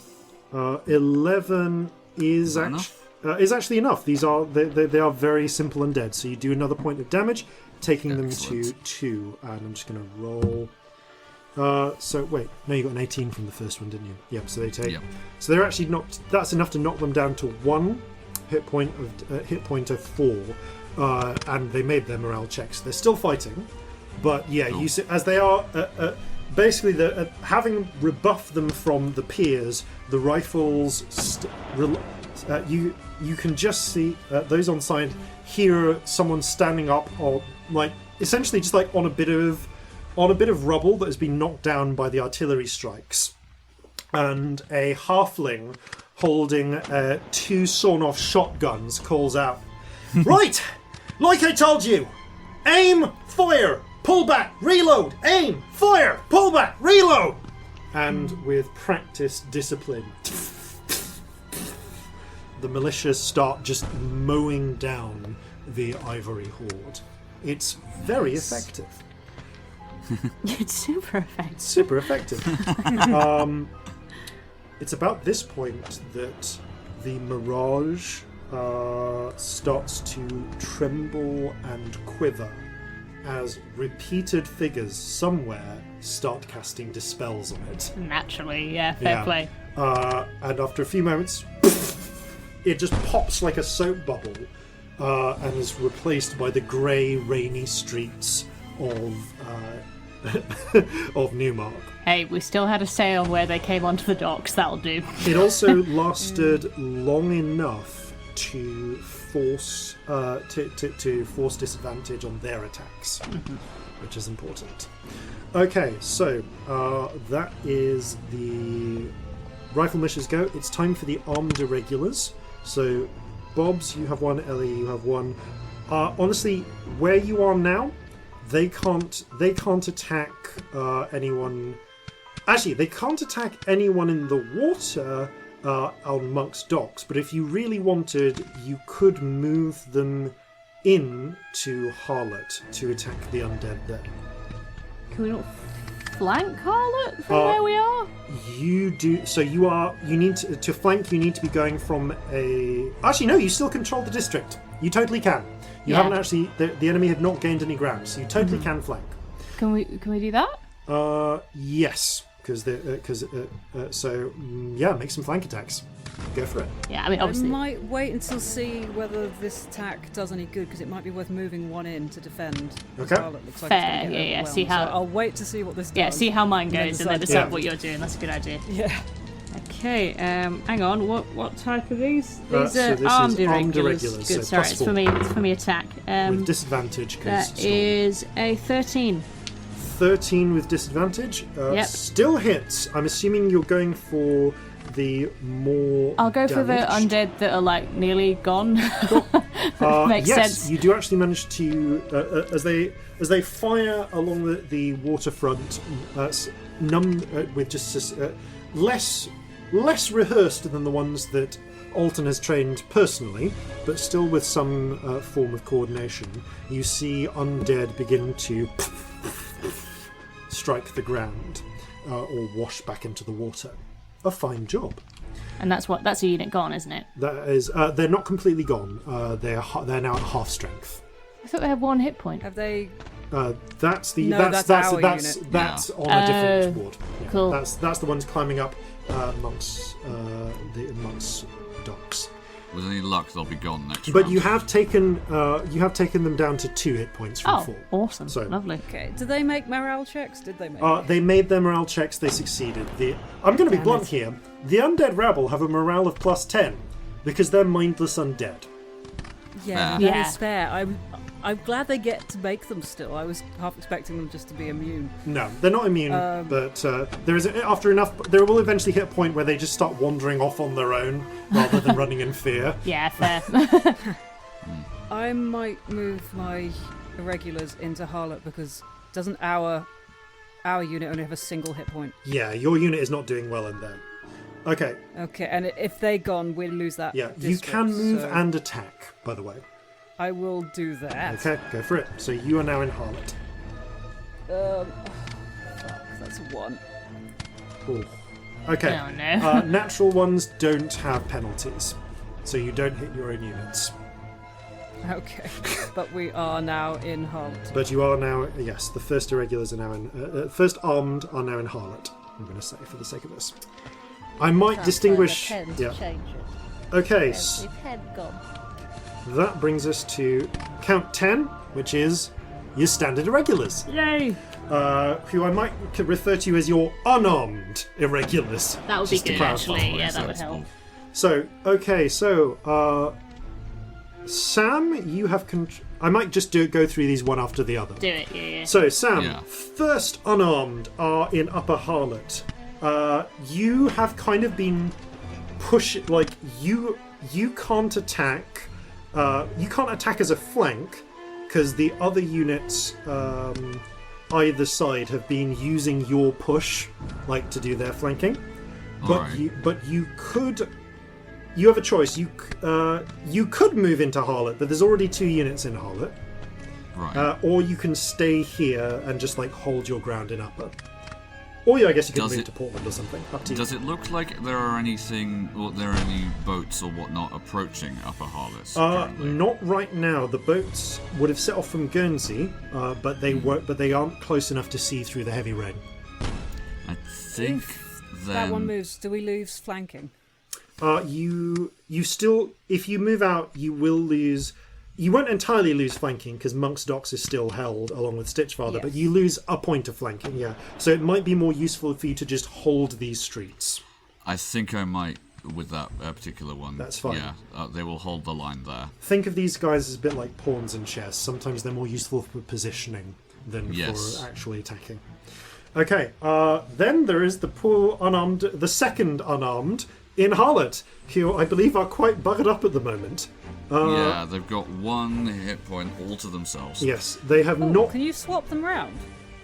11 is that actually enough. These are they are very simple undead. So you do another point of damage, taking them to Excellent. 2. And I'm just going to roll. So wait, no, you got an 18 from the first one, didn't you? Yep. So they take. Yep. So they're actually not. That's enough to knock them down to 1 hit point of 4, and they made their morale checks. They're still fighting, but yeah, Cool. you see, as they are basically having rebuffed them from the piers, the rifles. You can just see those on side hear someone standing up, or like essentially just like on a bit of rubble that has been knocked down by the artillery strikes, and a halfling holding 2 sawn-off shotguns calls out, "Right, like I told you, aim, fire, pull back, reload, aim, fire, pull back, reload." And with practiced discipline, the militias start just mowing down the ivory horde. It's very effective. It's super effective. Super effective. It's about this point that the mirage starts to tremble and quiver as repeated figures somewhere start casting dispels on it. Naturally, yeah, fair play. And after a few moments, it just pops like a soap bubble and is replaced by the grey, rainy streets of of Newmark. Hey, we still had a say on where they came onto the docks, that'll do. It also lasted long enough to force to force disadvantage on their attacks, which is important. Okay, so that is the rifle missions go. It's time for the armed irregulars. So, Bobs, you have 1. Ellie, you have 1. Honestly, where you are now, they can't attack anyone. Actually, they can't attack anyone in the water on Monk's Docks, but if you really wanted, you could move them in to Harlot to attack the undead there. Can we not flank Harlot from where we are? You do. So you need to flank. You need to be going from a. Actually, no. You still control the district. You totally can. You haven't actually. The enemy have not gained any ground, so you totally can flank. Can we do that? Yes. Yeah, make some flank attacks. Go for it. Yeah, I mean, I obviously. might wait until see whether this attack does any good, because it might be worth moving 1 in to defend. Okay. Scarlet looks like it's Fair, gonna get yeah, see overwhelmed, how- so I'll wait to see what this does. Yeah, see how mine then goes and then decide. decide Yeah. what you're doing. That's a good idea. Yeah. Okay, hang on. What type are these? These So are this is armed armed irregulars. irregulars, Good, so sorry, plus it's 4. for me. It's for me attack. With disadvantage, because That is a 13. 13 with disadvantage. Yep. Still hits. I'm assuming you're going for the more. I'll go for the damaged. undead that are like nearly gone. Makes Yes, sense. you do actually manage to as they fire along the waterfront, with just less rehearsed than the ones that Alton has trained personally, but still with some form of coordination, you see undead begin to strike the ground or wash back into the water. A fine job. And that's a unit gone, isn't it? That is, they're not completely gone. They're now at half strength. I thought they had 1 hit point. Have they? That's the No, that's that's our that's unit. that's on a different ward. Yeah, cool. That's the ones climbing up monks docks. With any luck, they'll be gone next But round. you have taken them down to 2 hit points from 4. Awesome. So- Lovely. Okay. Do they make morale checks? Did they make? They made their morale checks. They succeeded. I'm going to be blunt here. The undead rabble have a morale of +10 because they're mindless undead. Yeah, Yeah. that is fair. I'm glad they get to make them still. I was half expecting them just to be immune. No, they're not immune, but there is after enough. There will eventually hit a point where they just start wandering off on their own rather than running in fear. Yeah, fair. I might move my irregulars into Harlot because doesn't our unit only have a single hit point? Yeah, your unit is not doing well in there. Okay, Okay, and if they're gone, we lose that. yeah, you district, can move so and attack, by the way. I will do that. Okay, go for it. So you are now in Harlot. Fuck, that's a 1. Ooh. Okay. Oh, no. Natural ones don't have penalties, so you don't hit your own units. Okay, but we are now in Harlot. But you are now, yes, the first irregulars are now in, first armed are now in Harlot, I'm going to say, for the sake of this. I might Can't distinguish... find a pen to Yeah. change it. Okay, There's the pen gone. that brings us to count 10, which is your standard irregulars. Yay! Who I might refer to as your unarmed irregulars. That would be just to good, clarify. actually. Yeah, that would help. So, okay, Sam, you have I might just go through these one after the other. Do it, yeah. So, Sam, Yeah. first unarmed are in Upper Harlot. You have kind of been you can't attack. You can't attack as a flank because the other units either side have been using your push, to do their flanking. But you could. You have a choice. You could move into Harlot, but there's already 2 units in Harlot. Right. Or you can stay here and just hold your ground in Upper. Or I guess you could move to Portland or something. Up to you. Does it look like there are any boats or whatnot approaching Upper Harlot? Not right now. The boats would have set off from Guernsey, but they won't. But they aren't close enough to see through the heavy rain. I think then That one moves. Do we lose flanking? You still, if you move out, you will lose. You won't entirely lose flanking because Monk's Docks is still held along with Stitchfather, but you lose a point of flanking. Yeah, so it might be more useful for you to just hold these streets. I think I might with that particular one. That's fine. Yeah, they will hold the line there. Think of these guys as a bit like pawns in chess. Sometimes they're more useful for positioning than for actually attacking. Okay, then there is the poor unarmed, the second unarmed in Harlot, who I believe are quite buggered up at the moment. Yeah, they've got 1 hit point all to themselves. Yes, they have Oh, not. Can you swap them round?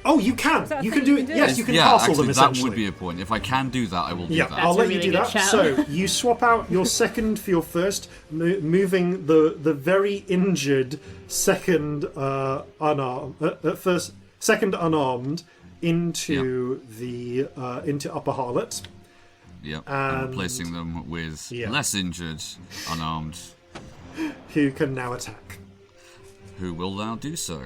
Oh, you can. Is that a You thing can do you it. can do? Yes, you can Yeah, castle actually, them essentially. that would be a point. If I can do that, I will do Yeah, that. I'll That's let a you really do good that. shout. So you swap out your second for your first, moving the very injured second second unarmed into the into Upper Harlot. Yep, and- replacing them with Yeah. less injured, unarmed, Who can now attack? who will now do so.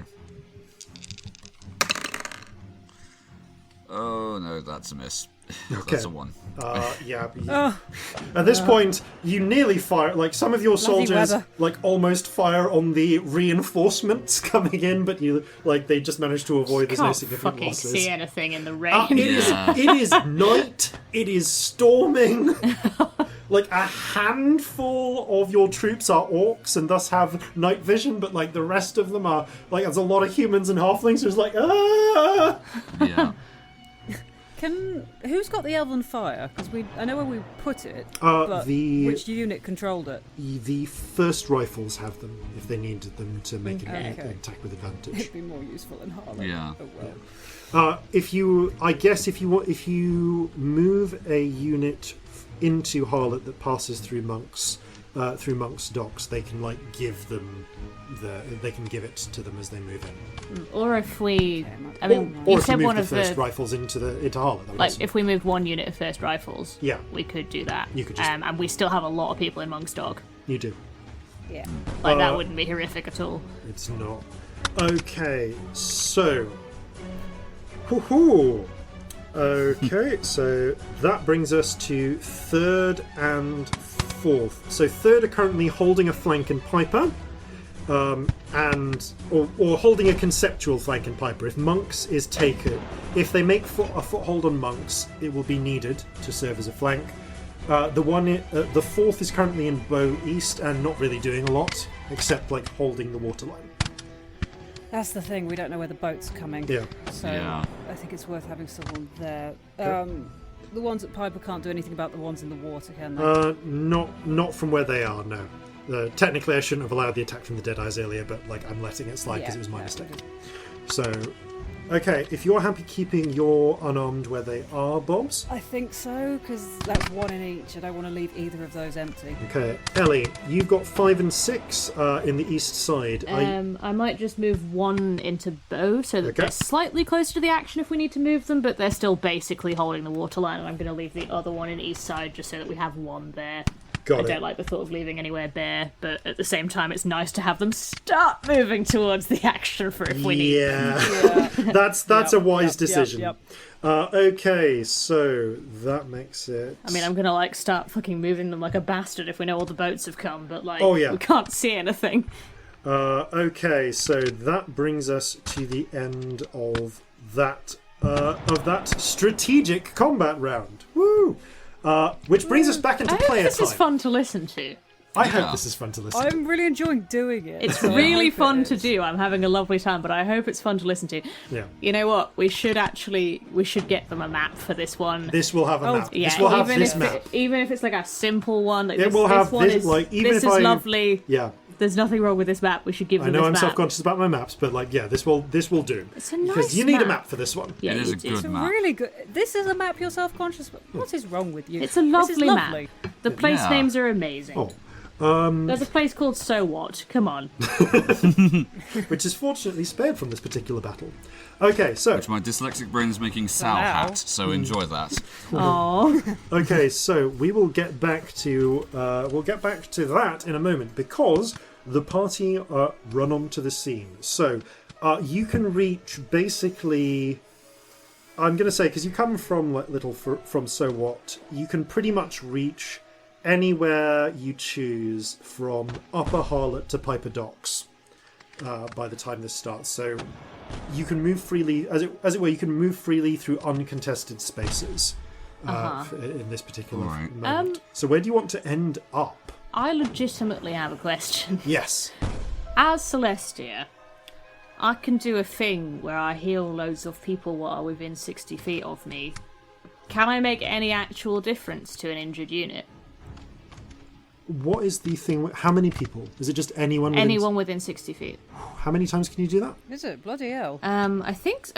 Oh no, that's a miss. That's a 1. Yeah. At this point, you nearly fire. Some of your soldiers, weather. almost fire on the reinforcements coming in, but they just managed to avoid. There's no Can't significant fucking losses. see anything in the rain. It is night. It is storming. A handful of your troops are orcs and thus have night vision, but the rest of them are there's a lot of humans and halflings who's ah. Yeah. Who's got the Elven Fire? Because I know where we put it, but which unit controlled it? The first rifles have them if they needed them to make an attack with advantage. It'd be more useful in Harlem. Yeah. Oh, well. If you move a unit into Harlot that passes through monks' docks, they can give them they can give it to them as they move in. Or if we, or you if said you one move of the first the rifles into Harlot. That would also- if we moved one unit of first rifles, Yeah. we could do that. You could just- and we still have a lot of people in Monk's Dog. you do. Yeah. That wouldn't be horrific at all. It's not. Okay, so. Hoo-hoo. Okay, so that brings us to third and fourth. So third are currently holding a flank and piper, or holding a conceptual flank and piper. If monks is taken, if they make a foothold on monks, it will be needed to serve as a flank. The fourth is currently in bow east and not really doing a lot except holding the waterline. That's the thing, we don't know where the boats are coming. Yeah. So Yeah. I think it's worth having someone there. The ones at Piper can't do anything about the ones in the water, can they? Not from where they are, no. Technically, I shouldn't have allowed the attack from the Deadeyes earlier, but I'm letting it slide because it was my mistake. So, okay, if you're happy keeping your unarmed where they are, Bobs. I think so, because that's one in each. I don't want to leave either of those empty. Okay, Ellie, you've got 5 and 6 in the east side. I might just move one into bow so that they're slightly closer to the action if we need to move them, but they're still basically holding the waterline, and I'm going to leave the other one in east side just so that we have one there. I don't like the thought of leaving anywhere bare, but at the same time, it's nice to have them start moving towards the action for if we need. Yeah, that's a wise decision. Yep. Okay, so that makes it. I mean, I'm gonna start fucking moving them like a bastard if we know all the boats have come, but we can't see anything. Okay, so that brings us to the end of that strategic combat round. Woo! Which brings us back into player this time. is fun to listen to. I hope this is fun to listen to. I'm really enjoying doing it. It's really fun to do. I'm having a lovely time, but I hope it's fun to listen to. Yeah. You know what? We should get them a map for this one. This will have a map. Yeah, this will have this map. Even if it's a simple one. It will have this. This is lovely. Yeah. There's nothing wrong with this map. We should give them I know this I'm map. self-conscious about my maps, but this will do. It's a nice because you need a map. map for this one. Yeah, It is a it's good map. Really good. This is a map you're self-conscious about. What is wrong with you? It's a This is lovely lovely. map. The place names are amazing. Oh. There's a place called So What. Come on. Which is fortunately spared from this particular battle. Okay, so Which my dyslexic brain's making Sal hat, so enjoy that. Oh. okay, so we will get back to that in a moment because the party run onto the scene. So you can reach basically. I'm going to say because you come from from So What, you can pretty much reach anywhere you choose from Upper Harlot to Piper Docks by the time this starts. So you can move freely, as it were, you can move freely through uncontested spaces in this particular moment. So where do you want to end up? I legitimately have a question. Yes. As Celestia, I can do a thing where I heal loads of people while are within 60 feet of me. Can I make any actual difference to an injured unit? What is the thing? How many people? Is it just anyone? Anyone within 60 feet. How many times can you do that? Is it? Bloody hell. I think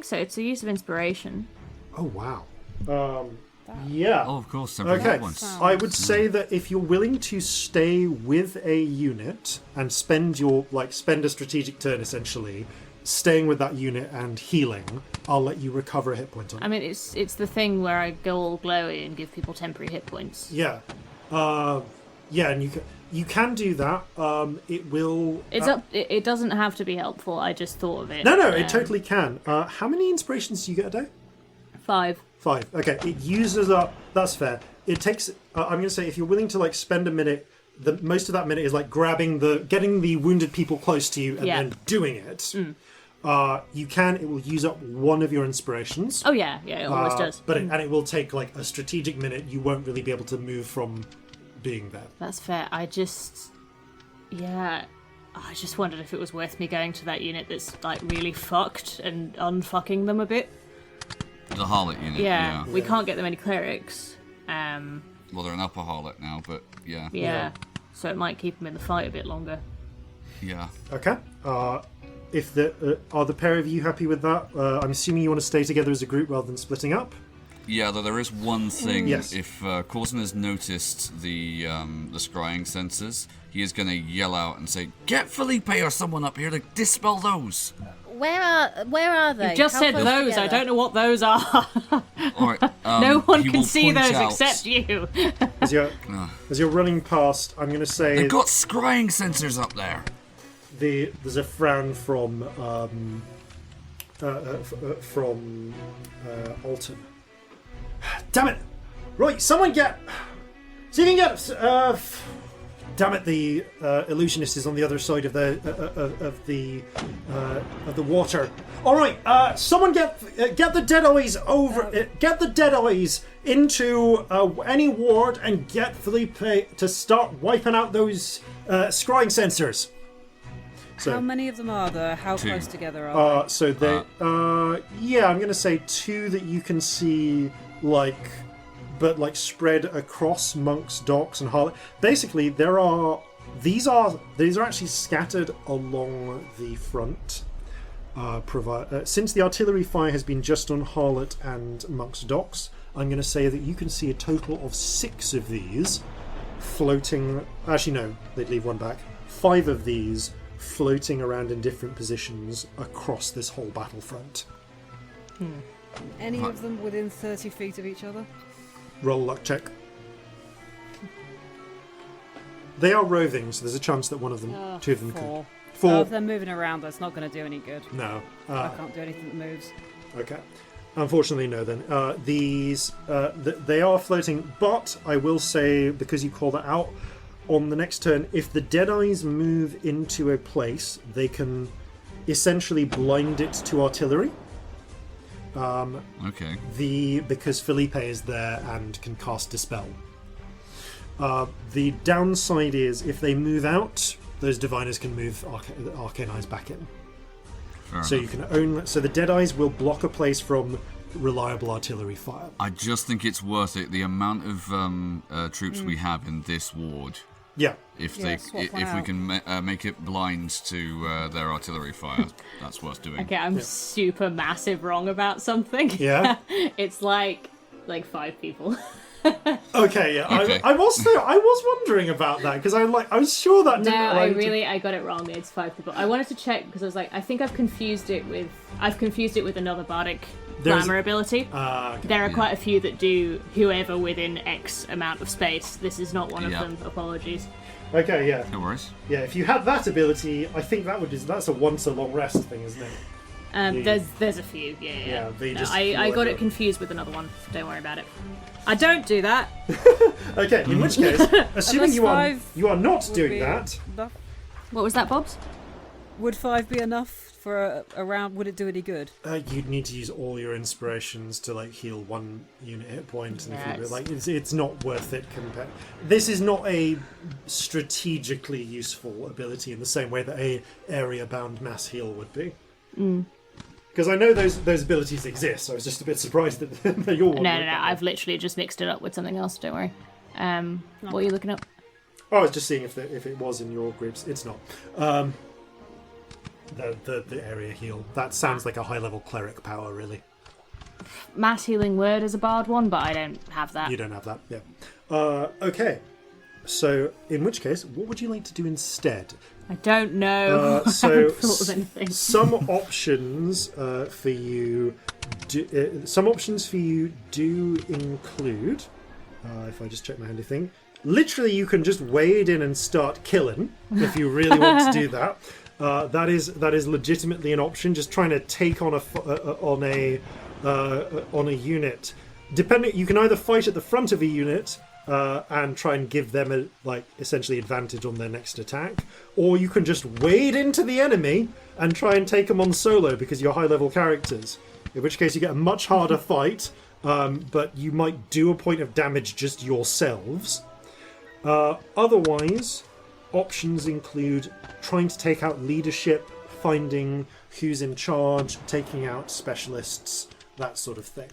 so. It's a use of inspiration. Oh, wow. Yeah. Oh, of course. Okay. Once. I would say that if you're willing to stay with a unit and spend a strategic turn essentially, staying with that unit and healing, I'll let you recover a hit point on it. I mean, it's the thing where I go all glowy and give people temporary hit points. Yeah. Yeah, and you can do that. It will. It doesn't have to be helpful. I just thought of it. No, it totally can. How many inspirations do you get a day? 5. 5. Okay, it uses up. That's fair. It takes. I'm going to say if you're willing to spend a minute, most of that minute is getting the wounded people close to you and then doing it. You can. It will use up one of your inspirations. Oh yeah, it always does. But it will take a strategic minute. You won't really be able to move from being there. That's fair. I just wondered if it was worth me going to that unit that's really fucked and unfucking them a bit. The harlot unit. Yeah, we can't get them any clerics. Well, they're an upper harlot now, but yeah. Yeah. So it might keep them in the fight a bit longer. Yeah. Okay. If are the pair of you happy with that? I'm assuming you want to stay together as a group rather than splitting up. Yeah, though there is one thing. Yes. If Corzin has noticed the scrying sensors, he is going to yell out and say, "Get Felipe or someone up here to dispel those." Where are they? You just How said close those. together? I don't know what those are. All right. No one he can will see point those out- except you. As you're running past, I'm going to say They've got scrying sensors up there. there's a frown from Alton. Damn it! Right, someone get. See if you can get. Damn it! The illusionist is on the other side of the water. All right, someone get the dead eyes over. Get the dead eyes into any ward and get Felipe to start wiping out those scrying sensors. So, How many of them are there? How 2. close together are so they, yeah, I'm gonna say 2 that you can see, but spread across Monk's Docks and Harlot. Basically, these are actually scattered along the front. Since the artillery fire has been just on Harlot and Monk's Docks, I'm going to say that you can see a total of 6 of these floating. Actually, no, they'd leave one back. 5 of these floating around in different positions across this whole battlefront. Any of them within 30 feet of each other? Roll a luck check. They are roving, so there's a chance that one of them, 2 of them could. 4. Oh, if they're moving around, that's not going to do any good. No. I can't do anything that moves. Okay. Unfortunately, no. Then they are floating, but I will say, because you called it out, on the next turn, if the Deadeyes move into a place, they can essentially blind it to artillery. Okay. Because Felipe is there and can cast Dispel. The downside is if they move out, those Diviners can move Arcane Eyes back in. So you can so the Deadeyes will block a place from reliable artillery fire. I just think it's worth it. The amount of troops we have in this ward. Yeah. If swap one we can make it blind to their artillery fire, that's worth doing. Okay, I'm super massive wrong about something. Yeah? It's like 5 people. Okay, yeah. Okay. I was wondering about that because I was sure that didn't. I got it wrong. It's 5 people. I wanted to check because I was like, I think I've confused it with another bardic glamour ability. Okay. There are quite a few that do whoever within X amount of space. This is not one of them. Apologies. Okay, yeah. No worries. Yeah, if you had that ability, I think that's a once a long rest thing, isn't it? There's a few. Yeah. they No, just I got flew it confused with another one. Don't worry about it. I don't do that. Okay, in which case, assuming Unless you are not would doing be that, enough. What was that, Bobs? Would 5 be enough for a round? Would it do any good? you'd need to use all your inspirations to heal 1 unit hit point, and Yes. it's not worth it. This is not a strategically useful ability in the same way that a area bound mass heal would be. Because I know those abilities exist. I was just a bit surprised that you're one. No. I've literally just mixed it up with something else. Don't worry. What are you looking up? I was just seeing if it was in your groups. It's not. The area heal. That sounds like a high level cleric power, really. Mass healing word is a bard one, but I don't have that. You don't have that, yeah. Okay. So, in which case, what would you like to do instead? I don't know. I So, haven't thought of anything. some options for you. Some options for you do include. If I just check my handy thing, literally, you can just wade in and start killing if you really want to do that. That is legitimately an option. Just trying to take on a unit. You can either fight at the front of a unit and try and give them essentially advantage on their next attack, or you can just wade into the enemy and try and take them on solo because you're high level characters. In which case you get a much harder fight, but you might do a point of damage just yourselves. Otherwise, options include trying to take out leadership, finding who's in charge, taking out specialists, that sort of thing.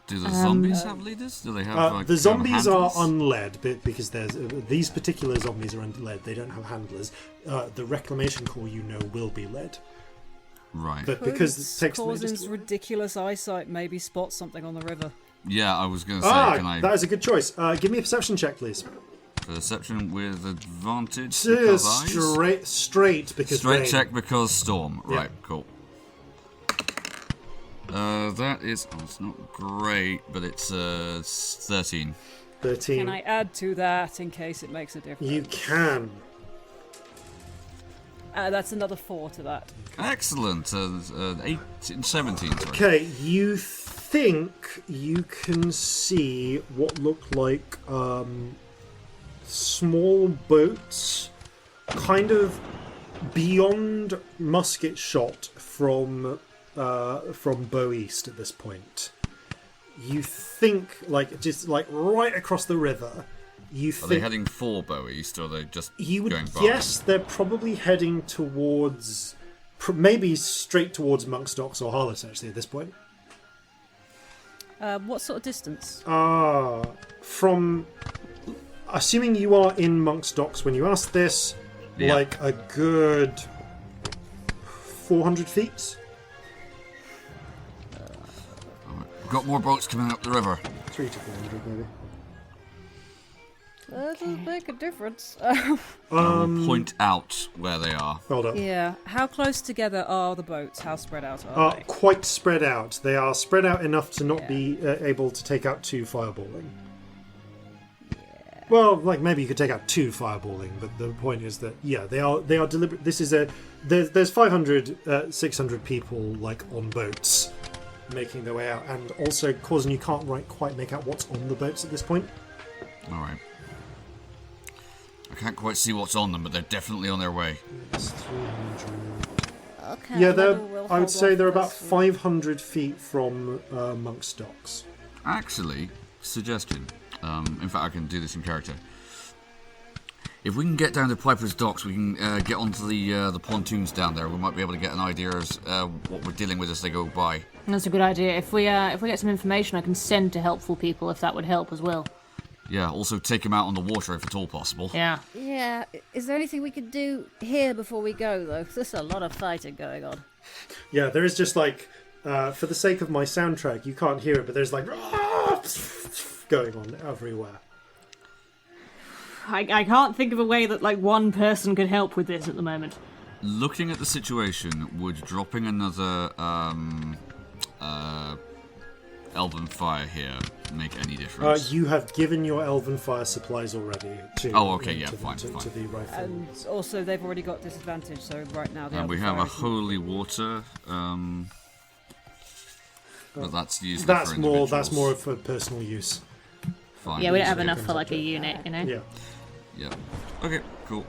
Do the zombies have leaders? Do they have like the zombies are handlers? unled because there's these particular zombies are unled. They don't have handlers. The Reclamation Corps, will be led. Right. But because it takes Corzin's ridiculous eyesight maybe spot something on the river. Yeah, I was going to say, can I... that is a good choice. Give me a perception check, please. Perception with advantage because eyes? Straight because Straight rain. check because storm. Yeah. Right, cool. That is... Oh, it's not great, but it's 13. 13. Can I add to that in case it makes a difference? You can. That's another 4 to that. Excellent. 17, sorry. Okay, you think you can see what look like small boats kind of beyond musket shot from Bow East at this point. You think just right across the river. Are they heading for Bow East, or are they just going by? Yes, they're probably heading towards, maybe straight towards Monk's Docks or Harlot, actually, at this point. What sort of distance? From, assuming you are in Monk's Docks when you ask this, Yeah. like a good 400 feet? We've got more boats coming up the river. 300 to 400, maybe. That does make a difference. I will point out where they are. Hold up. Yeah. How close together are the boats? How spread out are they? Quite spread out. They are spread out enough to not be able to take out 2 fireballing. Well, maybe you could take out 2 fireballing, but the point is that they are deliberate. This is there's 500, 600 people on boats making their way out, and also Corzin, you can't quite make out what's on the boats at this point. All right. I can't quite see what's on them, but they're definitely on their way. It's 300. Okay. Yeah, we'll I would hold say off they're this about one. 500 feet from Monk's Docks. Actually, suggestion. In fact, I can do this in character. If we can get down to Piper's Docks, we can get onto the pontoons down there. We might be able to get an idea of what we're dealing with as they go by. That's a good idea. If we get some information, I can send to helpful people if that would help as well. Yeah, also take them out on the water if at all possible. Yeah. Yeah. Is there anything we could do here before we go, though? There's a lot of fighting going on. Yeah, there is just for the sake of my soundtrack, you can't hear it, but there's going on everywhere. I can't think of a way that one person could help with this at the moment. Looking at the situation, would dropping another Elven Fire here make any difference? You have given your Elven Fire supplies already to. Oh, okay, yeah, to fine. the rifle. And also, they've already got disadvantage, so right now they And we have a holy water, but that's usually That's for more. individuals. That's more for personal use. Fine. Yeah, we don't have enough for a unit, Yeah. Yeah. Okay, cool.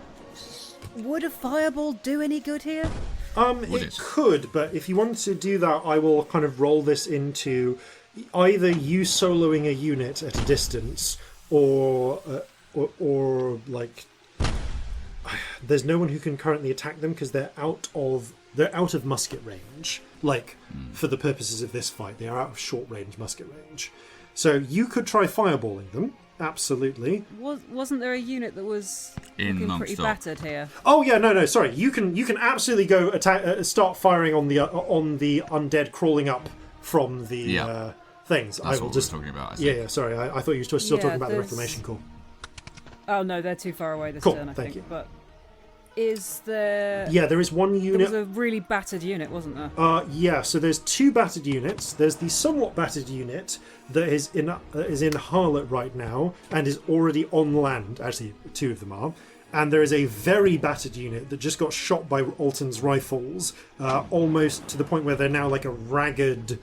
Would a fireball do any good here? Would It it? could, but if you want to do that, I will kind of roll this into either you soloing a unit at a distance, or there's no one who can currently attack them because they're out of musket range. For the purposes of this fight, they are out of short range musket range. So you could try fireballing them. Absolutely. Wasn't there a unit that was In looking pretty Monkstock. battered here? Oh yeah, no, sorry. You can absolutely go attack. Start firing on the undead crawling up from the things. That's I will what just. we're talking about, I think. Yeah. Sorry, I thought you were still talking about the there's- Reclamation Corps. Oh no, they're too far away this Cool, turn, I thank think. you. But is there? Yeah, there is one There unit. was a really battered unit, wasn't there? Yeah, so there's 2 battered units. There's the somewhat battered unit that is in Harlot right now and is already on land. Actually, 2 of them are. And there is a very battered unit that just got shot by Alton's rifles, almost to the point where they're now like a ragged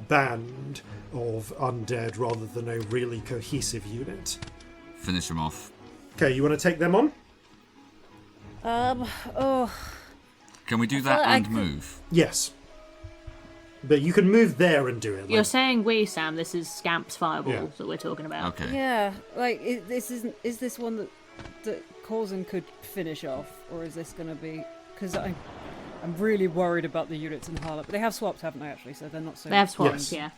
band of undead rather than a really cohesive unit. Finish them off. Okay, you want to take them on? Can we do feel that like I and could- move? Yes. But you can move there and do it. You're saying we, Sam. This is Scamp's fireballs Yeah. that we're talking about. Okay. Yeah, is this one that Corzin could finish off, or is this going to be? Because I'm really worried about the units in Harlot, but they have swapped, haven't they? Actually, so they're not so. They have swaps, Yes. yeah.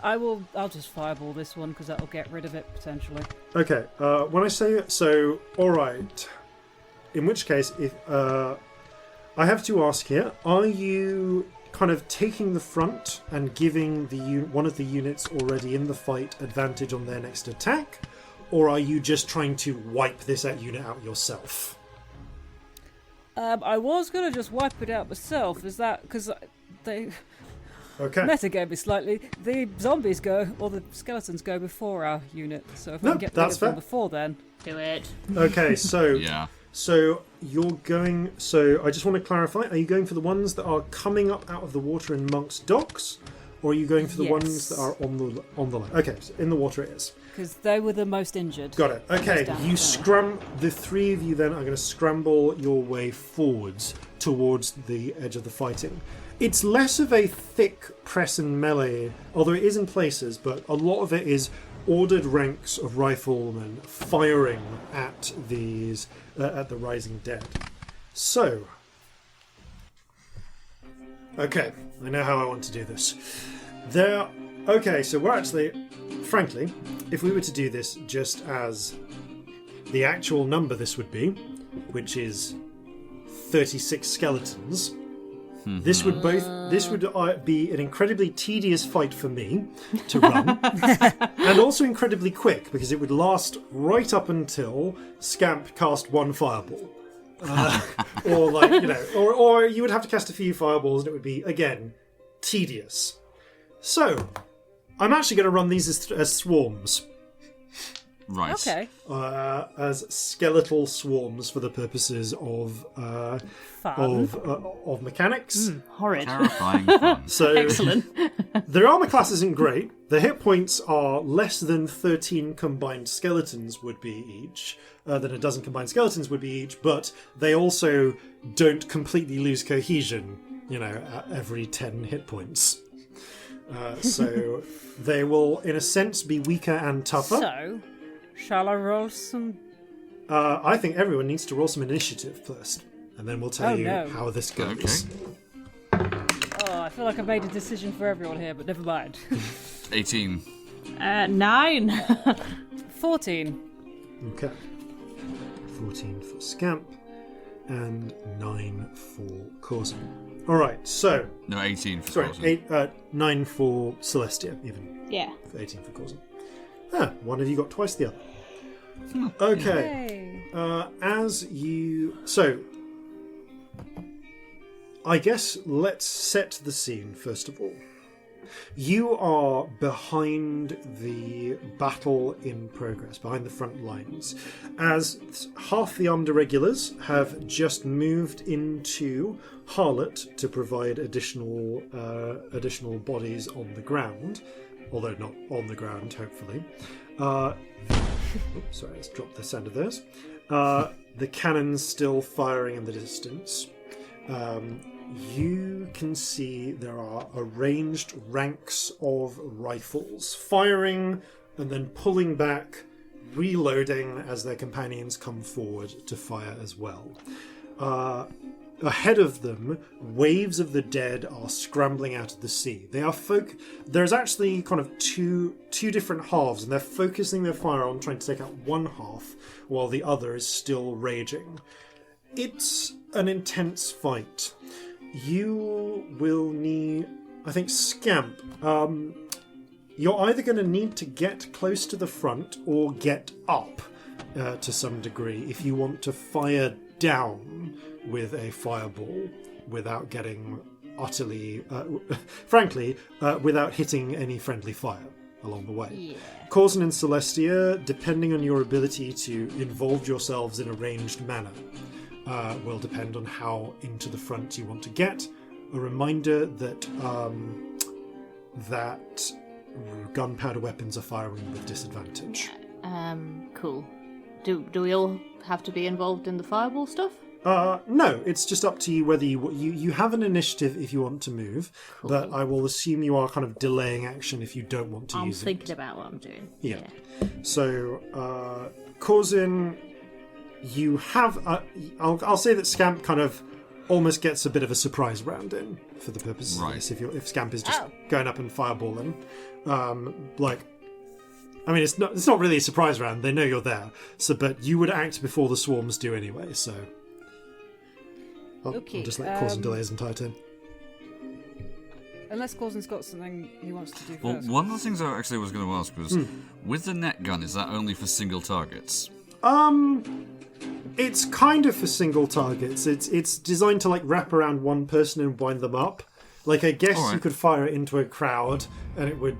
I'll just fireball this one because that'll get rid of it potentially. Okay. When I say so, all right. In which case, if I have to ask here, are you kind of taking the front and giving one of the units already in the fight advantage on their next attack, or are you just trying to wipe this unit out yourself? I was gonna just wipe it out myself. Is that because they? Okay. Metagame is slightly. The zombies go, or the skeletons go before our unit. So if I can get rid of them before then, Do it. Okay, so Yeah. So you're going. So I just want to clarify: are you going for the ones that are coming up out of the water in Monk's Docks, or are you going for the ones that are on the line? Okay, so in the water it is. because they were the most injured. Got it. Okay, down you there. the three of you then are going to scramble your way forwards towards the edge of the fighting. It's less of a thick press and melee, although it is in places, but a lot of it is ordered ranks of riflemen firing at these at the rising dead. So, okay, I know how I want to do this. Okay, so we're actually, frankly, if we were to do this just as the actual number this would be, which is 36 skeletons, this would be an incredibly tedious fight for me to run, and also incredibly quick because it would last right up until Scamp cast one fireball, or you would have to cast a few fireballs, and it would be again tedious. So, I'm actually going to run these as swarms. Right. Okay. As skeletal swarms for the purposes of mechanics. Horrid. Terrifying fun. So Excellent. their armor class isn't great. The hit points are less than 13 combined skeletons would be each. Than a dozen combined skeletons would be each, but they also don't completely lose cohesion, at every 10 hit points. So they will, in a sense, be weaker and tougher. So, shall I roll some? I think everyone needs to roll some initiative first, and then we'll tell you how this goes. Okay. Oh, I feel like I've made a decision for everyone here, but never mind. 18. 9. 14. Okay. 14 for Scamp, and 9 for Corzin. All right, so... No, 18 for Sorry, Corzin. 9 for Celestia, even. Yeah. 18 for Corzin. One of you got twice the other. Okay. So, I guess let's set the scene, first of all. You are behind the battle in progress, behind the front lines, as half the armed irregulars have just moved into Harlot to provide additional bodies on the ground, although not on the ground, hopefully. Sorry, let's drop the sound of those. The cannons still firing in the distance. You can see there are arranged ranks of rifles firing and then pulling back, reloading as their companions come forward to fire as well. Ahead of them, waves of the dead are scrambling out of the sea. There's actually kind of two different halves, and they're focusing their fire on trying to take out one half while the other is still raging. It's an intense fight. You will need, I think, Scamp. You're either going to need to get close to the front or get up to some degree if you want to fire down with a fireball without getting utterly, frankly, without hitting any friendly fire along the way. Yeah. Corzin and Celestia, depending on your ability to involve yourselves in a ranged manner, will depend on how into the front you want to get. A reminder that that gunpowder weapons are firing with disadvantage. Cool. Do we all have to be involved in the fireball stuff? No, it's just up to you whether you have an initiative if you want to move, Cool. but I will assume you are kind of delaying action if you don't want to I'm use it. thinking about what I'm doing. Yeah. So, Corzin, you have... I'll say that Scamp kind of almost gets a bit of a surprise round in for the purposes of this. If Scamp is just going up and fireballing, it's not really a surprise round. They know you're there. So, but you would act before the swarms do anyway. So, I'll just let Corzin delay his entire turn. Unless Corzin's got something he wants to do Well, first. one of the things I actually was going to ask was, with the net gun, is that only for single targets? It's kind of for single targets. It's designed to wrap around one person and wind them up. I guess you could fire it into a crowd and it would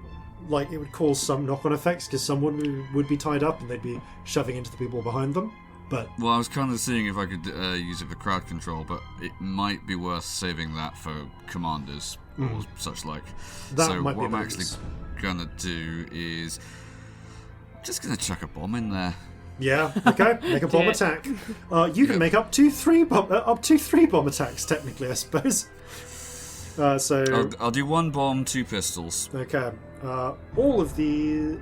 cause some knock-on effects because someone would be tied up and they'd be shoving into the people behind them. But I was kind of seeing if I could use it for crowd control, but it might be worth saving that for commanders or such like. That might what be I'm actually gonna do is just gonna chuck a bomb in there. Yeah, okay. Make a bomb attack. You can make up to three bomb attacks, technically, I suppose. I'll do one bomb, 2 pistols. Okay. All of the...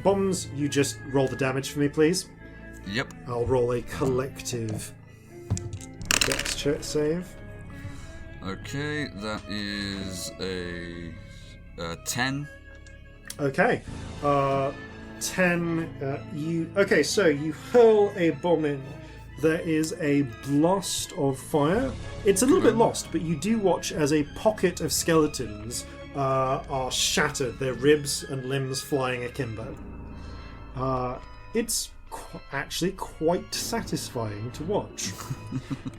bombs, you just roll the damage for me, please. Yep. I'll roll a collective dex check save. Okay, that is a 10. Okay. 10. So you hurl a bomb in. There is a blast of fire. It's a little bit lost, but you do watch as a pocket of skeletons are shattered, their ribs and limbs flying akimbo. It's actually quite satisfying to watch.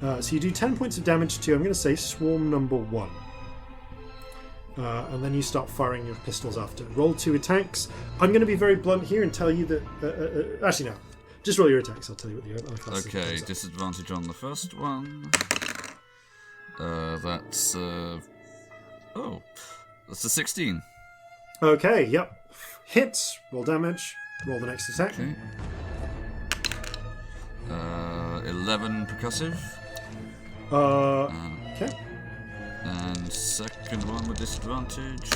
So you do 10 points of damage to, I'm going to say, swarm number 1. And then you start firing your pistols after. Roll 2 attacks. I'm going to be very blunt here and tell you that... actually, no. Just roll your attacks. I'll tell you what your class is. Okay, disadvantage on the first one. That's a 16. Okay, yep. Hits. Roll damage. Roll the next attack. Okay. 11 percussive. Okay. And second one with disadvantage.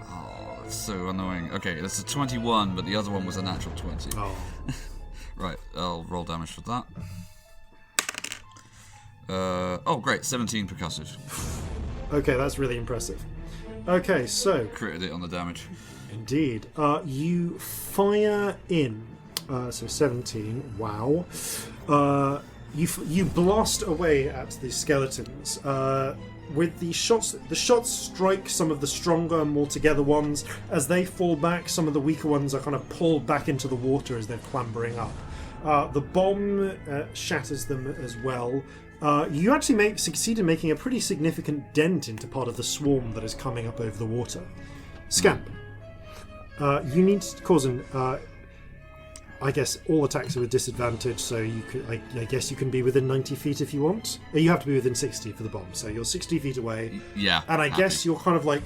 Oh, that's so annoying. Okay, that's a 21, but the other one was a natural 20. Oh. Right, I'll roll damage for that. Great, 17 percussive. Okay, that's really impressive. Okay, so... Critted it on the damage. Indeed. You fire in. So 17. Wow. You blast away at the skeletons. With the shots strike some of the stronger, more together ones. As they fall back, some of the weaker ones are kind of pulled back into the water as they're clambering up. The bomb shatters them as well. You actually succeed in making a pretty significant dent into part of the swarm that is coming up over the water. Scamp. You need to... Corzin, I guess all attacks are with disadvantage, so you could. I guess you can be within 90 feet if you want. You have to be within 60 for the bomb, so you're 60 feet away. Yeah. And I guess you're kind of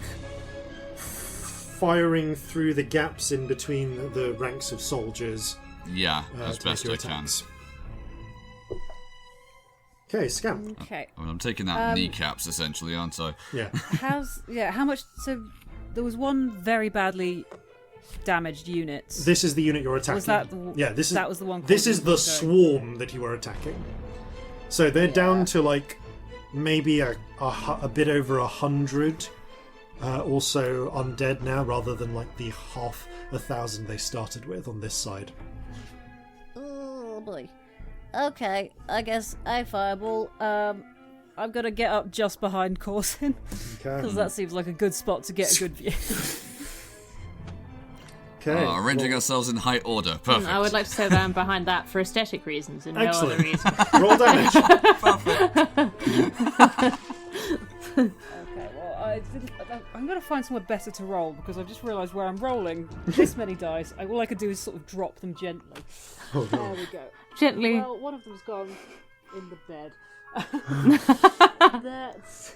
firing through the gaps in between the ranks of soldiers. Yeah, as best I can. Okay, Scamp. Okay. I'm taking out kneecaps essentially, aren't I? Yeah. How much? So there was one very badly damaged unit. This is the unit you're attacking. Was that that was the one? This is the swarm that you are attacking. So they're down to maybe a bit over 100 or so undead now, rather than the 1,000 they started with on this side. Oh boy. Okay, I guess I fireball. I'm gonna get up just behind Corzin because that seems like a good spot to get a good view. Okay. Arranging ourselves in high order. Perfect. I would like to say that I'm behind that for aesthetic reasons and Excellent. no other reason. Roll damage. Okay, well, I'm going to find somewhere better to roll because I've just realised where I'm rolling this many dice. All I could do is sort of drop them gently. Oh, no. There we go. Gently. Well, one of them's gone in the bed. That's...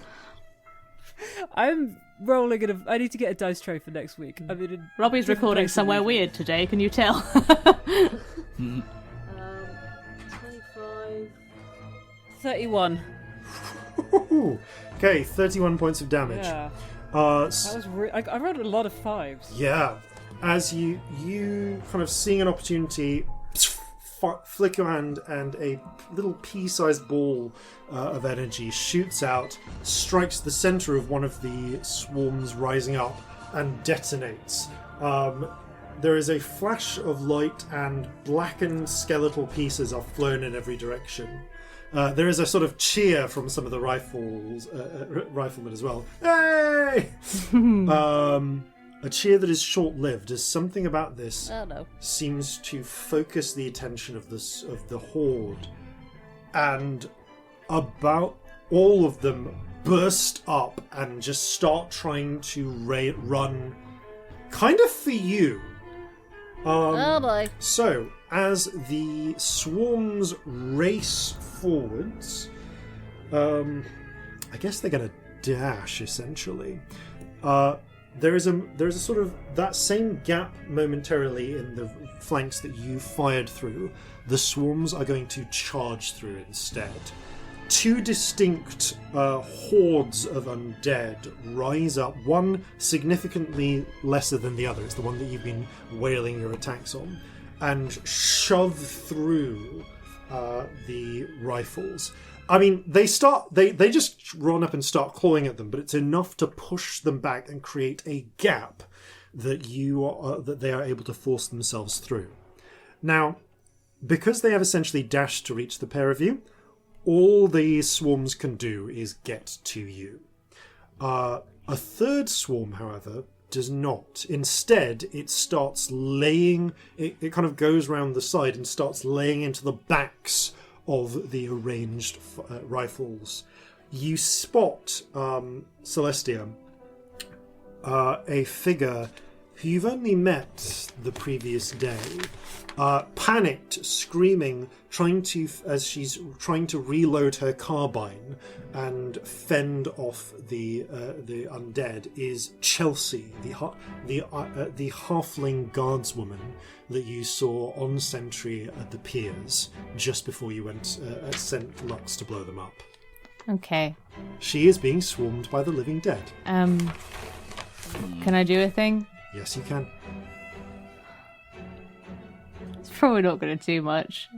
I'm rolling I need to get a dice tray for next week. Robbie's recording somewhere weird today, can you tell? 25... 31. Okay, 31 points of damage. Yeah. That was I rolled a lot of 5s. Yeah. As you kind of seeing an opportunity, flick your hand, and a little pea-sized ball of energy shoots out, strikes the center of one of the swarms rising up, and detonates. There is a flash of light, and blackened skeletal pieces are flown in every direction. There is a sort of cheer from some of the riflemen as well. Hey! A cheer that is short-lived, as something about this seems to focus the attention of the horde, and about all of them burst up and just start trying to run, kind of for you. Oh boy! So, as the swarms race forwards, I guess they're going to dash essentially. There is a sort of that same gap momentarily in the flanks that you fired through. The swarms are going to charge through instead. Two distinct hordes of undead rise up, one significantly lesser than the other. It's the one that you've been wailing your attacks on, and shove through the rifles. I mean, they just run up and start clawing at them, but it's enough to push them back and create a gap that that they are able to force themselves through. Now, because they have essentially dashed to reach the pair of you, all these swarms can do is get to you. A third swarm, however, does not. Instead, it starts laying. It kind of goes round the side and starts laying into the backs of the arranged rifles. You spot Celestia, a figure who you've only met the previous day, panicked, screaming, as she's trying to reload her carbine and fend off the undead, is Chelsea, the halfling guardswoman that you saw on sentry at the piers just before you sent Lux to blow them up. Okay. She is being swarmed by the living dead. Can I do a thing? Yes, you can. It's probably not going to do much.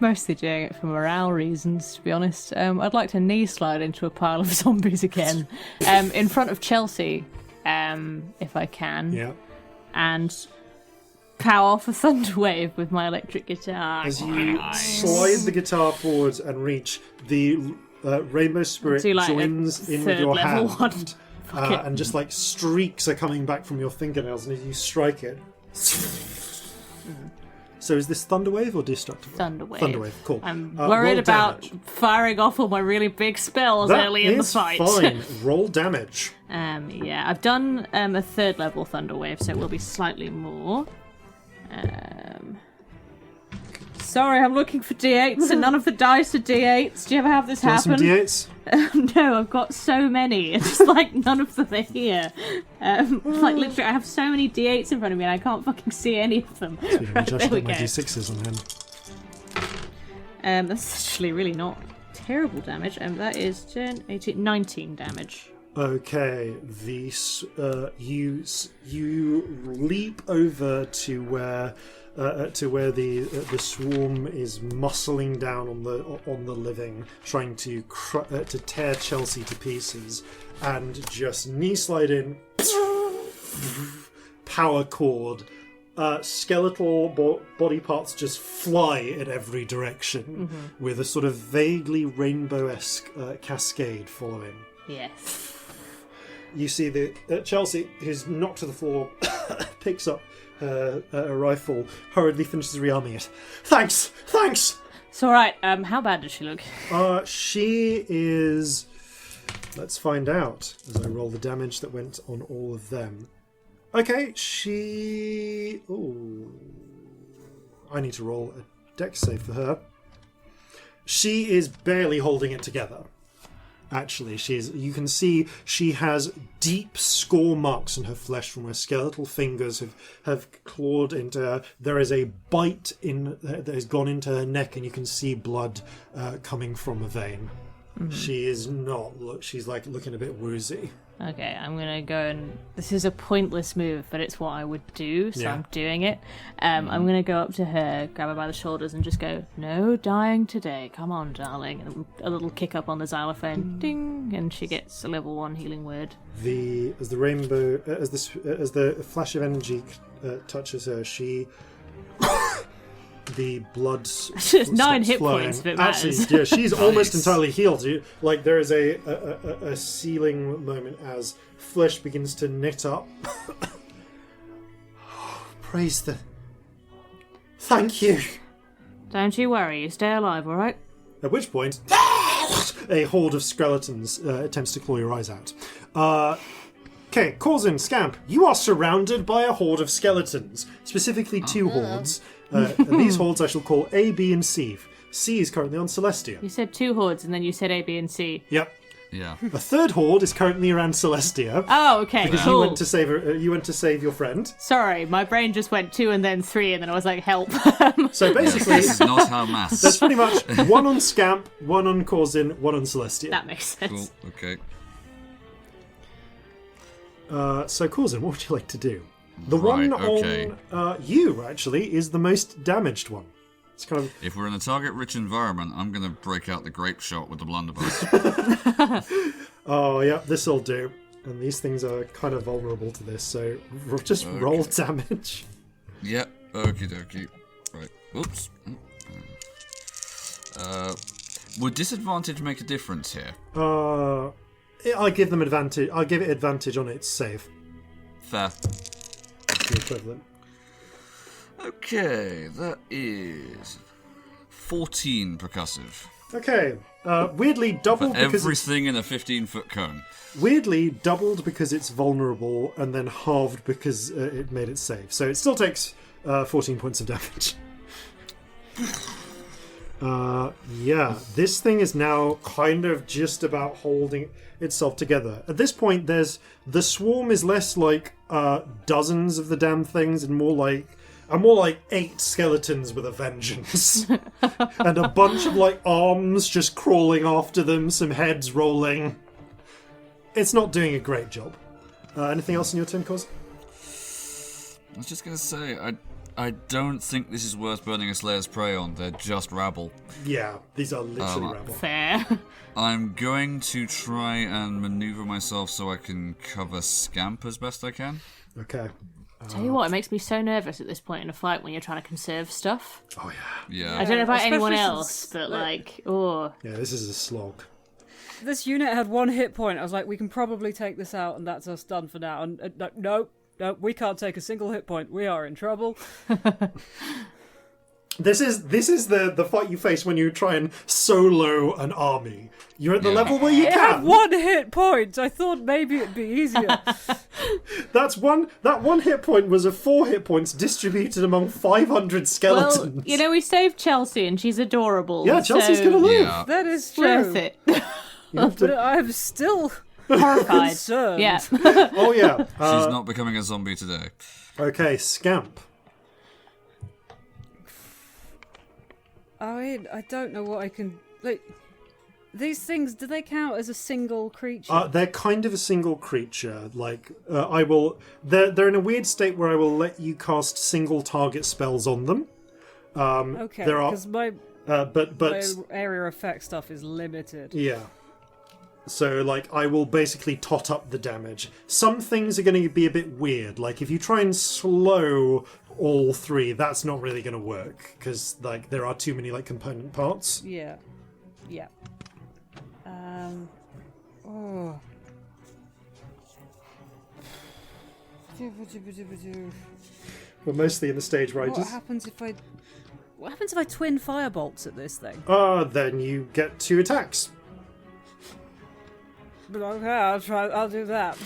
Mostly doing it for morale reasons, to be honest. I'd like to knee slide into a pile of zombies again, in front of Chelsea, if I can. Yeah. And power off a thunder wave with my electric guitar. As you slide the guitar forwards and reach, the Rainbow Spirit joins in with your hand. And just like streaks are coming back from your fingernails, and as you strike it. So is this Thunderwave or Destructive? Thunderwave. Thunderwave, cool. I'm worried about firing off all my really big spells early in the fight. Fine. Roll damage. Yeah, I've done a third level Thunderwave, so it will be slightly more. Sorry, I'm looking for D8s and none of the dice are D8s. Do you ever have this happen? Some D8s? No, I've got so many. It's just like none of them are here. Like literally, I have so many D8s in front of me and I can't fucking see any of them. Right, I should put my D6s on him. That's actually really not terrible damage. That is 10, 18, 19 damage. Okay, you leap over to where the swarm is muscling down on the living, trying to tear Chelsea to pieces, and just knee slide in, power chord. Skeletal body parts just fly in every direction, with a sort of vaguely rainbow-esque cascade following. Yes. You see that Chelsea, who's knocked to the floor, picks up a rifle, hurriedly finishes rearming it. Thanks! It's alright. How bad does she look? She is... Let's find out as I roll the damage that went on all of them. Okay, she... Ooh. I need to roll a dex save for her. She is barely holding it together. Actually, you can see she has deep score marks in her flesh from where skeletal fingers have clawed into her. There is a bite that has gone into her neck, and you can see blood coming from a vein. She is not. She's like looking a bit woozy. Okay, I'm gonna go and... This is a pointless move, but it's what I would do, so Yeah. I'm doing it. I'm gonna go up to her, grab her by the shoulders, and just go, "No dying today. Come on, darling." And a little kick up on the xylophone, ding, and she gets a level 1 healing word. As the rainbow, as the flash of energy touches her, she. The blood. Just 9 hit flowing. points, if it Actually, matters. yeah, she's almost Nice. entirely healed. Like there is a ceiling moment as flesh begins to knit up. Praise the. Thank you. Don't you worry, you stay alive, alright? At which point, a horde of skeletons attempts to claw your eyes out. Okay, Corzin, Scamp, you are surrounded by a horde of skeletons, specifically 2 hordes. And these hordes I shall call A, B, and C. C is currently on Celestia. You said 2 hordes, and then you said A, B, and C. Yep. Yeah. A 3rd horde is currently around Celestia. Oh, okay, Because cool. you went to save her, you went to save your friend. Sorry, my brain just went 2 and then 3, and then I was like, help. So basically, This is not how maths. there's pretty much 1 on Scamp, 1 on Corzin, 1 on Celestia. That makes sense. Cool. Okay. So Corzin, what would you like to do? The Right, one okay. on you, actually, is the most damaged one. It's kind of... If we're in a target-rich environment, I'm going to break out the grape shot with the blunderbuss. Oh, yeah, this'll do. And these things are kind of vulnerable to this, so just roll damage. Yep. Okie dokie. Right. Oops. Would disadvantage make a difference here? I give them advantage. I'll give it advantage on its save. Fair. That's the equivalent. Okay, that is 14 percussive. Okay. Weirdly doubled For because everything in a 15-foot cone. weirdly doubled because it's vulnerable, and then halved because it made it save. So it still takes 14 points of damage. Yeah, this thing is now kind of just about holding itself together. At this point, the swarm is less like dozens of the damn things, and more like 8 skeletons with a vengeance, and a bunch of like arms just crawling after them, some heads rolling. It's not doing a great job. Anything else in your turn, Cos? I was just going to say, I don't think this is worth burning a Slayer's Prey on. They're just rabble. Yeah, these are literally rabble. Fair. I'm going to try and maneuver myself so I can cover Scamp as best I can. Okay. Tell you what, it makes me so nervous at this point in a fight when you're trying to conserve stuff. Oh yeah. Yeah. I don't know about anyone Especially else, since, but like, oh. Yeah, this is a slog. This unit had 1 hit point. I was like, we can probably take this out, and that's us done for now. And no, we can't take a single hit point. We are in trouble. This is the fight you face when you try and solo an army. You're at the level where you It had can. 1 hit point. I thought maybe it'd be easier. That one hit point was 4 hit points distributed among 500 skeletons. Well, you know, we saved Chelsea and she's adorable. Yeah, Chelsea's so gonna live. Yeah. That is true. worth it. You have But to- I'm still Horrified. concerned. Yeah. Oh yeah. She's not becoming a zombie today. Okay, Scamp. I mean, I don't know what I can... Like, these things, do they count as a single creature? They're kind of a single creature. Like I will. They're in a weird state where I will let you cast single target spells on them. Okay, there are. because my But area effect stuff is limited. yeah. So, like, I will basically tot up the damage. Some things are going to be a bit weird. Like, if you try and slow all 3, that's not really going to work. Because, like, there are too many, like, component parts. Yeah. Yeah. Oh. We're mostly in the stage where I What just... happens if I twin firebolts at this thing? Then you get 2 attacks. But okay, I'll do that.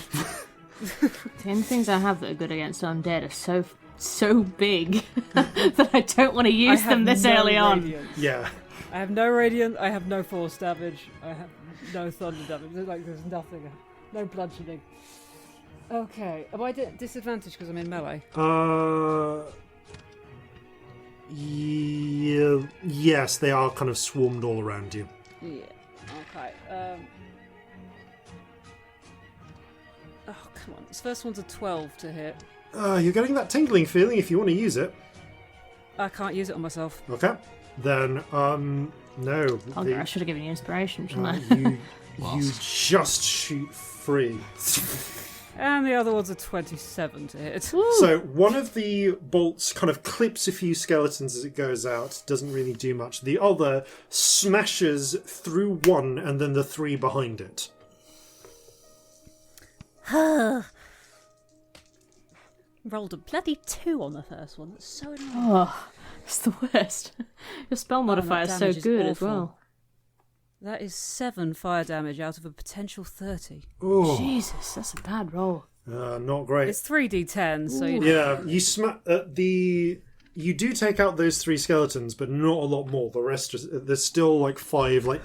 The only things I have that are good against undead are so big that I don't want to use them this early on. Radiance. Yeah. I have no radiant, I have no force damage, I have no thunder damage. There's nothing. No bludgeoning. Okay, am I disadvantaged because I'm in melee? Yeah, yes, they are kind of swarmed all around you. Yeah. Okay. Oh, come on. This first one's a 12 to hit. You're getting that tingling feeling if you want to use it. I can't use it on myself. Okay. Then, no. I should have given you inspiration, shouldn't I? You just shoot free. And the other one's a 27 to hit. So one of the bolts kind of clips a few skeletons as it goes out. Doesn't really do much. The other smashes through one and then the three behind it. Rolled a bloody 2 on the first one. That's so annoying. Oh, it's the worst. Your spell modifier is so damage is good as awful. well. That is 7 fire damage out of a potential 30. Oh, Jesus, that's a bad roll. not great. It's 3d10, so you know. Yeah, you you do take out those 3 skeletons, but not a lot more. The rest, there's still like 5, like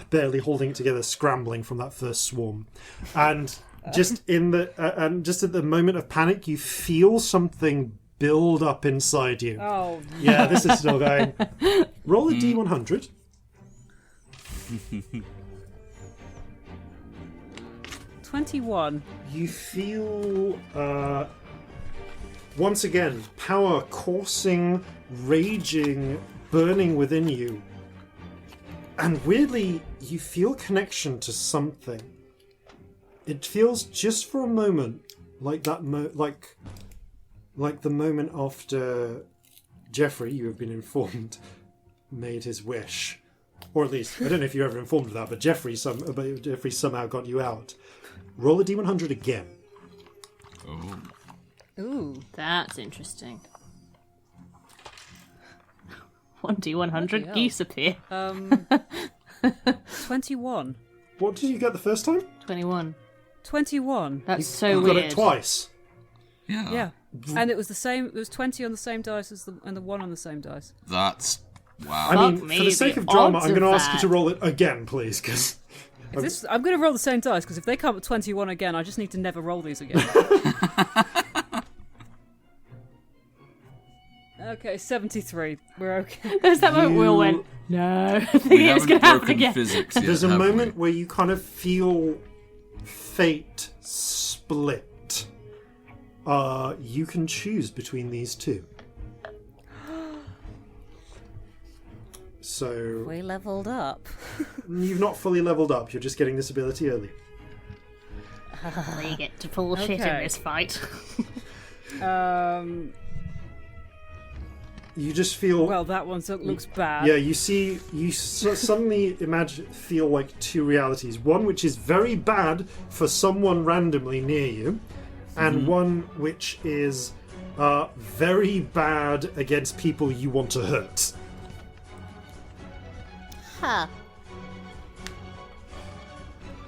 barely holding it together, scrambling from that first swarm. And just just at the moment of panic, you feel something build up inside you. Oh, Yeah, this is still going. Roll a d100. 21. You feel, once again, power coursing, raging, burning within you. And weirdly, you feel connection to something. It feels just for a moment like that, like the moment after Jeffrey, you have been informed, made his wish. Or at least, I don't know if you're ever informed of that, but Jeffrey somehow got you out. Roll a d100 again. Oh. Ooh, that's interesting. 1d100 geese appear. 21. What did you get the first time? 21. 21. That's so You weird. got it twice. Yeah. Yeah. And it was the same. It was 20 on the same dice as and the 1 on the same dice. That's wow. I mean, Fuck me, for the sake the of drama, odds I'm going to of ask you that. to roll it again, please, because... I'm going to roll the same dice because if they come at 21 again, I just need to never roll these again. Okay, 73. We're okay. There's that moment we all went, no. I think We it was haven't going to happen broken again. physics yet, There's a have we? moment where you kind of feel fate split. You can choose between these two. So, We leveled up. you've not fully leveled up, you're just getting this ability early. You get to pull shit in Okay. this fight. You just feel... Well, that one looks bad. Yeah, you see, suddenly feel like two realities. One which is very bad for someone randomly near you, and one which is very bad against people you want to hurt. Huh.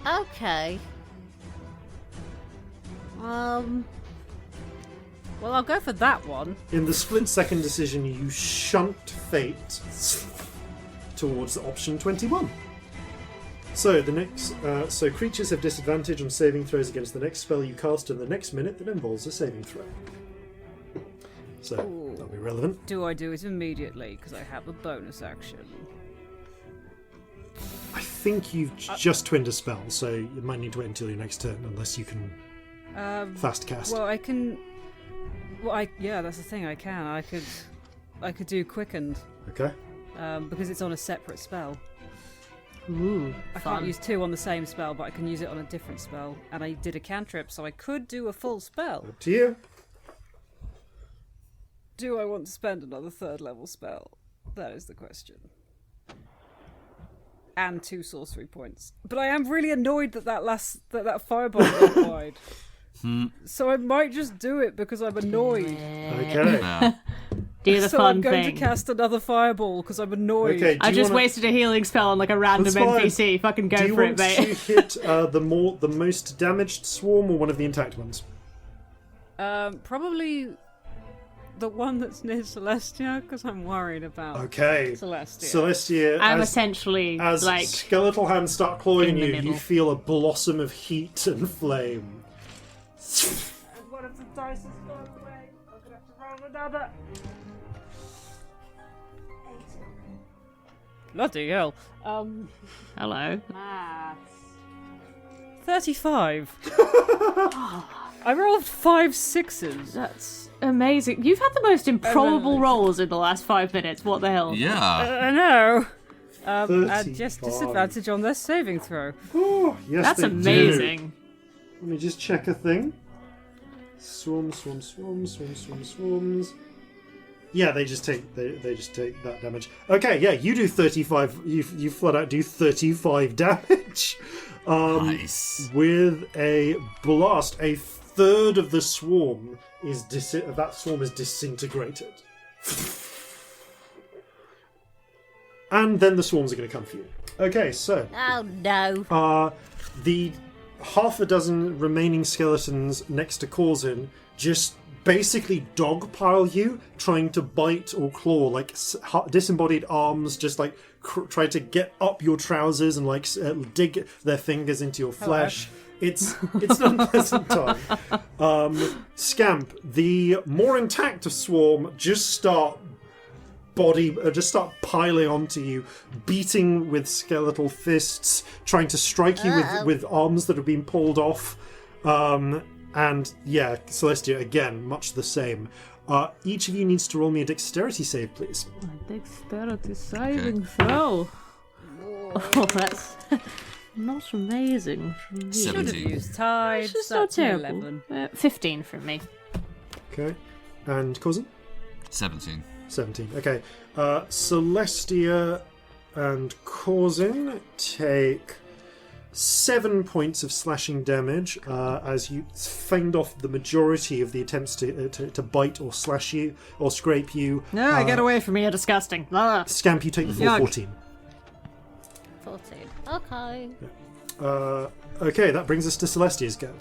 Okay. Well, I'll go for that one. In the split-second decision, you shunt fate towards option 21. So the next, so creatures have disadvantage on saving throws against the next spell you cast in the next minute that involves a saving throw. So that'll be relevant. Do I do it immediately? Because I have a bonus action. I think you've just twinned a spell, so you might need to wait until your next turn, unless you can fast cast. Well, I can. Well, yeah, that's the thing. I can. I could do quickened. Okay. Because it's on a separate spell. Ooh, I fun. can't use 2 on the same spell, but I can use it on a different spell. And I did a cantrip, so I could do a full spell. Up to you. Do I want to spend another 3rd level spell? That is the question. And 2 sorcery points. But I am really annoyed that that fireball got wide. So I might just do it because I'm annoyed. Okay. Yeah. Do the So fun I'm going thing. to cast another fireball because I'm annoyed. Okay. I just wasted a healing spell on like a random That's fine. NPC. Fucking go Do you for want it, mate. to hit the most damaged swarm or one of the intact ones? Probably the one that's near Celestia because I'm worried about Okay. Celestia. Celestia, I'm as essentially like like skeletal hands start clawing in the you, middle. you feel a blossom of heat and flame. And one of the dice has gone away. I'm gonna have to roll another. Bloody hell. Hello. Maths. 35. I rolled 5 6s. That's amazing. You've had the most improbable rolls in the last 5 minutes. What the hell? Yeah. I know. And 35. just disadvantage on their saving throw. Oh, yes, That's they amazing. do. Let me just check a thing. Swarms. Yeah, they just take that damage. Okay, yeah, you do 35. You flat out do 35 damage. Nice. With a blast, a third of the swarm is disintegrated. And then the swarms are going to come for you. Okay, so Oh no. the half a dozen remaining skeletons next to Corzin just basically dogpile you, trying to bite or claw, like disembodied arms, just like try to get up your trousers and like dig their fingers into your flesh. It's an unpleasant time. Scamp, the more intact swarm just start piling onto you, beating with skeletal fists, trying to strike you with arms that have been pulled off. And yeah, Celestia, again, much the same. Each of you needs to roll me a dexterity save, please. Dexterity saving throw. Oh, that's not amazing. Should have 17. used tides. It's just not That's an terrible. 11. 15 from me. Okay. And Corzin? 17. 17. Okay. Celestia and Corzin take 7 points of slashing damage as you fend off the majority of the attempts to bite or slash you or scrape you. No, get away from me, you're disgusting. Scamp, you take the full Yuck. 14. 14. Okay. Okay, that brings us to Celestia's go.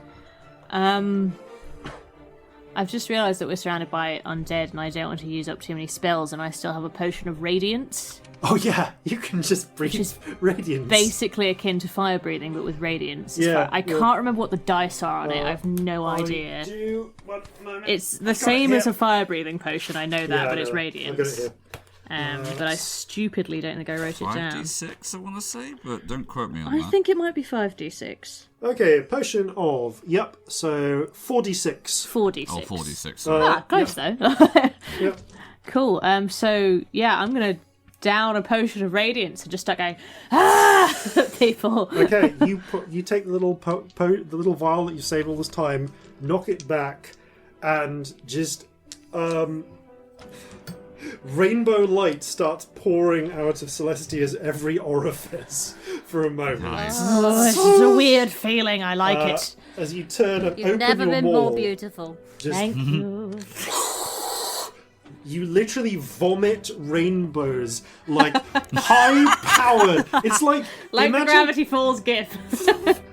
I've just realised that we're surrounded by undead and I don't want to use up too many spells and I still have a potion of radiance. Oh yeah, you can just breathe is radiance. Basically akin to fire breathing, but with radiance. Yeah, I can't remember what the dice are on it. I have no idea. One moment. It's the same as a fire breathing potion. I know that, Yeah, but I it's know. radiance. I've got it here. But I stupidly don't think I wrote it down. 5d6, I want to say, but don't quote me on I that. think it might be 5d6. Okay, potion of, so 4d6. 4d6. Oh, 4d6. Sorry. Close though. Yep. Cool. So yeah, I'm gonna down a potion of radiance and just start going at people. Okay, you take the little the little vial that you saved all this time, knock it back, and just rainbow light starts pouring out of Celestia's every orifice for a moment. Nice. Oh, this is a weird feeling. I like it. As you turn and You've open never your been maul, more beautiful. just Thank you. you literally vomit rainbows like high-powered. It's like Like the imagine, Gravity Falls gif.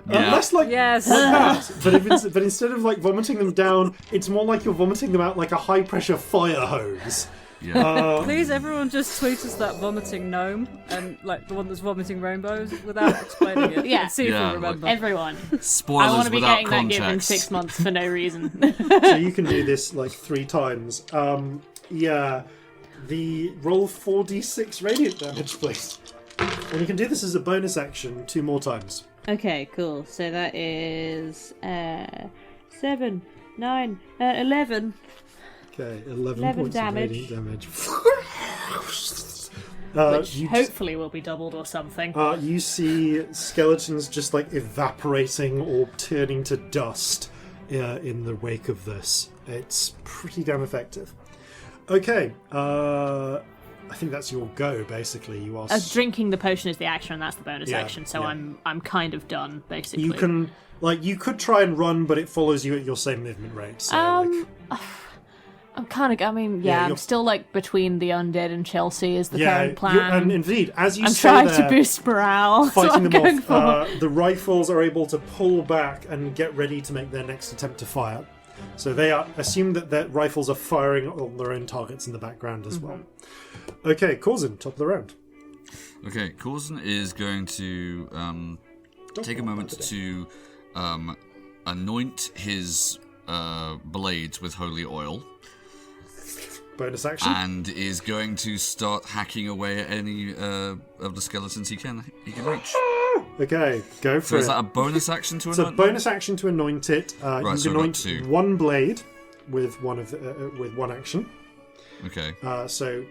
Yeah. less like Yes. that, but instead of like vomiting them down, it's more like you're vomiting them out like a high-pressure fire hose. Yeah. Please, everyone, just tweet us that vomiting gnome and like the one that's vomiting rainbows without explaining it. Yeah. And see if Yeah, we remember. Everyone. Spoilers I want to be without getting that gift in context. 6 months for no reason. So you can do this like 3 times. Yeah. The roll 4d6 radiant damage, please. And you can do this as a bonus action 2 more times. Okay, cool. So that is 7, 9, 11. Okay, 11 11 points damage. of radiant damage. Which you, hopefully will be doubled or something. you see skeletons just like evaporating or turning to dust in the wake of this. It's pretty damn effective. Okay, I think that's your go. Basically, you are. Drinking the potion is the action, and that's the bonus Yeah, action. So yeah. I'm kind of done basically. You can you could try and run, but it follows you at your same movement rate. So I'm kind of. I mean, Yeah, I'm you're- still like between the undead and Chelsea is the current yeah, plan. and indeed, as you I'm stay trying there, to boost morale. That's what fighting I'm them going off, for. the rifles are able to pull back and get ready to make their next attempt to fire. So they assume that their rifles are firing on their own targets in the background as well. Okay, Corzin, top of the round. Okay, Corzin is going to take a moment to anoint his blades with holy oil. Bonus action. And is going to start hacking away at any of the skeletons he can reach. Okay, go for So it. is that a bonus action to It's a anoint? bonus action to anoint it. Right, you so can I've got anoint 2. one blade with one action. Okay. So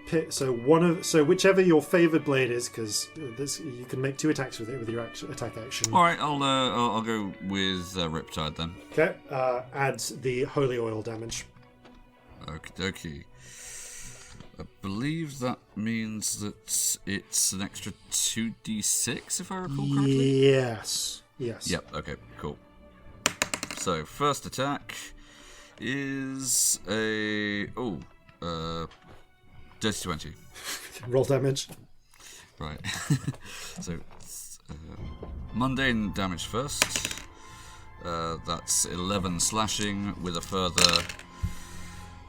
whichever your favoured blade is, because you can make 2 attacks with it with your attack action. All right, I'll go with Riptide then. Okay, add the holy oil damage. Okie dokie. I believe that means that it's an extra 2d6, if I recall correctly. Yes. Yep, okay, cool. So, first attack is a... dirty 20. Roll damage. Right. So, mundane damage first. That's 11 slashing with a further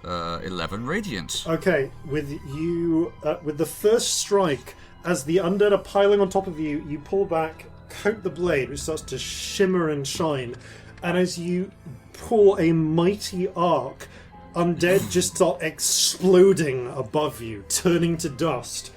11 radiant. Okay, with the first strike, as the undead are piling on top of you, you pull back, coat the blade, which starts to shimmer and shine, and as you pull a mighty arc, undead just start exploding above you, turning to dust.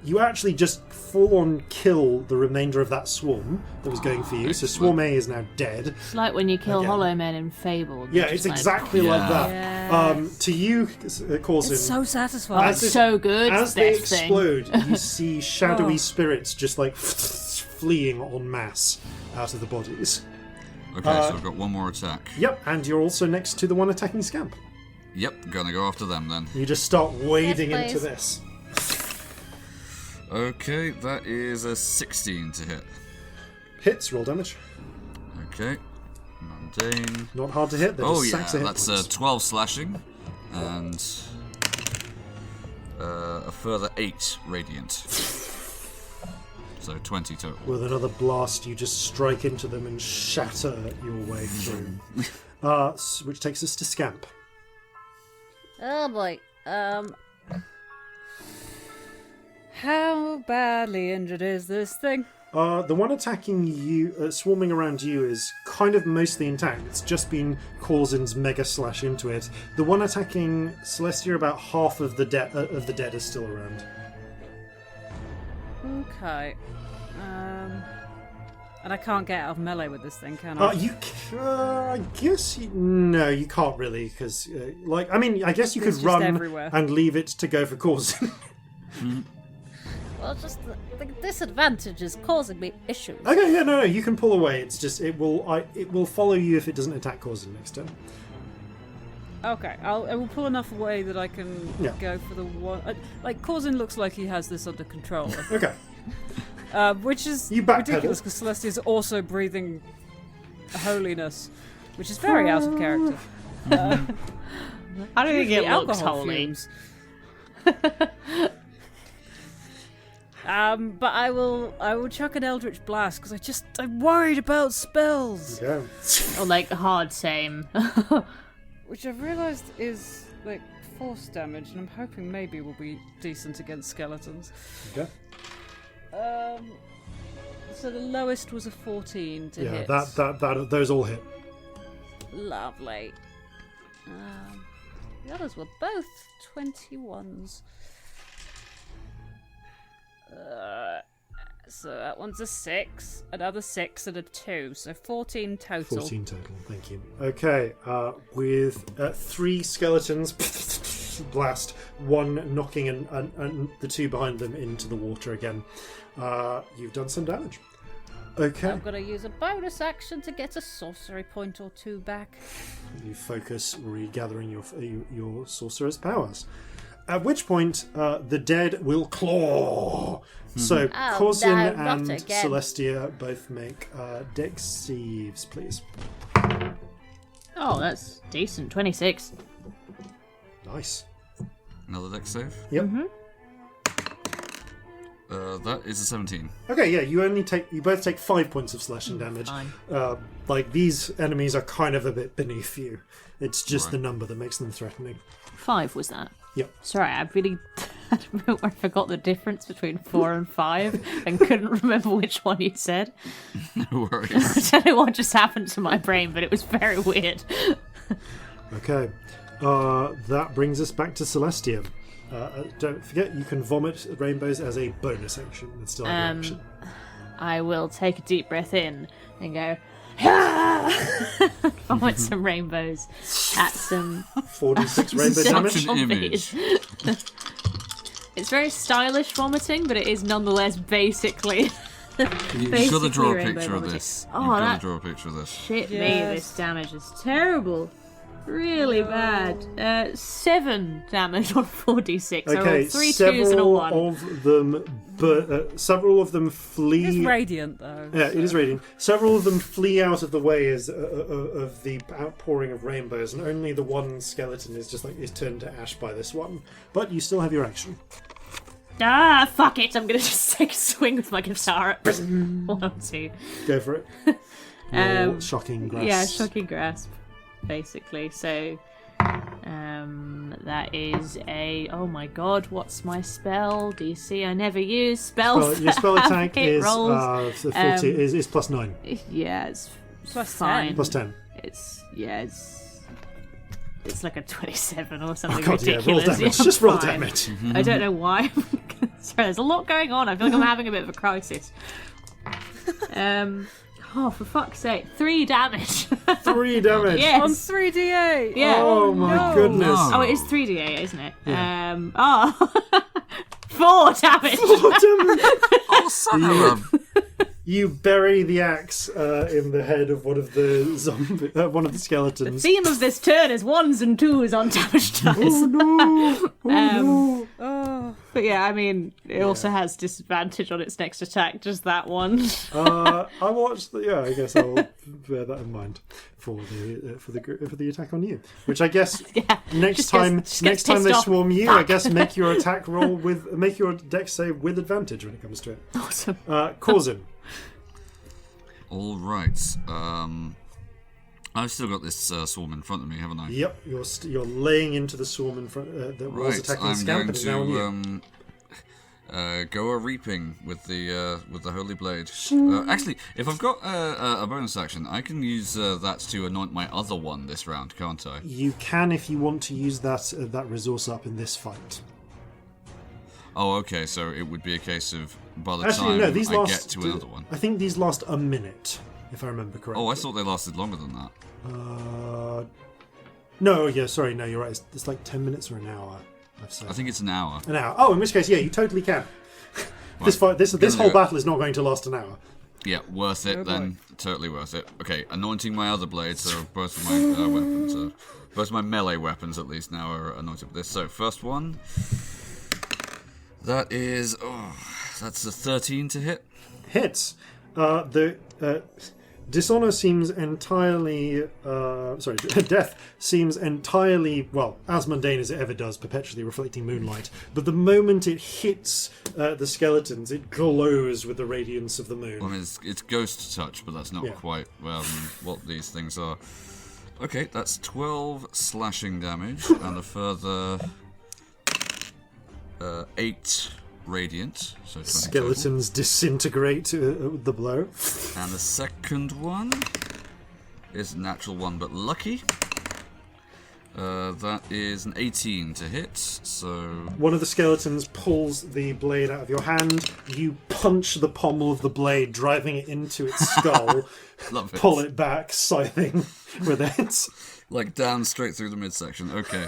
You actually just full-on kill the remainder of that swarm that was going for you. So Swarm A is now dead. It's like when you kill Again. Hollow Men in Fable. Yeah, it's exactly like that. Yes. To you, Corzin, It's so satisfying. It's so good. as they this thing. explode, you see shadowy spirits just like fleeing en masse out of the bodies. Okay, so I've got one more attack. Yep, and you're also next to the one attacking Scamp. Yep, gonna go after them then. You just start wading Yes, into please. this. Okay, that is a 16 to hit. Hits, roll damage. Okay, mundane. Not hard to hit. They're Oh just yeah, sacks of hit that's points. 12 slashing and a further 8 radiant. So 20 total. With another blast, you just strike into them and shatter your way through. Which takes us to Scamp. Oh boy. How badly injured is this thing? The one attacking you, swarming around you, is kind of mostly intact. It's just been Corzin's mega slash into it. The one attacking Celestia, about half of the dead is still around. Okay. And I can't get out of melee with this thing, can I? I guess no, you can't really, because I guess you could It's just run everywhere. and leave it to go for Corzin. Well, just the disadvantage is causing me issues. Okay, yeah, no, you can pull away. It's just it will follow you if it doesn't attack Corzin next turn. Okay, I will pull enough away that I can go for the one. Corzin looks like he has this under control, Okay. which is You backpedal. ridiculous because Celestia is also breathing holiness, which is very out of character. I don't think it The looks alcohol holy. fumes. But I will chuck an Eldritch Blast because I'm worried about spells, Yeah. Or like hard same. which I've realised is like force damage, and I'm hoping maybe will be decent against skeletons. Okay. So the lowest was a 14 to Yeah, hit. that those all hit. Lovely. The others were both 21s. So that one's a 6, another 6, and a 2. So 14 total. 14 total, thank you. Okay, with 3 skeletons, blast, one knocking and the 2 behind them into the water again. You've done some damage. Okay. I'm going to use a bonus action to get a sorcery point or 2 back. You focus regathering your sorcerer's powers. At which point, the dead will claw. So, Oh, Corzin no, not and again. Celestia both make dex saves, please. Oh, that's decent. 26. Nice. Another dex save. Yep. Mm-hmm. That is a 17. Okay, yeah, you both take 5 points of slashing damage. Fine. These enemies are kind of a bit beneath you. It's just Right. the number that makes them threatening. 5 was that? Yep. Sorry, I really I forgot the difference between 4 and 5 and couldn't remember which one you said. No worries. I don't know what just happened to my brain, but it was very weird. Okay. That brings us back to Celestia. Don't forget, you can vomit rainbows as a bonus action. It's still an action. I will take a deep breath in and go, vomit some rainbows at some 46 rainbow damage. Such an image. It's very stylish vomiting, but it is nonetheless basically. You've got to draw a rainbow picture of vomiting. this. Oh, You've got that- to draw a picture of this. Shit me, Yes. this damage is terrible. Really bad. 7 damage on 4d6. I Okay, rolled 3 2s and a several 1. of them, but several of them flee. It's radiant though. Yeah, it is radiant. Several of them flee out of the way as of the outpouring of rainbows, and only the one skeleton is turned to ash by this one. But you still have your action. Ah, fuck it! I'm gonna just take a swing with my guitar at 1 or 2. Go for it. Roll shocking grasp. Yeah, shocking grasp, basically. So, that is a. Oh my god, what's my spell? DC I never use. Spells. Your spell that have attack hit is rolls. 40, is plus 9. Yeah, it's Plus fine. 10. Plus 10. It's like a 27 or something Oh god, yeah, roll ridiculous. damage. Yeah, Just roll fine. damage. I don't know why. Sorry, there's a lot going on. I feel like I'm having a bit of a crisis. Oh, for fuck's sake. 3 damage. 3 damage. Yes. On 3d8. Yeah. Oh my no. goodness. No. Oh, it is 3d8, isn't it? Yeah. 4 damage. Oh, son of a... You bury the axe in the head of one of the one of the skeletons. Theme of this turn is 1s and 2s on damage dice. Oh no! Oh Oh. But yeah, I mean, it also has disadvantage on its next attack, just that one. no! I watched. I guess I'll bear that in mind for the attack on you. Which I guess Yeah, next just time gets pissed they off. swarm you, I guess make your attack roll make your dex save with advantage when it comes to it. Awesome. Corzin. All right. I've still got this swarm in front of me, haven't I? Yep, you're laying into the swarm in front that was Right. attacking the I'm scamp going and is now on you. to go a reaping with the holy blade. Actually, if I've got a bonus action, I can use that to anoint my other one this round, can't I? You can if you want to use that resource up in this fight. Oh, okay. So it would be a case of by the Actually, time no. These I last. get to another one. I think these last a minute, if I remember correctly. Oh, I thought they lasted longer than that. No, yeah, sorry, no, you're right. It's like 10 minutes or an hour. I've said. I think it's an hour. An hour. Oh, in which case, yeah, you totally can. This fight, this Gonna whole do it. battle is not going to last an hour. Yeah, worth it Oh, then. Totally worth it. Okay, anointing my other blades, so both of my weapons, both of my melee weapons at least now are anointed with this. So first one, that is, that's a 13 to hit. Hits. The dishonor seems entirely. Death seems entirely, well, as mundane as it ever does, perpetually reflecting moonlight. But the moment it hits the skeletons, it glows with the radiance of the moon. I mean, it's ghost touch, but that's not Yeah. quite what these things are. Okay, that's 12 slashing damage and a further 8 radiant. So 20 total. Skeletons disintegrate with the blow. And the second one is a natural one, but lucky. That is an 18 to hit, so... One of the skeletons pulls the blade out of your hand. You punch the pommel of the blade, driving it into its skull. Love it. Pull it back, scything with it. Like down straight through the midsection. Okay.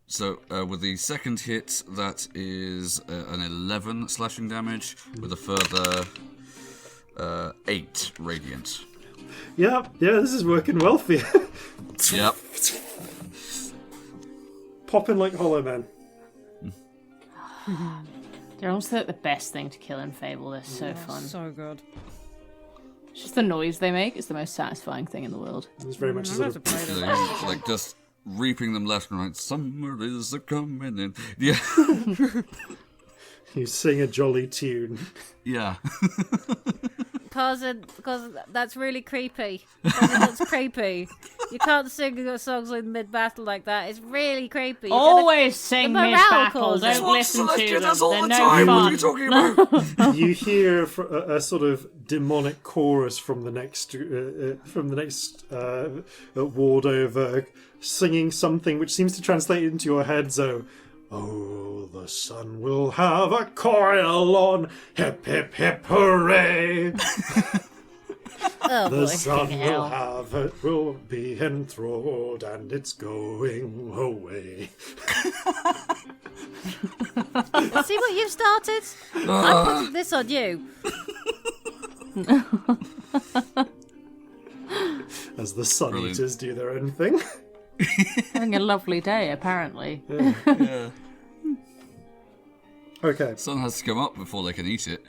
So with the second hit, that is an 11 slashing damage with a further 8 radiant. Yeah, this is working well for you. Yep. Popping like Hollow Man. They're almost like the best thing to kill in Fable. They're so fun. So good. It's just the noise they make is the most satisfying thing in the world. It's very much a I'm sort going of... to play So this. you're, like just reaping them left and right. Summer is a coming in. Yeah. You sing a jolly tune. Yeah. Corzin, that's really creepy. Corzin, that's creepy. You can't sing your songs in mid-battle like that. It's really creepy. Always sing the morale mid-battle. calls Don't it. listen to them. That's all They're the no time. What are fun. you talking about? You hear a sort of demonic chorus from the next ward over, singing something which seems to translate into your head. So, oh, the sun will have a coil on, hip hip hip hooray! Oh, The boy. sun hell. will be enthralled, and it's going away. See what you've started? I'm putting this on you. As the Sun Brilliant. Eaters do their own thing. Having a lovely day, apparently. Yeah. Okay. Sun has to come up before they can eat it.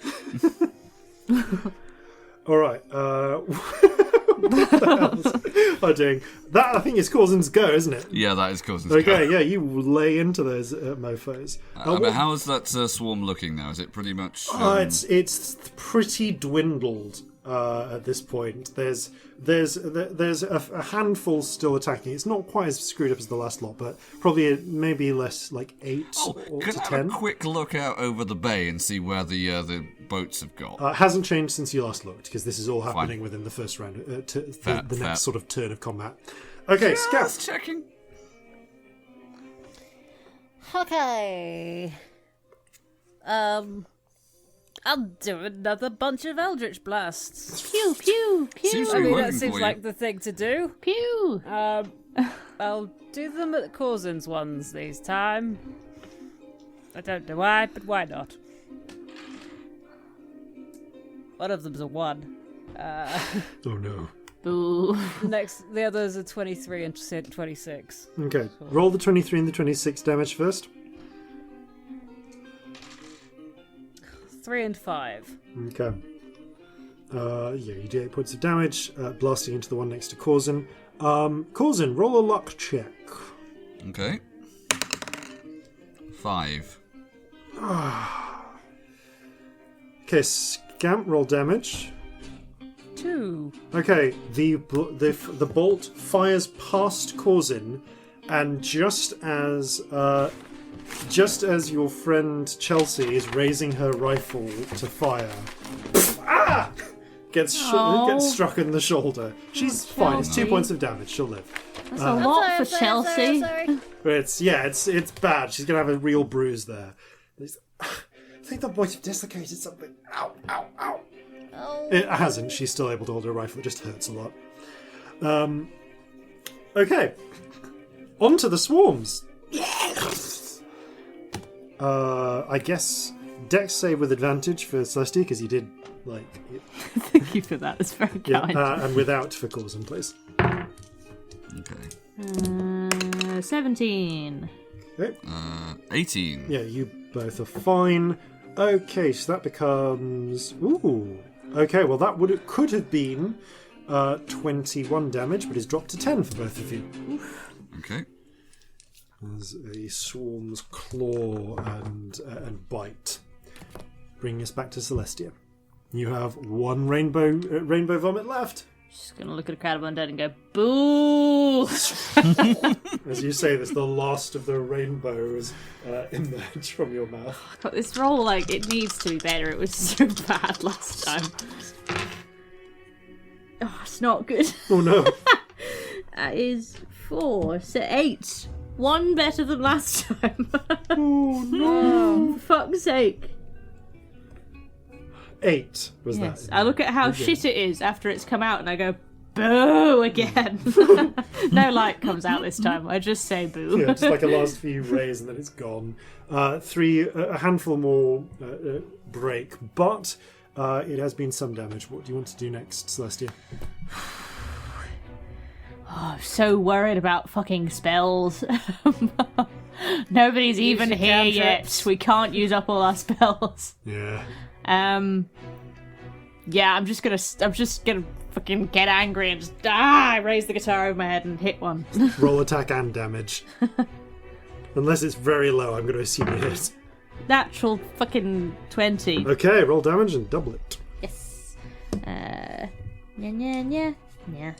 All right. What the hell are doing? That, I think, is Corzin's go, isn't it? Yeah, that is Corzin's Okay, go. yeah, you lay into those mofos. But how is that swarm looking now? Is it pretty much... It's pretty dwindled at this point. There's a handful still attacking. It's not quite as screwed up as the last lot, but probably maybe less, like 8 or Could to I have 10. a quick look out over the bay and see where the boats have got? Hasn't changed since you last looked, because this is all happening within the first round, Fair. next sort of turn of combat. Okay, Scamp. Just checking. Okay. I'll do another bunch of Eldritch Blasts. Pew, pew, pew, Seems to I be mean, working that seems for like you. the thing to do. pew. I'll do them at Corzin's ones this time. I don't know why, but why not? One of them's a 1. Oh no. Boo. The others are 23 and 26. Okay, roll the 23 and the 26 damage first. 3 and 5. Okay. Yeah, you do 8 points of damage, blasting into the one next to Corzin. Corzin, roll a luck check. Okay. 5. Okay, Scamp, roll damage. 2. Okay, the bolt fires past Corzin, and just as your friend Chelsea is raising her rifle to fire, gets struck in the shoulder. She's fine. It's 2 points of damage. She'll live. That's a lot I'm for sorry. Chelsea. But it's bad. She's gonna have a real bruise there. I think the might have dislocated something. Ow, ow, ow. Oh. It hasn't. She's still able to hold her rifle. It just hurts a lot. Okay. On to the swarms. I guess Dex save with advantage for Celestia, because you did, like... Thank you for that. That's very Yeah, kind. and without for Corzin, please. Okay. 17. Okay. 18. Yeah, you both are fine. Okay, so that becomes... Ooh. Okay, well that could have been 21 damage, but is dropped to 10 for both of you. Okay. As the swarms claw and bite. Bringing us back to Celestia. You have one rainbow vomit left. Just gonna look at a crowd of undead and go, boo! As you say this, the last of the rainbows emerge from your mouth. God, this roll, like, it needs to be better. It was so bad last time. Oh, it's not good. Oh no. That is 4, so 8. 1 better than last time. Oh no. For fuck's sake. 8 was Yes, that. I look at how shit it is after it's come out and I go, boo again. No light comes out this time. I just say boo. Yeah, just like a last few rays and then it's gone. A handful more break, but it has been some damage. What do you want to do next, Celestia? Oh, I'm so worried about fucking spells. Nobody's even your here cantrips. yet. We can't use up all our spells. Yeah. Yeah, I'm just gonna fucking get angry and just I raise the guitar over my head and hit one. Roll attack and damage. Unless it's very low, I'm going to assume you hit. Natural fucking 20. Okay, roll damage and double it. Yes. Yeah.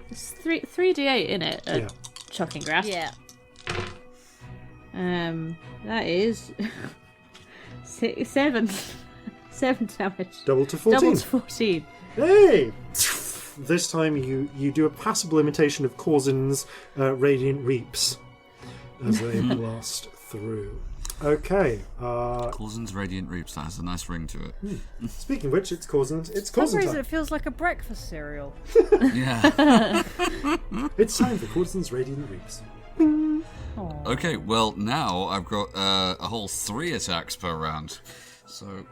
There's 3d8 in it. Yeah. Shocking grass. Yeah. That is 7 damage. Double to 14. Double to 14. Hey! This time you do a passable imitation of Corzin's Radiant Reaps as they blast through. Okay. Corzin's Radiant Reaps, that has a nice ring to it. Speaking of which, it's Corzin. It's For some Corzin reason, time. it feels like a breakfast cereal. Yeah. It's time for Corzin's Radiant Reaps. Okay, well, now I've got a whole 3 attacks per round. So,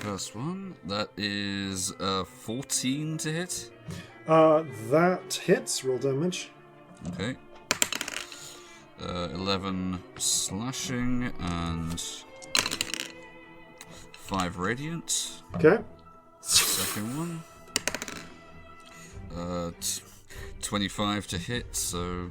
first one, that is 14 to hit. That hits. Roll damage. Okay. 11 slashing and 5 radiant. Okay. Second one. 25 to hit, so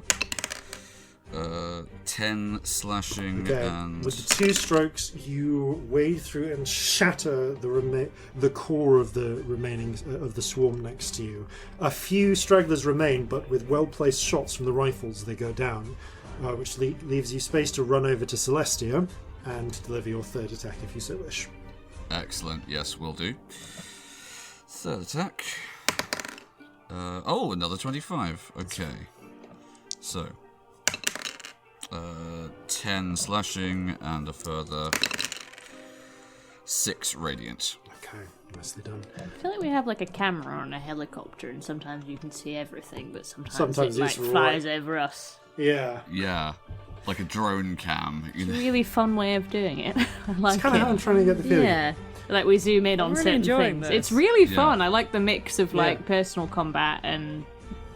10 slashing Okay. and With the 2 strokes, you wade through and shatter the core of the remaining of the swarm next to you. A few stragglers remain, but with well-placed shots from the rifles, they go down, which leaves you space to run over to Celestia and deliver your 3rd attack if you so wish. excellent. Yes, will do. 3rd attack. Another 25. Okay. So 10 slashing and a further 6 radiant. Okay, nicely done. I feel like we have like a camera on a helicopter, and sometimes you can see everything, but sometimes Sometimes it like it's flies over us. Yeah. Yeah, like a drone cam. You It's a know. really fun way of doing it. I like It's kind of it. how I'm trying to get the feeling. Yeah. Like we zoom in on really certain enjoying things. this. It's really Yeah. fun. I like the mix of like Yeah. personal combat and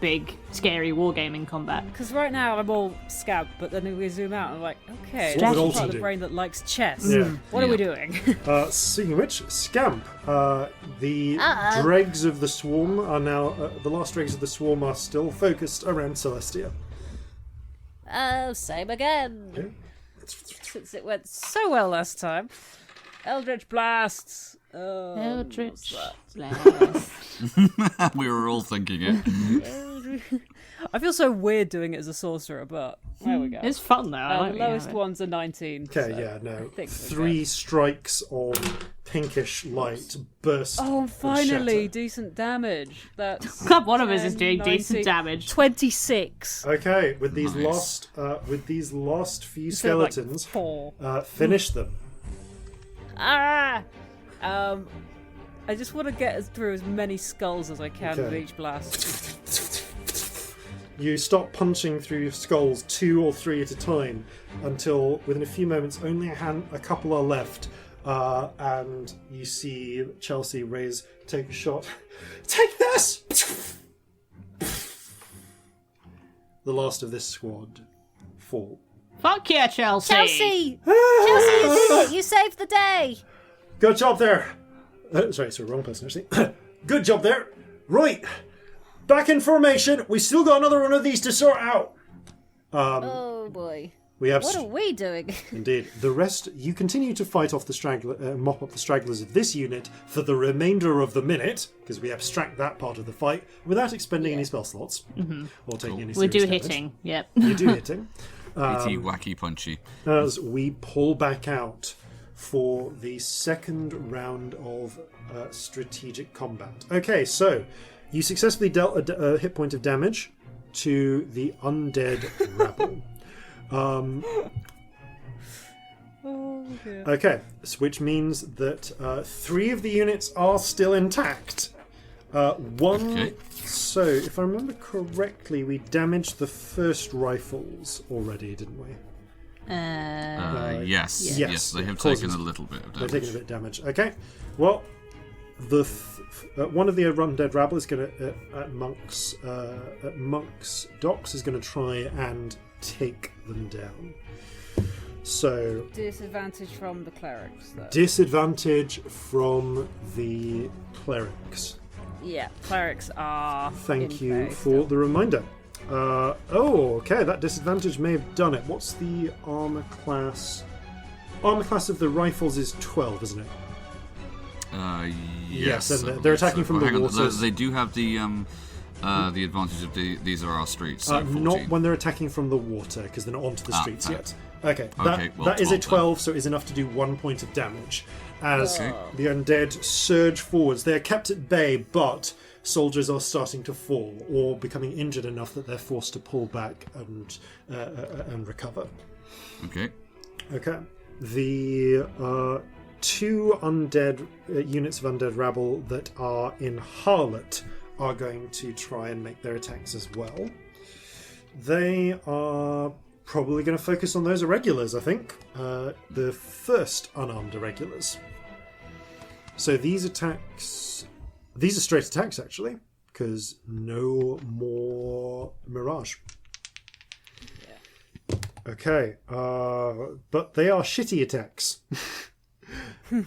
big, scary wargaming combat. Because right now I'm all Scamp, but then we zoom out and I'm like, okay, What that's would the part Alton of the do? brain that likes chess. Yeah. What are we Yeah. doing? Speaking of which, Scamp, the Uh-oh. dregs of the swarm are now, the last dregs of the swarm are still focused around Celestia. Oh, same again. Okay. Since it went so well last time. Eldritch Blasts. Oh, Eldritch what's blast. We were all thinking it. that? I feel so weird doing it as a sorcerer, but there we go. It's fun though. I like The when you lowest have it. one's a 19. Okay, so yeah, no. think we're 3 strikes of pinkish light burst. Oh, and finally, shatter. decent damage. That's Glad one of us is 10, doing 19, decent damage. 26. Okay, with these Nice. last few Instead of, like, skeletons, 4. finish them. Ah! I just want to get us through as many skulls as I can with Okay. each blast. You start punching through skulls 2 or 3 at a time until within a few moments only a couple are left, and you see Chelsea take a shot. Take this! The last of this squad fall. Fuck yeah, Chelsea! Chelsea! Chelsea, you did it! You saved the day! Good job there. Sorry, wrong person actually. Good job there. Right, back in formation. We still got another one of these to sort out. Oh boy. We have What are we doing? indeed the rest. You continue to fight off the mop up the stragglers of this unit for the remainder of the minute, because we abstract that part of the fight without expending any spell slots or taking any. We do serious damage. hitting, yep. You do hitting. Itty, wacky, punchy. As we pull back out for the second round of strategic combat. Okay, so you successfully dealt a hit point of damage to the undead rabble. Oh, dear. Okay, which means that 3 of the units are still intact. One. Okay. So, if I remember correctly, we damaged the first rifles already, didn't we? Yes, Yes, yes, they have causes- taken a little bit of They're damage. taking a bit of damage. Okay. Well, the one of the undead rabble is going to at Monk's docks is going to try and take them down. So Disadvantage from the clerics, though. disadvantage from the clerics. Yeah, clerics are. Thank in you play for still. the reminder. Okay, that disadvantage may have done it. What's the armor class? Armor class of the rifles is 12, isn't it? Yes, and I they're believe attacking so. from Oh, the hang on, water. They do have the advantage of these are our streets. So Not 14. when they're attacking from the water, because they're not onto the streets fair. yet. Okay, Okay, well, that is a 12 then. 12, so it is enough to do 1 point of damage. As Okay. the undead surge forwards, they are kept at bay, but soldiers are starting to fall or becoming injured enough that they're forced to pull back and recover. Okay. Okay. The two undead units of undead rabble that are in Harlot are going to try and make their attacks as well. They are probably going to focus on those irregulars, I think. The first unarmed irregulars. So these attacks... These are straight attacks, actually, because no more Mirage. Okay, but they are shitty attacks.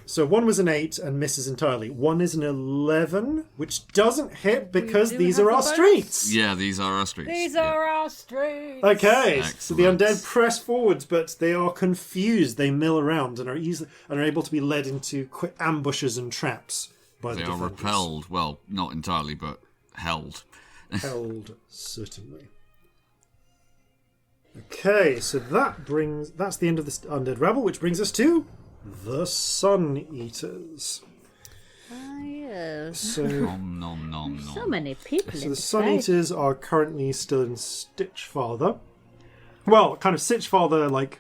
So one was an 8 and misses entirely. One is an 11, which doesn't hit because do these have are the our bonus. streets. Yeah, these are our streets. These yeah. are our streets. Okay, so the Excellent. undead press forwards, but they are confused. They mill around and are able to be led into quick ambushes and traps by They the are defenders. repelled. Well, not entirely, but held. Held, certainly. Okay, so that's the end of this undead rabble, which brings us to the Sun Eaters. Ah, yes. So, Nom nom nom So nom. many people so in the the Sun space. Eaters are currently still in Stitchfather. Well, kind of Stitchfather, like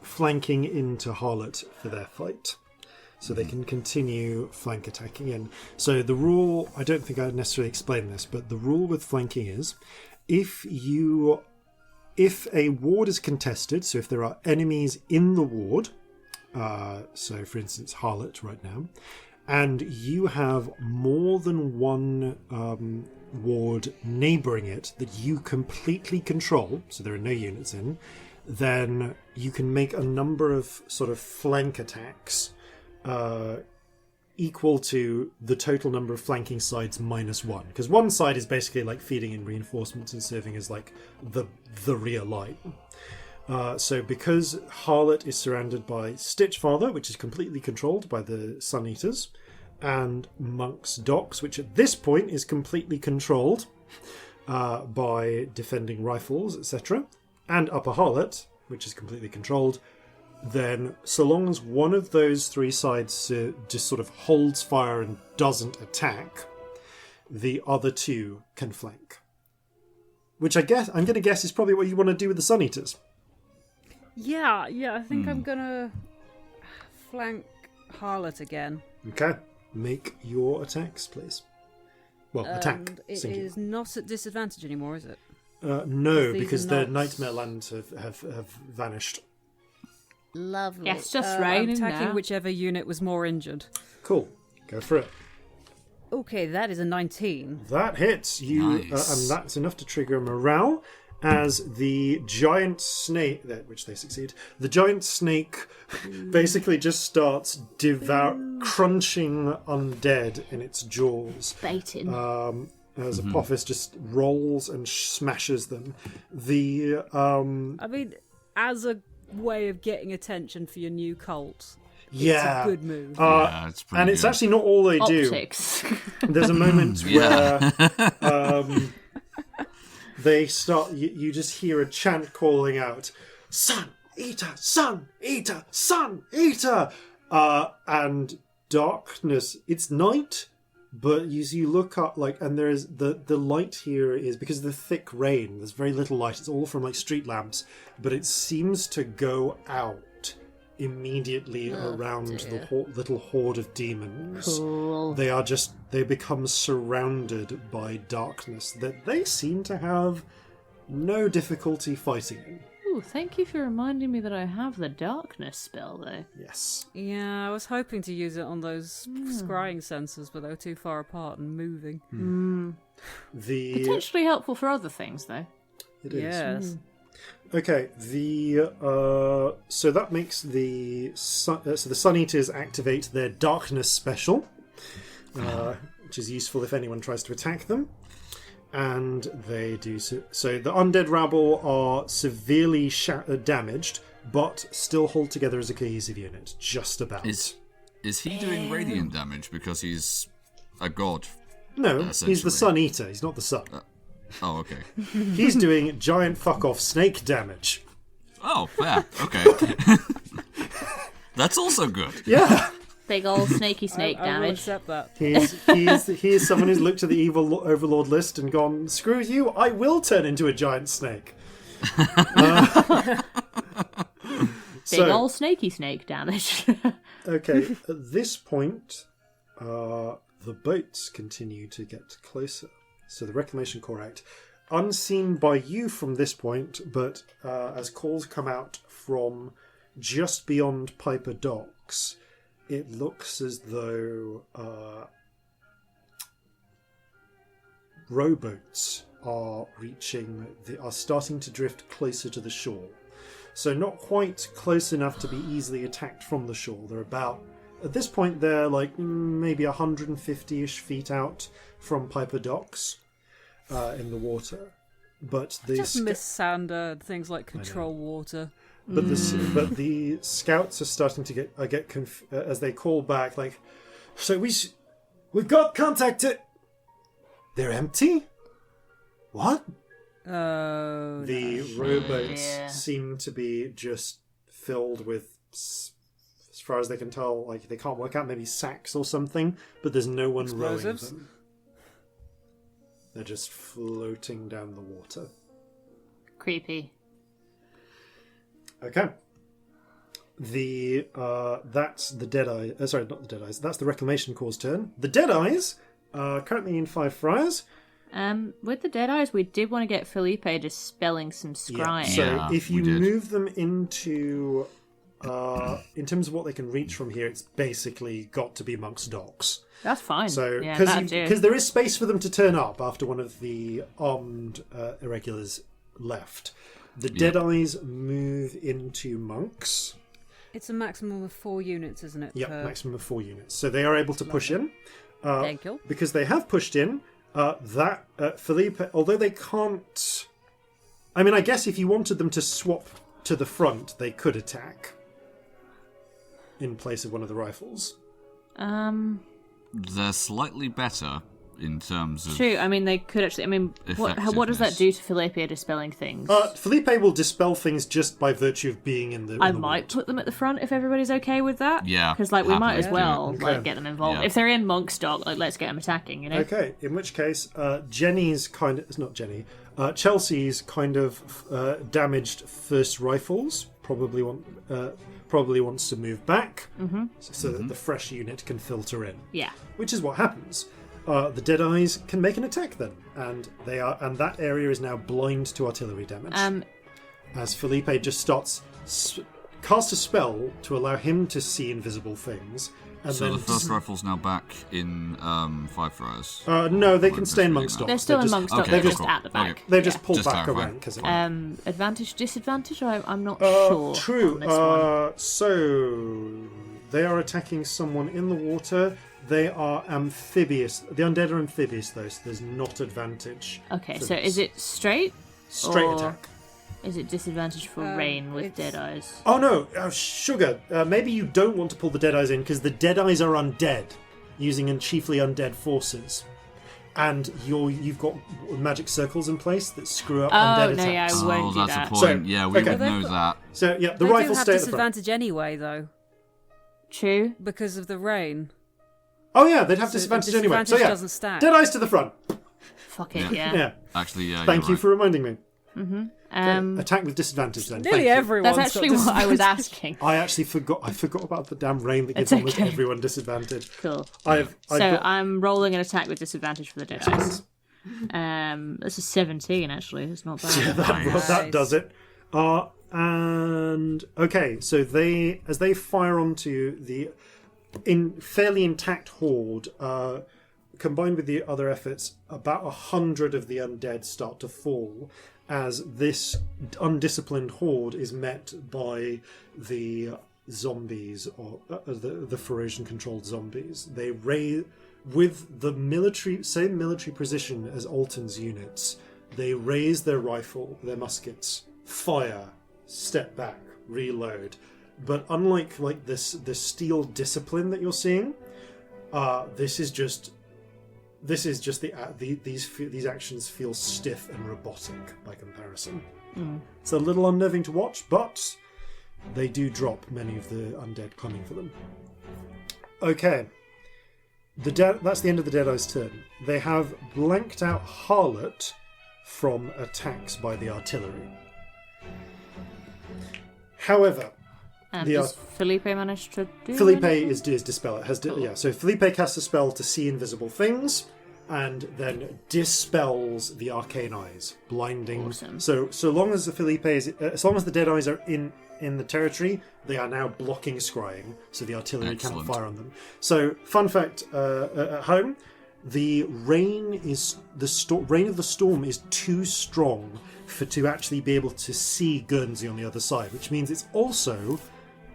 flanking into Harlot for their fight. So they can continue flank attacking in. So the rule, I don't think I necessarily explained this, but the rule with flanking is if a ward is contested, so if there are enemies in the ward, so for instance Harlot right now, and you have more than one ward neighbouring it that you completely control, so there are no units in, then you can make a number of sort of flank attacks equal to the total number of flanking sides minus one. Because one side is basically like feeding in reinforcements and serving as like the rear line. So because Harlot is surrounded by Stitchfather, which is completely controlled by the Sun Eaters, and Monk's Docks, which at this point is completely controlled by defending rifles, etc., and Upper Harlot, which is completely controlled, then so long as one of those three sides just sort of holds fire and doesn't attack, the other two can flank. Which I'm going to guess is probably what you want to do with the Sun Eaters. Yeah, I think I'm gonna flank Harlot again. Okay, make your attacks, please. Well, attack. And it singular. is not at disadvantage anymore, is it? No, these because are the not- Nightmare Lands have vanished. Lovely. Yes, just I'm raining attacking now. whichever unit was more injured. Cool, go for it. Okay, that is a 19. That hits you, Nice. and that's enough to trigger morale. As the giant snake, which they succeed, the giant snake basically just starts crunching undead in its jaws. Baiting. As Apophis just rolls and smashes them. I mean, as a way of getting attention for your new cult, Yeah, it's a good move. Yeah, it's pretty and it's good. actually not all they do. Optics. There's a moment Yeah. where they start. You just hear a chant calling out, "Sun Eater, Sun Eater, Sun Eater," and darkness. It's night, but you look up and there is the light here is because of the thick rain. There's very little light. It's all from like street lamps, but it seems to go out immediately around the little horde of demons. Cool. They become surrounded by darkness that they seem to have no difficulty fighting in. Ooh, thank you for reminding me that I have the darkness spell, though. Yes. Yeah, I was hoping to use it on those scrying sensors, but they were too far apart and moving. The Potentially helpful for other things, though. it is. Yes. Okay, so that makes the so the Sun Eaters activate their Darkness special, which is useful if anyone tries to attack them, and they do so. So the undead rabble are severely damaged, but still hold together as a cohesive unit, just about. Is he doing radiant damage because he's a god? No, he's the Sun Eater. He's not the sun. Oh, okay. He's doing giant fuck-off snake damage. Oh, fair. Okay. That's also good. Yeah. Big old snaky snake I will damage. accept that. He is someone who's looked at the evil overlord list and gone, screw you, I will turn into a giant snake. Big old snaky snake damage. Okay, at this point, the boats continue to get closer. So the Reclamation Corps Act, unseen by you from this point, but as calls come out from just beyond Piper Docks, it looks as though rowboats are starting to drift closer to the shore. So not quite close enough to be easily attacked from the shore. They're about, at this point, they're like maybe 150-ish feet out from Piper Docks in the water. But the Just miss Sander and things like control water. But the scouts are starting to get as they call back, like, so we've got contact. They're empty. What? Oh. The rowboats seem to be just filled with, as far as they can tell, like they can't work out, maybe sacks or something. But there's no one rowing them. They're just floating down the water. Creepy. Okay. That's the Deadeye. Sorry, not the Deadeyes. That's the Reclamation Corps' turn. The Deadeyes are currently in 5 friars. With the Deadeyes, we did want to get Felipe dispelling some scrying. So if you move them into, in terms of what they can reach from here, it's basically got to be Monk's Docks. That's fine. So because there is space for them to turn up after one of the armed irregulars left. The Deadeyes move into Monks. It's a maximum of 4 units, isn't it? Yep, maximum of 4 units. So they are able to push in. Thank you. Because they have pushed in, Felipe, although they can't... I mean, I guess if you wanted them to swap to the front, they could attack in place of one of the rifles. They're slightly better in terms of... True, I mean, they could actually... I mean, what does that do to Felipe dispelling things? Felipe will dispel things just by virtue of being in the... I might put them at the front if everybody's okay with that. Yeah. Because, like, we might as well get them involved. Yeah. If they're in Monk's Dock, like, let's get them attacking, you know? Okay, in which case, Jenny's kind of... It's not Jenny. Chelsea's kind of damaged first rifles probably wants to move back so that the fresh unit can filter in. Yeah. Which is what happens. The Deadeyes can make an attack then, and that area is now blind to artillery damage. As Felipe just starts cast a spell to allow him to see invisible things. And so then the first rifle's now back in 5 friars? No, they can stay in Monk's Dock. They're still in Monk's Dock, they're just at the back. Okay. They've just pulled Just back a clarifying. rank. Advantage, disadvantage? I'm not sure. True. On this one. So they are attacking someone in the water. They are amphibious. The undead are amphibious, though, so there's not advantage. Okay, for so this. is it straight? Straight or attack. Is it disadvantage for rain with Deadeyes? Oh no, Sugar. Maybe you don't want to pull the Deadeyes in because the Deadeyes are undead, using chiefly undead forces, and you've got magic circles in place that screw up undead attacks. No, yeah, I won't do that's that. the point. So, yeah, we okay. would know that. So yeah, the They rifles do have stay at the front. disadvantage anyway, though, True. because of the rain. Oh yeah, they'd have So disadvantage the anyway. So disadvantage yeah, doesn't stack. Deadeyes to the front. Fuck it, Yeah. yeah. Yeah. Actually, yeah. Thank you you're for reminding me. Um, Attack with disadvantage then. Nearly Thank you. everyone's That's actually got what I was disadvantage. asking. I actually forgot. I forgot about the damn rain that gives It's almost okay. everyone disadvantage. Cool. I'm rolling an attack with disadvantage for the Deadeyes. This is 17 actually. It's not bad. Yeah, that does it. And okay, so as they fire onto the fairly intact horde, combined with the other efforts, about 100 of the undead start to fall as this undisciplined horde is met by the zombies, or the Ferocian-controlled zombies. They with the same military precision as Alton's units, they raise their muskets, fire, step back, reload. but unlike like this steel discipline that you're seeing, this is just these actions feel stiff and robotic by comparison. It's a little unnerving to watch, but they do drop many of the undead coming for them. Okay. That's the end of the Deadeye's turn. They have blanked out Harlot from attacks by the artillery. However, And does Felipe manage to do Felipe anything? is Dispel. It has so Felipe casts a spell to see invisible things, and then dispels the arcane eyes, blinding. Awesome. So long as the Felipe is, as long as the Deadeyes are in the territory, they are now blocking scrying, so the artillery cannot fire on them. So, fun fact: at home, the rain of the storm is too strong to actually be able to see Guernsey on the other side, which means it's also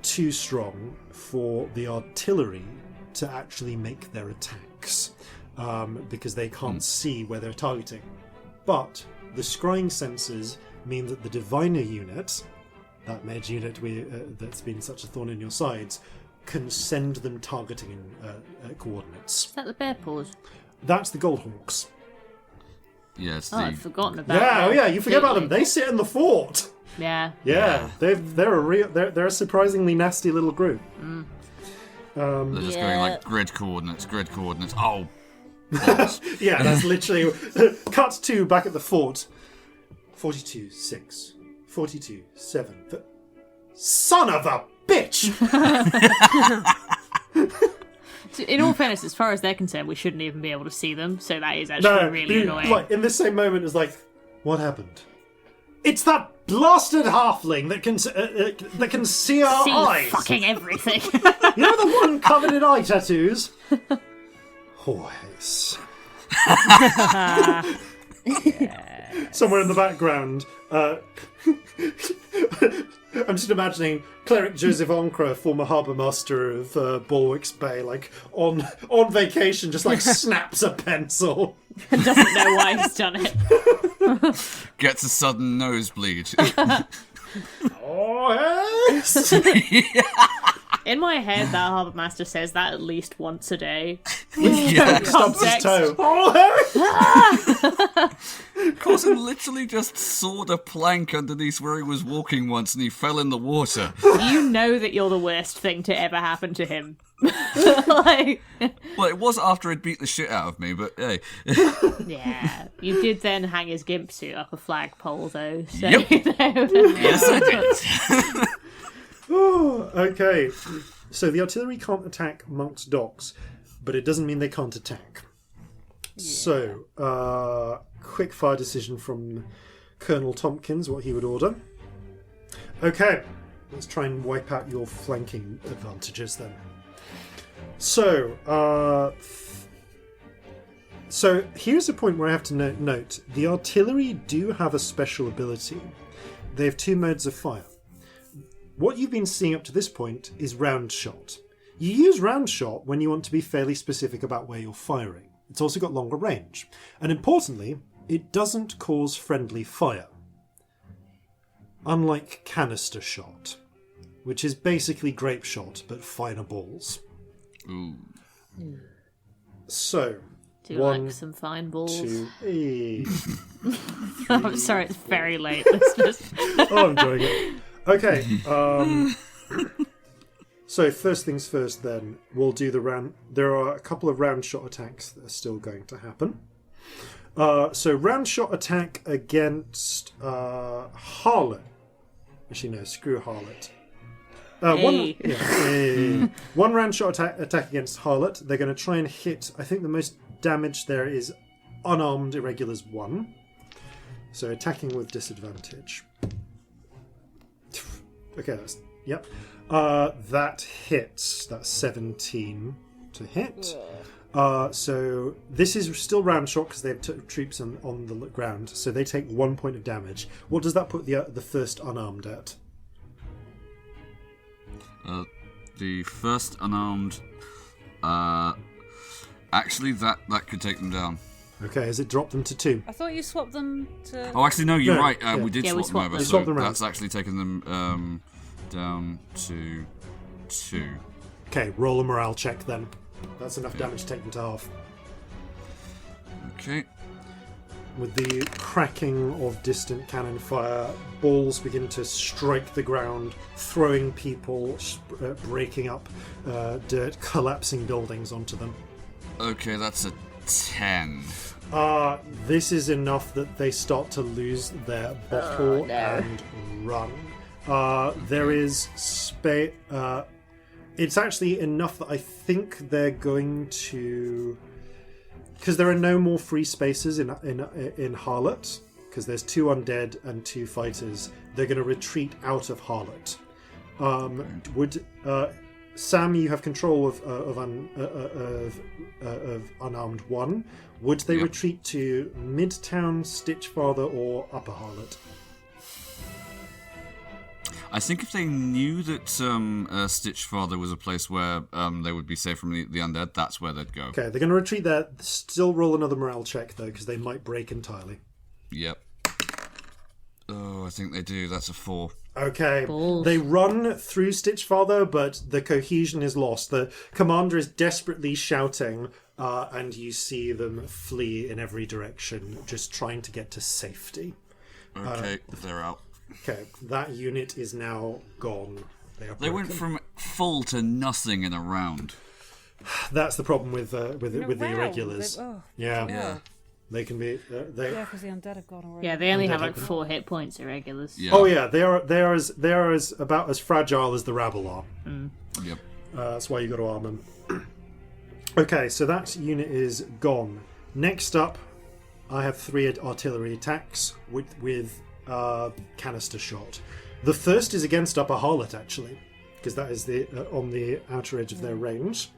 too strong for the artillery to actually make their attacks, because they can't see where they're targeting. But the scrying sensors mean that the diviner unit, that mage unit that's been such a thorn in your sides, can send them targeting coordinates. Is that the bear paws? That's the Goldhawks. Yeah, it's I'd forgotten about Yeah, them. you forget about them. They sit in the fort. Yeah. Yeah, they're a surprisingly nasty little group. They're just going like grid coordinates. Oh, Yeah, that's literally cut to back at the fort. 42, 6, 42, 7. Son of a bitch! In all fairness, as far as they're concerned, we shouldn't even be able to see them, so that is actually really annoying. Like, in this same moment, it's like, what happened? It's that blasted halfling that can see our eyes. Fucking everything. You know the one covered in eye tattoos? Horhace. Somewhere in the background, I'm just imagining Cleric Joseph Ancre, former harbour master of Bulwark's Bay, like on vacation, just like snaps a pencil. And doesn't know why he's done it. gets a sudden nosebleed. Horhace! In my head, that harbour master says that at least once a day. Yeah. Stumps his Context. toe. Horhace! Corzin literally just sawed a plank underneath where he was walking once and he fell in the water. You know that you're the worst thing to ever happen to him. Like, Well, it was after he'd beat the shit out of me, but hey. yeah. You did then hang his gimp suit up a flagpole, though. So, Yep. you know. Yes, I did. Oh, okay. So the artillery can't attack Monk's docks, but it doesn't mean they can't attack. Yeah. So, quick fire decision from Colonel Tompkins, what he would order. Okay, let's try and wipe out your flanking advantages then. So here's a point where I have to note the artillery do have a special ability. They have 2 modes of fire. What you've been seeing up to this point is round shot. You use round shot when you want to be fairly specific about where you're firing. It's also got longer range. And importantly, it doesn't cause friendly fire. Unlike canister shot, which is basically grape shot, but finer balls. Ooh. So, Do you 1, like some fine balls? 2, 3. I'm sorry, it's very late, listeners. Oh, I'm enjoying it. Okay, so first things first then, we'll do the round. There are a couple of round shot attacks that are still going to happen. So round shot attack against Harlot. Actually, no, screw Harlot. One round shot attack against Harlot. They're going to try and hit, I think the most damage there is unarmed irregulars 1. So attacking with disadvantage. Okay, that hits. That's 17 to hit. So this is still round shot because they have troops on the ground, so they take 1 point of damage. What does that put the first unarmed at? The first unarmed... actually, that could take them down. Okay, has it dropped them to 2? I thought you swapped them to... Oh, actually, no, you're No, right. yeah. We did Yeah, we swap them swapped over, them. so Swapped them around. that's actually taken them down to 2. Okay, roll a morale check then. That's enough damage to take them to half. Okay. With the cracking of distant cannon fire, balls begin to strike the ground, throwing people, breaking up dirt, collapsing buildings onto them. Okay, that's a 10. This is enough that they start to lose their bottle and run. There is space. It's actually enough that I think they're going to, because there are no more free spaces in Harlot, because there's 2 undead and 2 fighters. They're going to retreat out of Harlot. Would Sam, you have control of unarmed 1. Would they retreat to Midtown, Stitchfather, or Upper Harlot? I think if they knew that Stitchfather was a place where they would be safe from the undead, that's where they'd go. Okay, they're going to retreat there. Still roll another morale check, though, because they might break entirely. Yep. Oh, I think they do. That's a 4. Okay, Balls. They run through Stitchfather, but the cohesion is lost. The commander is desperately shouting, and you see them flee in every direction, just trying to get to safety. Okay, they're out. Okay, that unit is now gone. They went from full to nothing in a round. That's the problem with the irregulars. Yeah. Yeah. They can be. Yeah, because the undead have gone already. Yeah, they only have Undead like have 4 hit points, irregulars. Yeah. Oh yeah, they are as about as fragile as the rabble are. Yep. That's why you got to arm them. Okay, so that unit is gone. Next up, I have 3 artillery attacks with canister shot. The first is against Upper Harlot, actually, because that is on the outer edge of their range.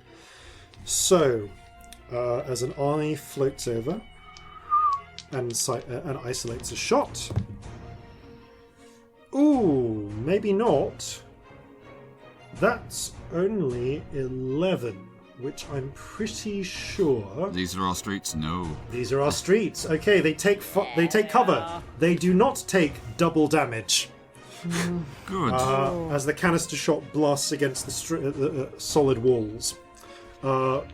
So, as an eye floats over and isolates a shot. Ooh, maybe not. That's only 11, which I'm pretty sure. These are our streets? No. These are our streets. Okay, they take cover. They do not take double damage. Good. As the canister shot blasts against the solid walls.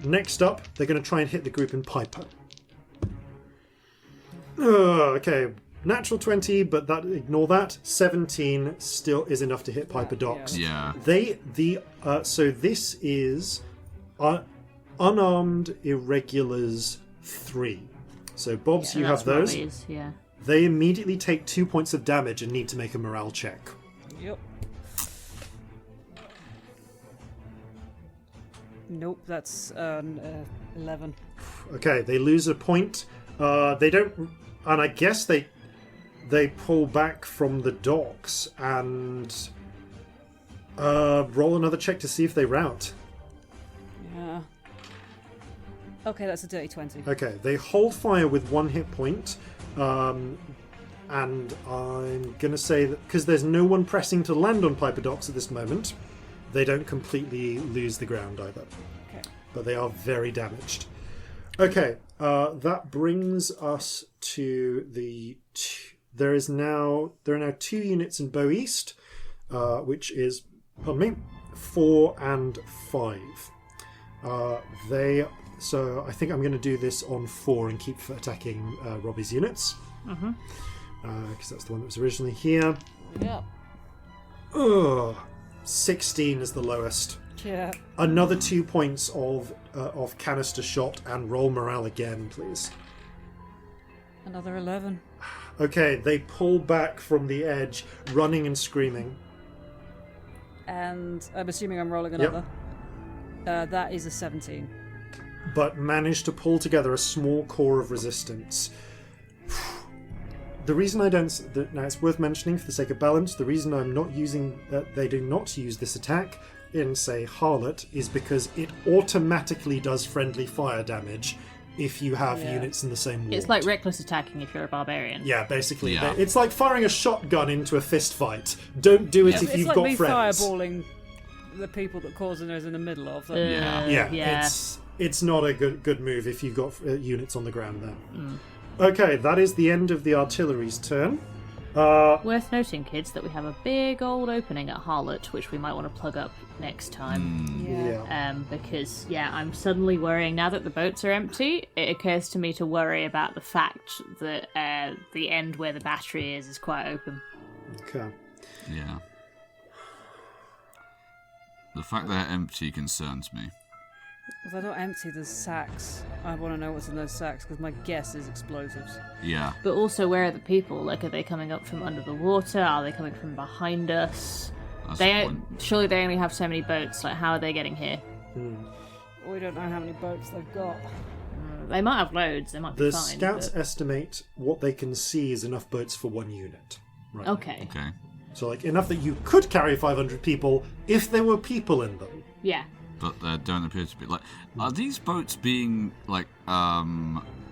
Next up, they're going to try and hit the group in Piper. Okay, natural 20, but ignore that. 17 still is enough to hit Piper Docks. Yeah. So this is unarmed irregulars 3. So Bobs, you have those. Robbies, yeah. They immediately take 2 points of damage and need to make a morale check. Yep. Nope, that's 11. Okay, they lose a point. They don't, and I guess they pull back from the docks and roll another check to see if they rout. Yeah. Okay, that's a dirty 20. Okay, they hold fire with 1 hit point, and I'm gonna say that because there's no one pressing to land on Piper Docks at this moment, they don't completely lose the ground either. Okay. But they are very damaged. Okay, that brings us to there are now 2 units in Bow East, which is, 4 and 5. So I think I'm going to do this on 4 and keep attacking Robbie's units. Because that's the one that was originally here. Yeah. 16 is the lowest. Yeah. Another 2 points of canister shot and roll morale again, please. Another 11. Okay, they pull back from the edge, running and screaming. And I'm assuming I'm rolling another. That is a 17. But manage to pull together a small core of resistance. The reason I don't... Now, it's worth mentioning for the sake of balance, the reason I'm not using... they do not use this attack in, say, Harlot, is because it automatically does friendly fire damage if you have units in the same ward. It's like reckless attacking if you're a barbarian. Yeah, basically. Yeah. It's like firing a shotgun into a fist fight. Don't do it if It's you've like got me friends. fireballing the people that Corzin is in the middle of. Yeah. It's not a good move if you've got units on the ground there. Okay, that is the end of the artillery's turn. Worth noting, kids, that we have a big old opening at Harlot, which we might want to plug up next time. Because, I'm suddenly worrying now that the boats are empty. It occurs to me to worry about the fact that the end where the battery is quite open. Okay. Yeah. The fact they're empty concerns me. If they're not empty, there's sacks. I want to know what's in those sacks, because my guess is explosives. Yeah. But also, where are the people? Like, are they coming up from under the water? Are they coming from behind us? Surely they only have so many boats. Like, how are they getting here? We don't know how many boats they've got. They might have loads. They might be The fine. scouts estimate what they can see is enough boats for one unit. Right. Okay. So, like, enough that you could carry 500 people if there were people in them. Yeah. But there don't appear to be. Like, are these boats being, like,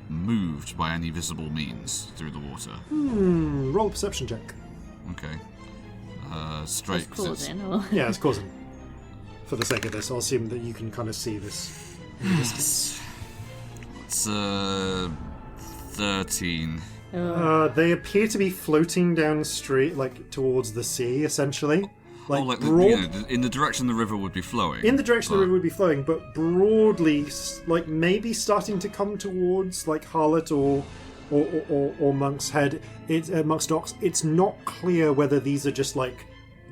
moved by any visible means through the water? Roll a perception check. Okay. Straight. It's Corzin, or... Yeah, it's Corzin. For the sake of this, I'll assume that you can kind of see this in the distance. It's 13. They appear to be floating down street, like towards the sea, essentially. Like, in the direction the river would be flowing. In the direction the river would be flowing, but broadly, like maybe starting to come towards like Harlot or Monk's Head. Monk's Docks. It's not clear whether these are just like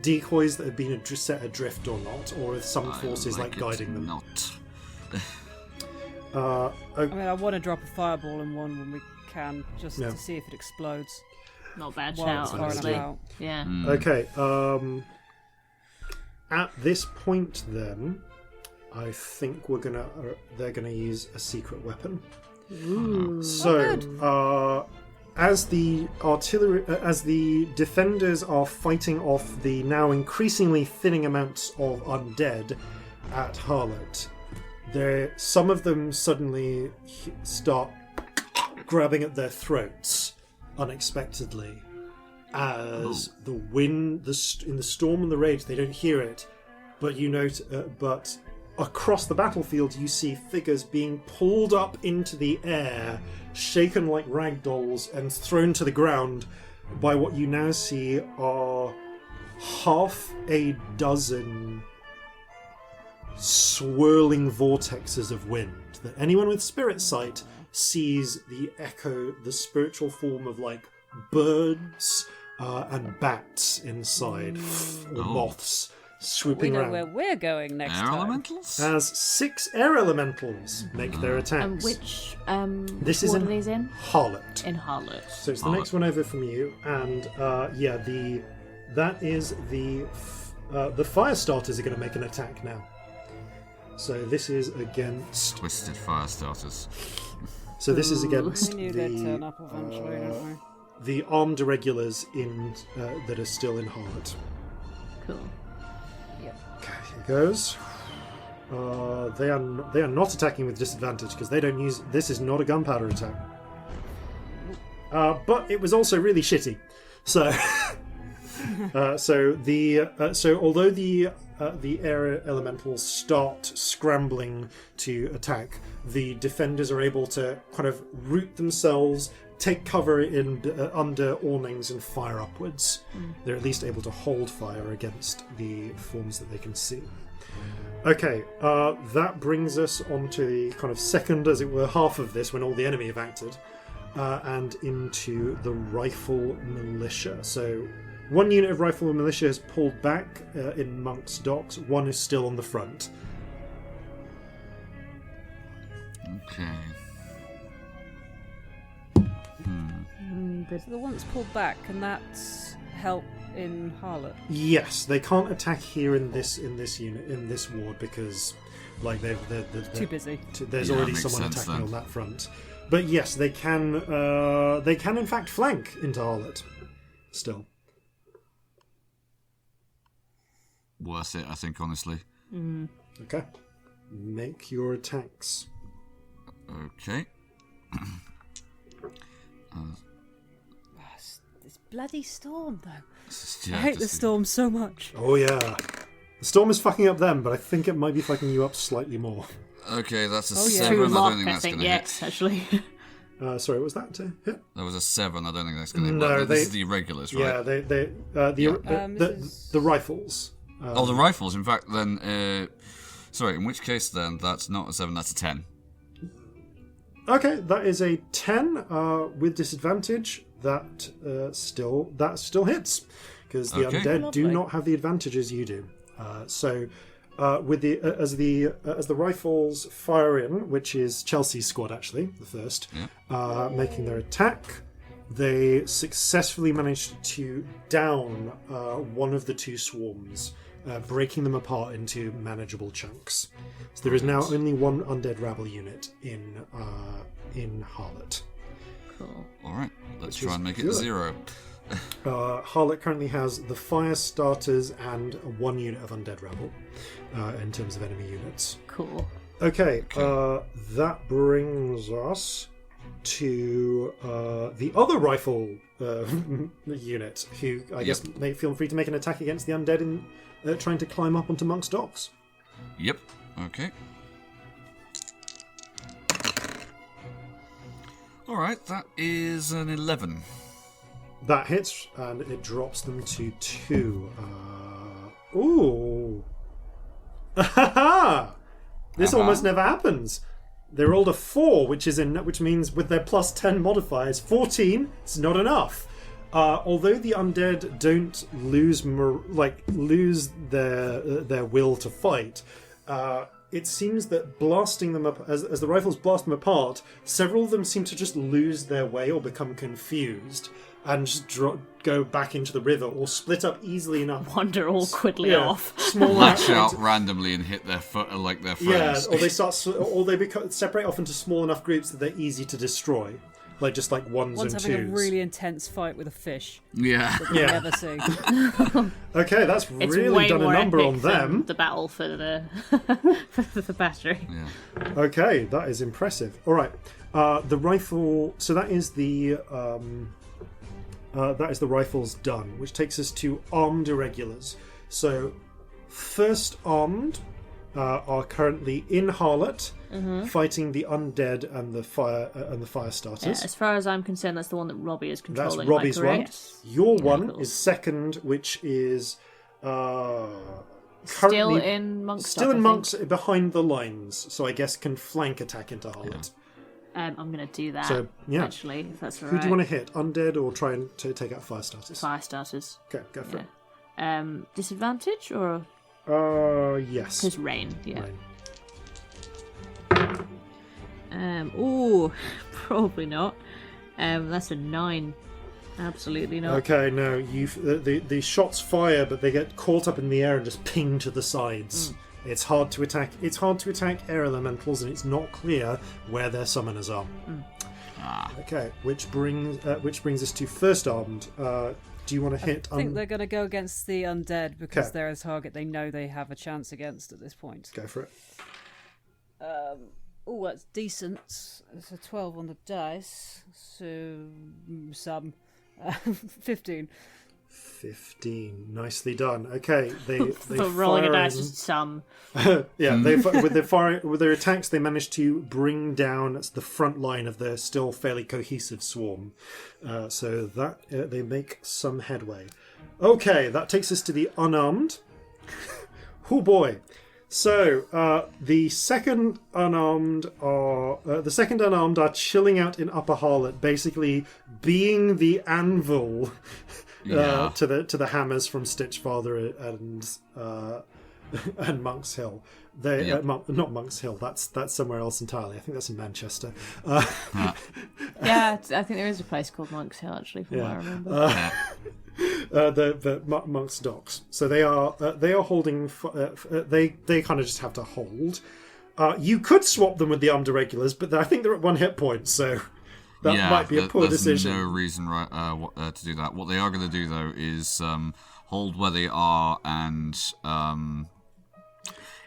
decoys that have been set adrift or not, or if some forces like guiding them. Not. I mean, I want to drop a fireball in one when we can, just to see if it explodes. Not a bad While shout, it's far honestly. enough out. Yeah. Okay. At this point, then, I think they're gonna use a secret weapon. Ooh. So, as the defenders are fighting off the now increasingly thinning amounts of undead at Harlot, some of them suddenly start grabbing at their throats unexpectedly. As the wind, in the storm and the rage, they don't hear it, but but across the battlefield you see figures being pulled up into the air, shaken like rag dolls, and thrown to the ground by what you now see are half a dozen swirling vortexes of wind. That anyone with spirit sight sees the spiritual form of like birds and bats inside, or moths swooping We know around. where we're going next Air time. elementals? As 6 air elementals make their attacks. Which This ward is are these in? Harlot. In Harlot. So it's the next one over from you, and that is the fire starters are going to make an attack now. So this is against Twisted fire starters. So this is against We knew they'd turn up eventually, don't we? the armed irregulars that are still in Harlot. Cool. Okay, here goes. They are not attacking with disadvantage because they don't use. This is not a gunpowder attack. But it was also really shitty. So, so although the air elementals start scrambling to attack, the defenders are able to kind of root themselves, take cover under awnings and fire upwards. They're at least able to hold fire against the forms that they can see. Okay, that brings us on to the kind of second, as it were, half of this, when all the enemy have acted, and into the rifle militia. So one unit of rifle militia has pulled back in Monk's Docks, one is still on the front. Okay. So the one that's pulled back, can that help in Harlot? Yes, they can't attack here in this unit, in this ward, because like they're Too busy. There's Yeah, already makes someone sense attacking then. on that front. But yes, they can in fact flank into Harlot. Still. Worth it, I think, honestly. Okay. Make your attacks. Okay. This bloody storm, though. Yeah, I hate the just- storm so much. Oh yeah. The storm is fucking up them, but I think it might be fucking you up slightly more. Okay, that's a Oh, yeah. 7. True I luck, don't think I that's think, going to yes, hit. actually. Sorry, was that to hit? That was a 7. I don't think that's going to hit. No, This is the irregulars, right? Yeah, the rifles. The rifles. In fact, then... sorry, in which case, then, that's not a 7, that's a 10. Okay, that is a 10 with disadvantage. That still hits, because the undead do not have the advantages you do. With the as the rifles fire in, which is Chelsea's squad actually, the first, making their attack, they successfully managed to down one of the two swarms, breaking them apart into manageable chunks. So there is now only one undead rabble unit in Harlot. Cool. All right, let's try and make it 0. Harlot currently has the fire starters and 1 unit of undead rabble in terms of enemy units. Cool. Okay. That brings us to the other rifle unit, who I guess may feel free to make an attack against the undead in trying to climb up onto Monk's docks. Yep. Okay. All right, that is an 11. That hits, and it drops them to 2. Ooh. This almost never happens. They rolled a 4, which means with their plus 10 modifiers, 14 is not enough. Although the undead don't lose their will to fight, it seems that blasting them up, as the rifles blast them apart, several of them seem to just lose their way or become confused and just go back into the river or split up easily enough. Wander awkwardly off. Lash out randomly and hit their foot like their friends. Yeah, or they separate off into small enough groups that they're easy to destroy. Just like ones and twos. One's having a really intense fight with a fish. Yeah. That you never see. Okay, that's really done a number on them. The battle for the for the battery. Yeah. Okay, that is impressive. All right, the rifle. So that is the rifles done, which takes us to armed irregulars. So first armed are currently in Harlot, fighting the undead and the fire starters. Yeah, as far as I'm concerned, that's the one that Robbie is controlling. That's Robbie's one. Your one cool. is second, which is still in Monk's. Still in Monk's, behind the lines. So I guess can flank attack into Harlot. I'm going to do that. So actually, if that's all right. Who do you want to hit? Undead or try and take out fire starters? Fire starters. Okay, go for it. Disadvantage or? Yes. Because rain. Yeah. Rain. Probably not. That's a 9. Absolutely not. Okay, no. The shots fire, but they get caught up in the air and just ping to the sides. It's hard to attack. It's hard to attack air elementals, and it's not clear where their summoners are. Okay, which brings us to first armed. Do you want to hit? I think they're going to go against the undead because they're a target they know they have a chance against at this point. Go for it. That's decent. It's a 12 on the dice, so some 15. 15. Nicely done. Okay, they For rolling a fire dice in. is some. Yeah, with their attacks, they manage to bring down the front line of their still fairly cohesive swarm. So that they make some headway. Okay, that takes us to the unarmed. Oh boy. So the second unarmed are chilling out in Upper Harlot, basically being the anvil to the hammers from Stitchfather and Monk's Hill. Not Monk's Hill. That's somewhere else entirely. I think that's in Manchester. Yeah, I think there is a place called Monk's Hill actually, from what I remember. The Monk's Docks. So they are holding. They kind of just have to hold. You could swap them with the armed irregulars, but I think they're at 1 hit point, so that might be a poor decision. There's no reason to do that. What they are going to do though is hold where they are and.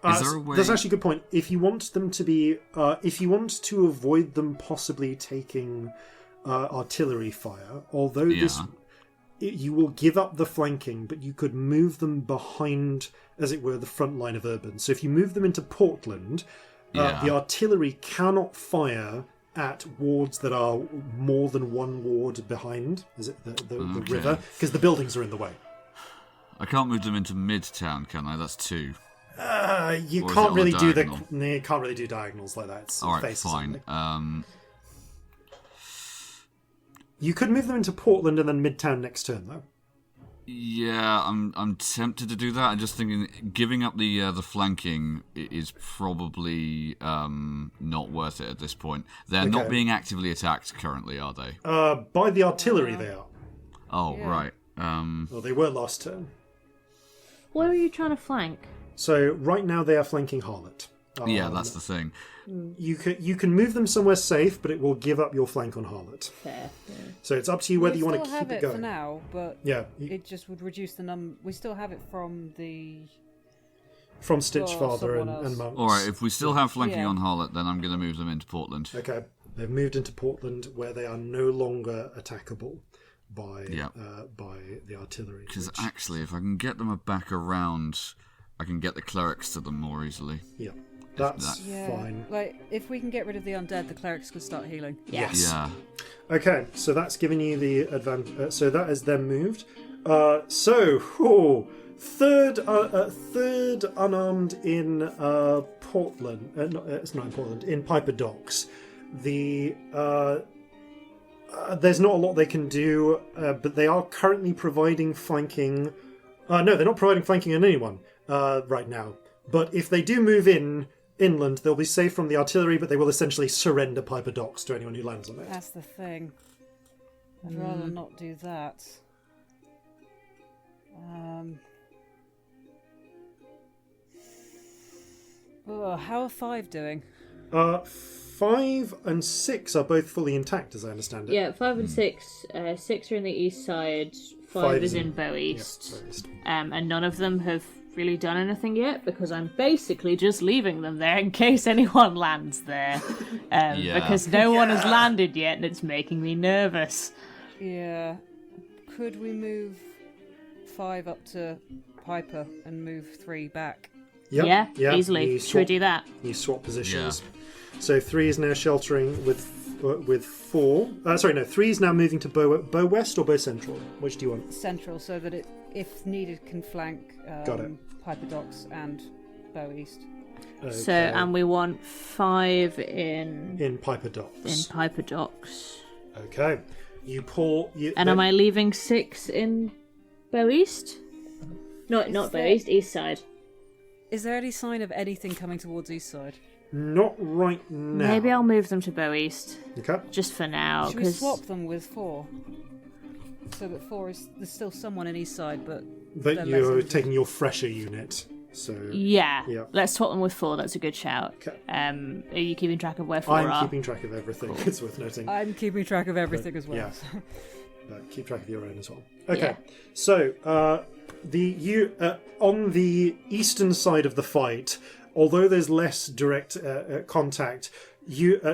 Is there a way? That's actually a good point. If you want them to be, if you want to avoid them possibly taking artillery fire, although you will give up the flanking, but you could move them behind, as it were, the front line of urban. So if you move them into Portland, the artillery cannot fire at wards that are more than one ward behind. Is it the Okay. river? Because the buildings are in the way. I can't move them into Midtown, can I? That's 2. You Or is it can't on really a do diagonal? you can't really do diagonals like that. It's All right, faces fine. only. You could move them into Portland and then Midtown next turn, though. Yeah, I'm tempted to do that. I'm just thinking giving up the flanking is probably not worth it at this point. They're not Okay. being actively attacked currently, are they? By the artillery, they are. Oh, Yeah. right. Well, they were last turn. Where are you trying to flank? So right now they are flanking Harlot. Yeah, that's the thing. You can move them somewhere safe, but it will give up your flank on Harlot. Fair. So it's up to you whether you want to still keep have it it going. for now, but Yeah, it just would reduce the number. We still have it from the. from Stitchfather someone and else. Monks. All right, if we still have flanking Yeah. on Harlot, then I'm going to move them into Portland. Okay, they've moved into Portland where they are no longer attackable by the artillery. Because which- actually, if I can get them back around, I can get the clerics to them more easily. yeah, that's Yeah, fine. like if we can get rid of the undead, the clerics could start healing. Yes. Yeah. Okay, so that's giving you the advantage. So that is then moved. Third unarmed in Portland. It's not in Portland. In Piper Docks. There's not a lot they can do, but they are currently providing flanking. No, they're not providing flanking on anyone right now. But if they do move inland, they'll be safe from the artillery, but they will essentially surrender Piper Docks to anyone who lands on it. That's the thing. I'd rather not do that. How are 5 doing? 5 and 6 are both fully intact, as I understand it. Yeah, 5 and 6. 6 are in the east side. 5 is in Bow East. Bow East. And none of them have really done anything yet because I'm basically just leaving them there in case anyone lands there. Yeah. Because no one has landed yet and it's making me nervous. Yeah. Could we move 5 up to Piper and move 3 back? Yep, Yeah, easily. Should we do that? You swap positions. So 3 is now sheltering with 4. 3 is now moving to Bow West or Bow Central. Which do you want? Central, so that it, if needed, can flank Got it. Piper Docks and Bow East. So, and we want 5 in Piper Docks. in Piper Docks. Okay. You pull. And am I leaving 6 in Bow East? No, not Bow East, East side. Is there any sign of anything coming towards East side? Not right now. Maybe I'll move them to Bow East, Okay. just for now. Should we 'cause- swap them with 4? So that 4 is... There's still someone in East side, but... But they're you're less taking your fresher unit. So Yeah, Yeah. let's swap them with 4, that's a good shout. Okay. Are you keeping track of where 4 I'm are? keeping track of everything. It's worth noting. I'm keeping track of everything as well. Yeah. But keep track of your own as well. Okay. Yeah. So on the eastern side of the fight, although there's less direct contact,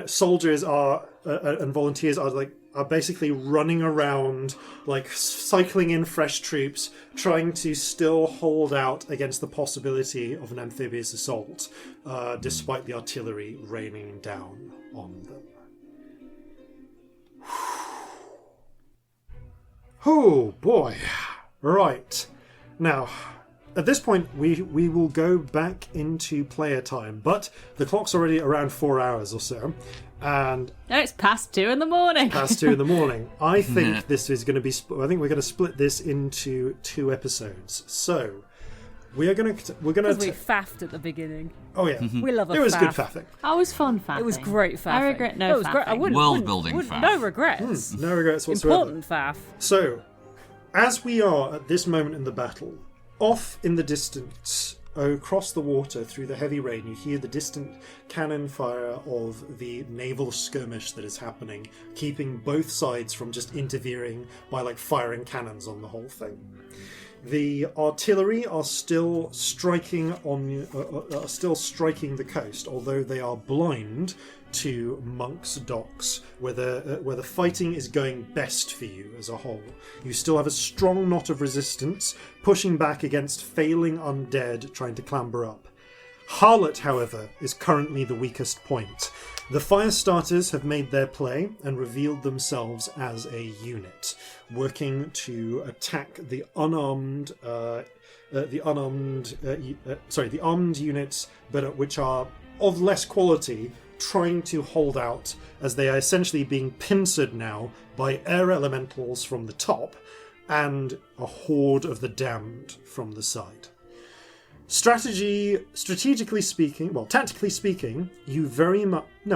soldiers are and volunteers are basically running around, like cycling in fresh troops, trying to still hold out against the possibility of an amphibious assault, despite the artillery raining down on them. Oh boy. Right. Now, at this point, we will go back into player time, but the clock's already around 4 hours or so, and No, it's past 2 in the morning. past 2 in the morning. I think this is going to be. I think we're going to split this into 2 episodes. So we're going to. Because we faffed at the beginning. Oh yeah, We love a it was good faff. faffing. That was fun faffing. It was great faffing. I regret no It was great. I faffing. wouldn't, World-building wouldn't- faff. No regrets. No regrets whatsoever. Important faff. So, as we are at this moment in the battle, off in the distance, across the water through the heavy rain, you hear the distant cannon fire of the naval skirmish that is happening, keeping both sides from just interfering by firing cannons on the whole thing. The artillery are still striking the coast, although they are blind to Monk's Docks, where the fighting is going best for you as a whole. You still have a strong knot of resistance, pushing back against failing undead trying to clamber up. Harlot, however, is currently the weakest point. The Firestarters have made their play and revealed themselves as a unit, working to attack the armed units, but which are of less quality, trying to hold out as they are essentially being pincered now by air elementals from the top and a horde of the damned from the side. Strategically speaking, tactically speaking,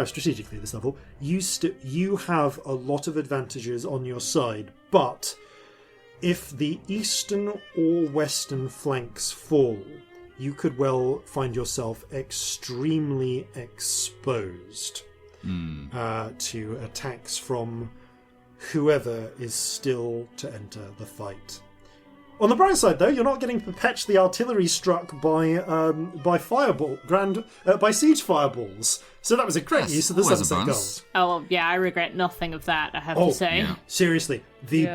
strategically at this level, you have a lot of advantages on your side, but if the eastern or western flanks fall, you could well find yourself extremely exposed to attacks from whoever is still to enter the fight. On the bright side, though, you're not getting perpetually artillery struck by siege fireballs. So that was a great use of the Sunset Gold. Oh yeah, I regret nothing of that. I have to say. Yeah. Seriously, the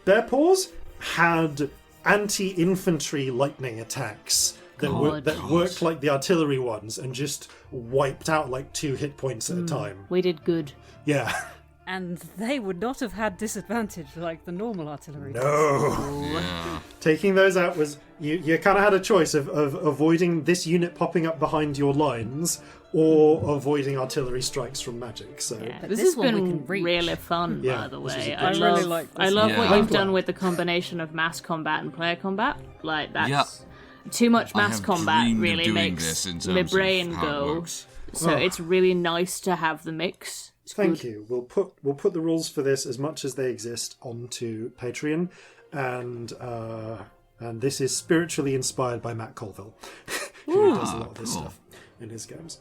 bear paws had anti-infantry lightning attacks that worked like the artillery ones and just wiped out like 2 hit points at a time. We did good. Yeah. And they would not have had disadvantage like the normal artillery. No. Yeah. Taking those out was... You kind of had a choice of avoiding this unit popping up behind your lines or avoiding artillery strikes from magic. So This this has one we been can reach. really fun, Yeah, by the this is way. a I good I really like this. I love Yeah. what I'm you've done glad. with the combination of mass combat and player combat. Like, that's... Yeah. Too much I mass have combat dreamed of really doing makes this in my terms brain of how it go. works. So it's really nice to have the mix. Thank you. We'll put the rules for this as much as they exist onto Patreon, and this is spiritually inspired by Matt Colville, who does a lot of this stuff in his games.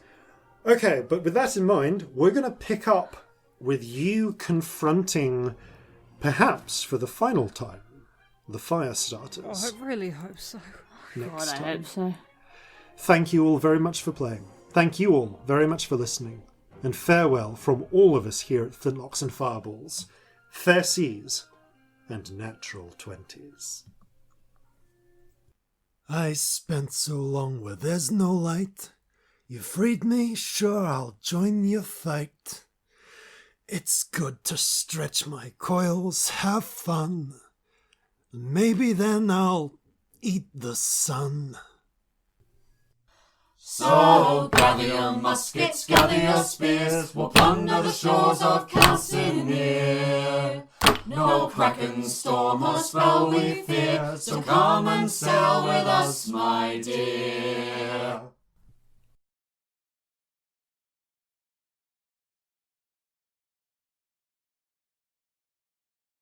Okay, but with that in mind, we're going to pick up with you confronting, perhaps for the final time, the Firestarters. I really hope so. next God, I time. hope so. Thank you all very much for playing. Thank you all very much for listening. And farewell from all of us here at Flintlocks and Fireballs. Fair seas and natural 20s. I spent so long where there's no light. You freed me, sure I'll join your fight. It's good to stretch my coils, have fun. Maybe then I'll eat the sun. So gather your muskets, gather your spears, we'll plunder the shores of Calcinea. No kraken, storm or spell we fear, so come and sail with us, my dear.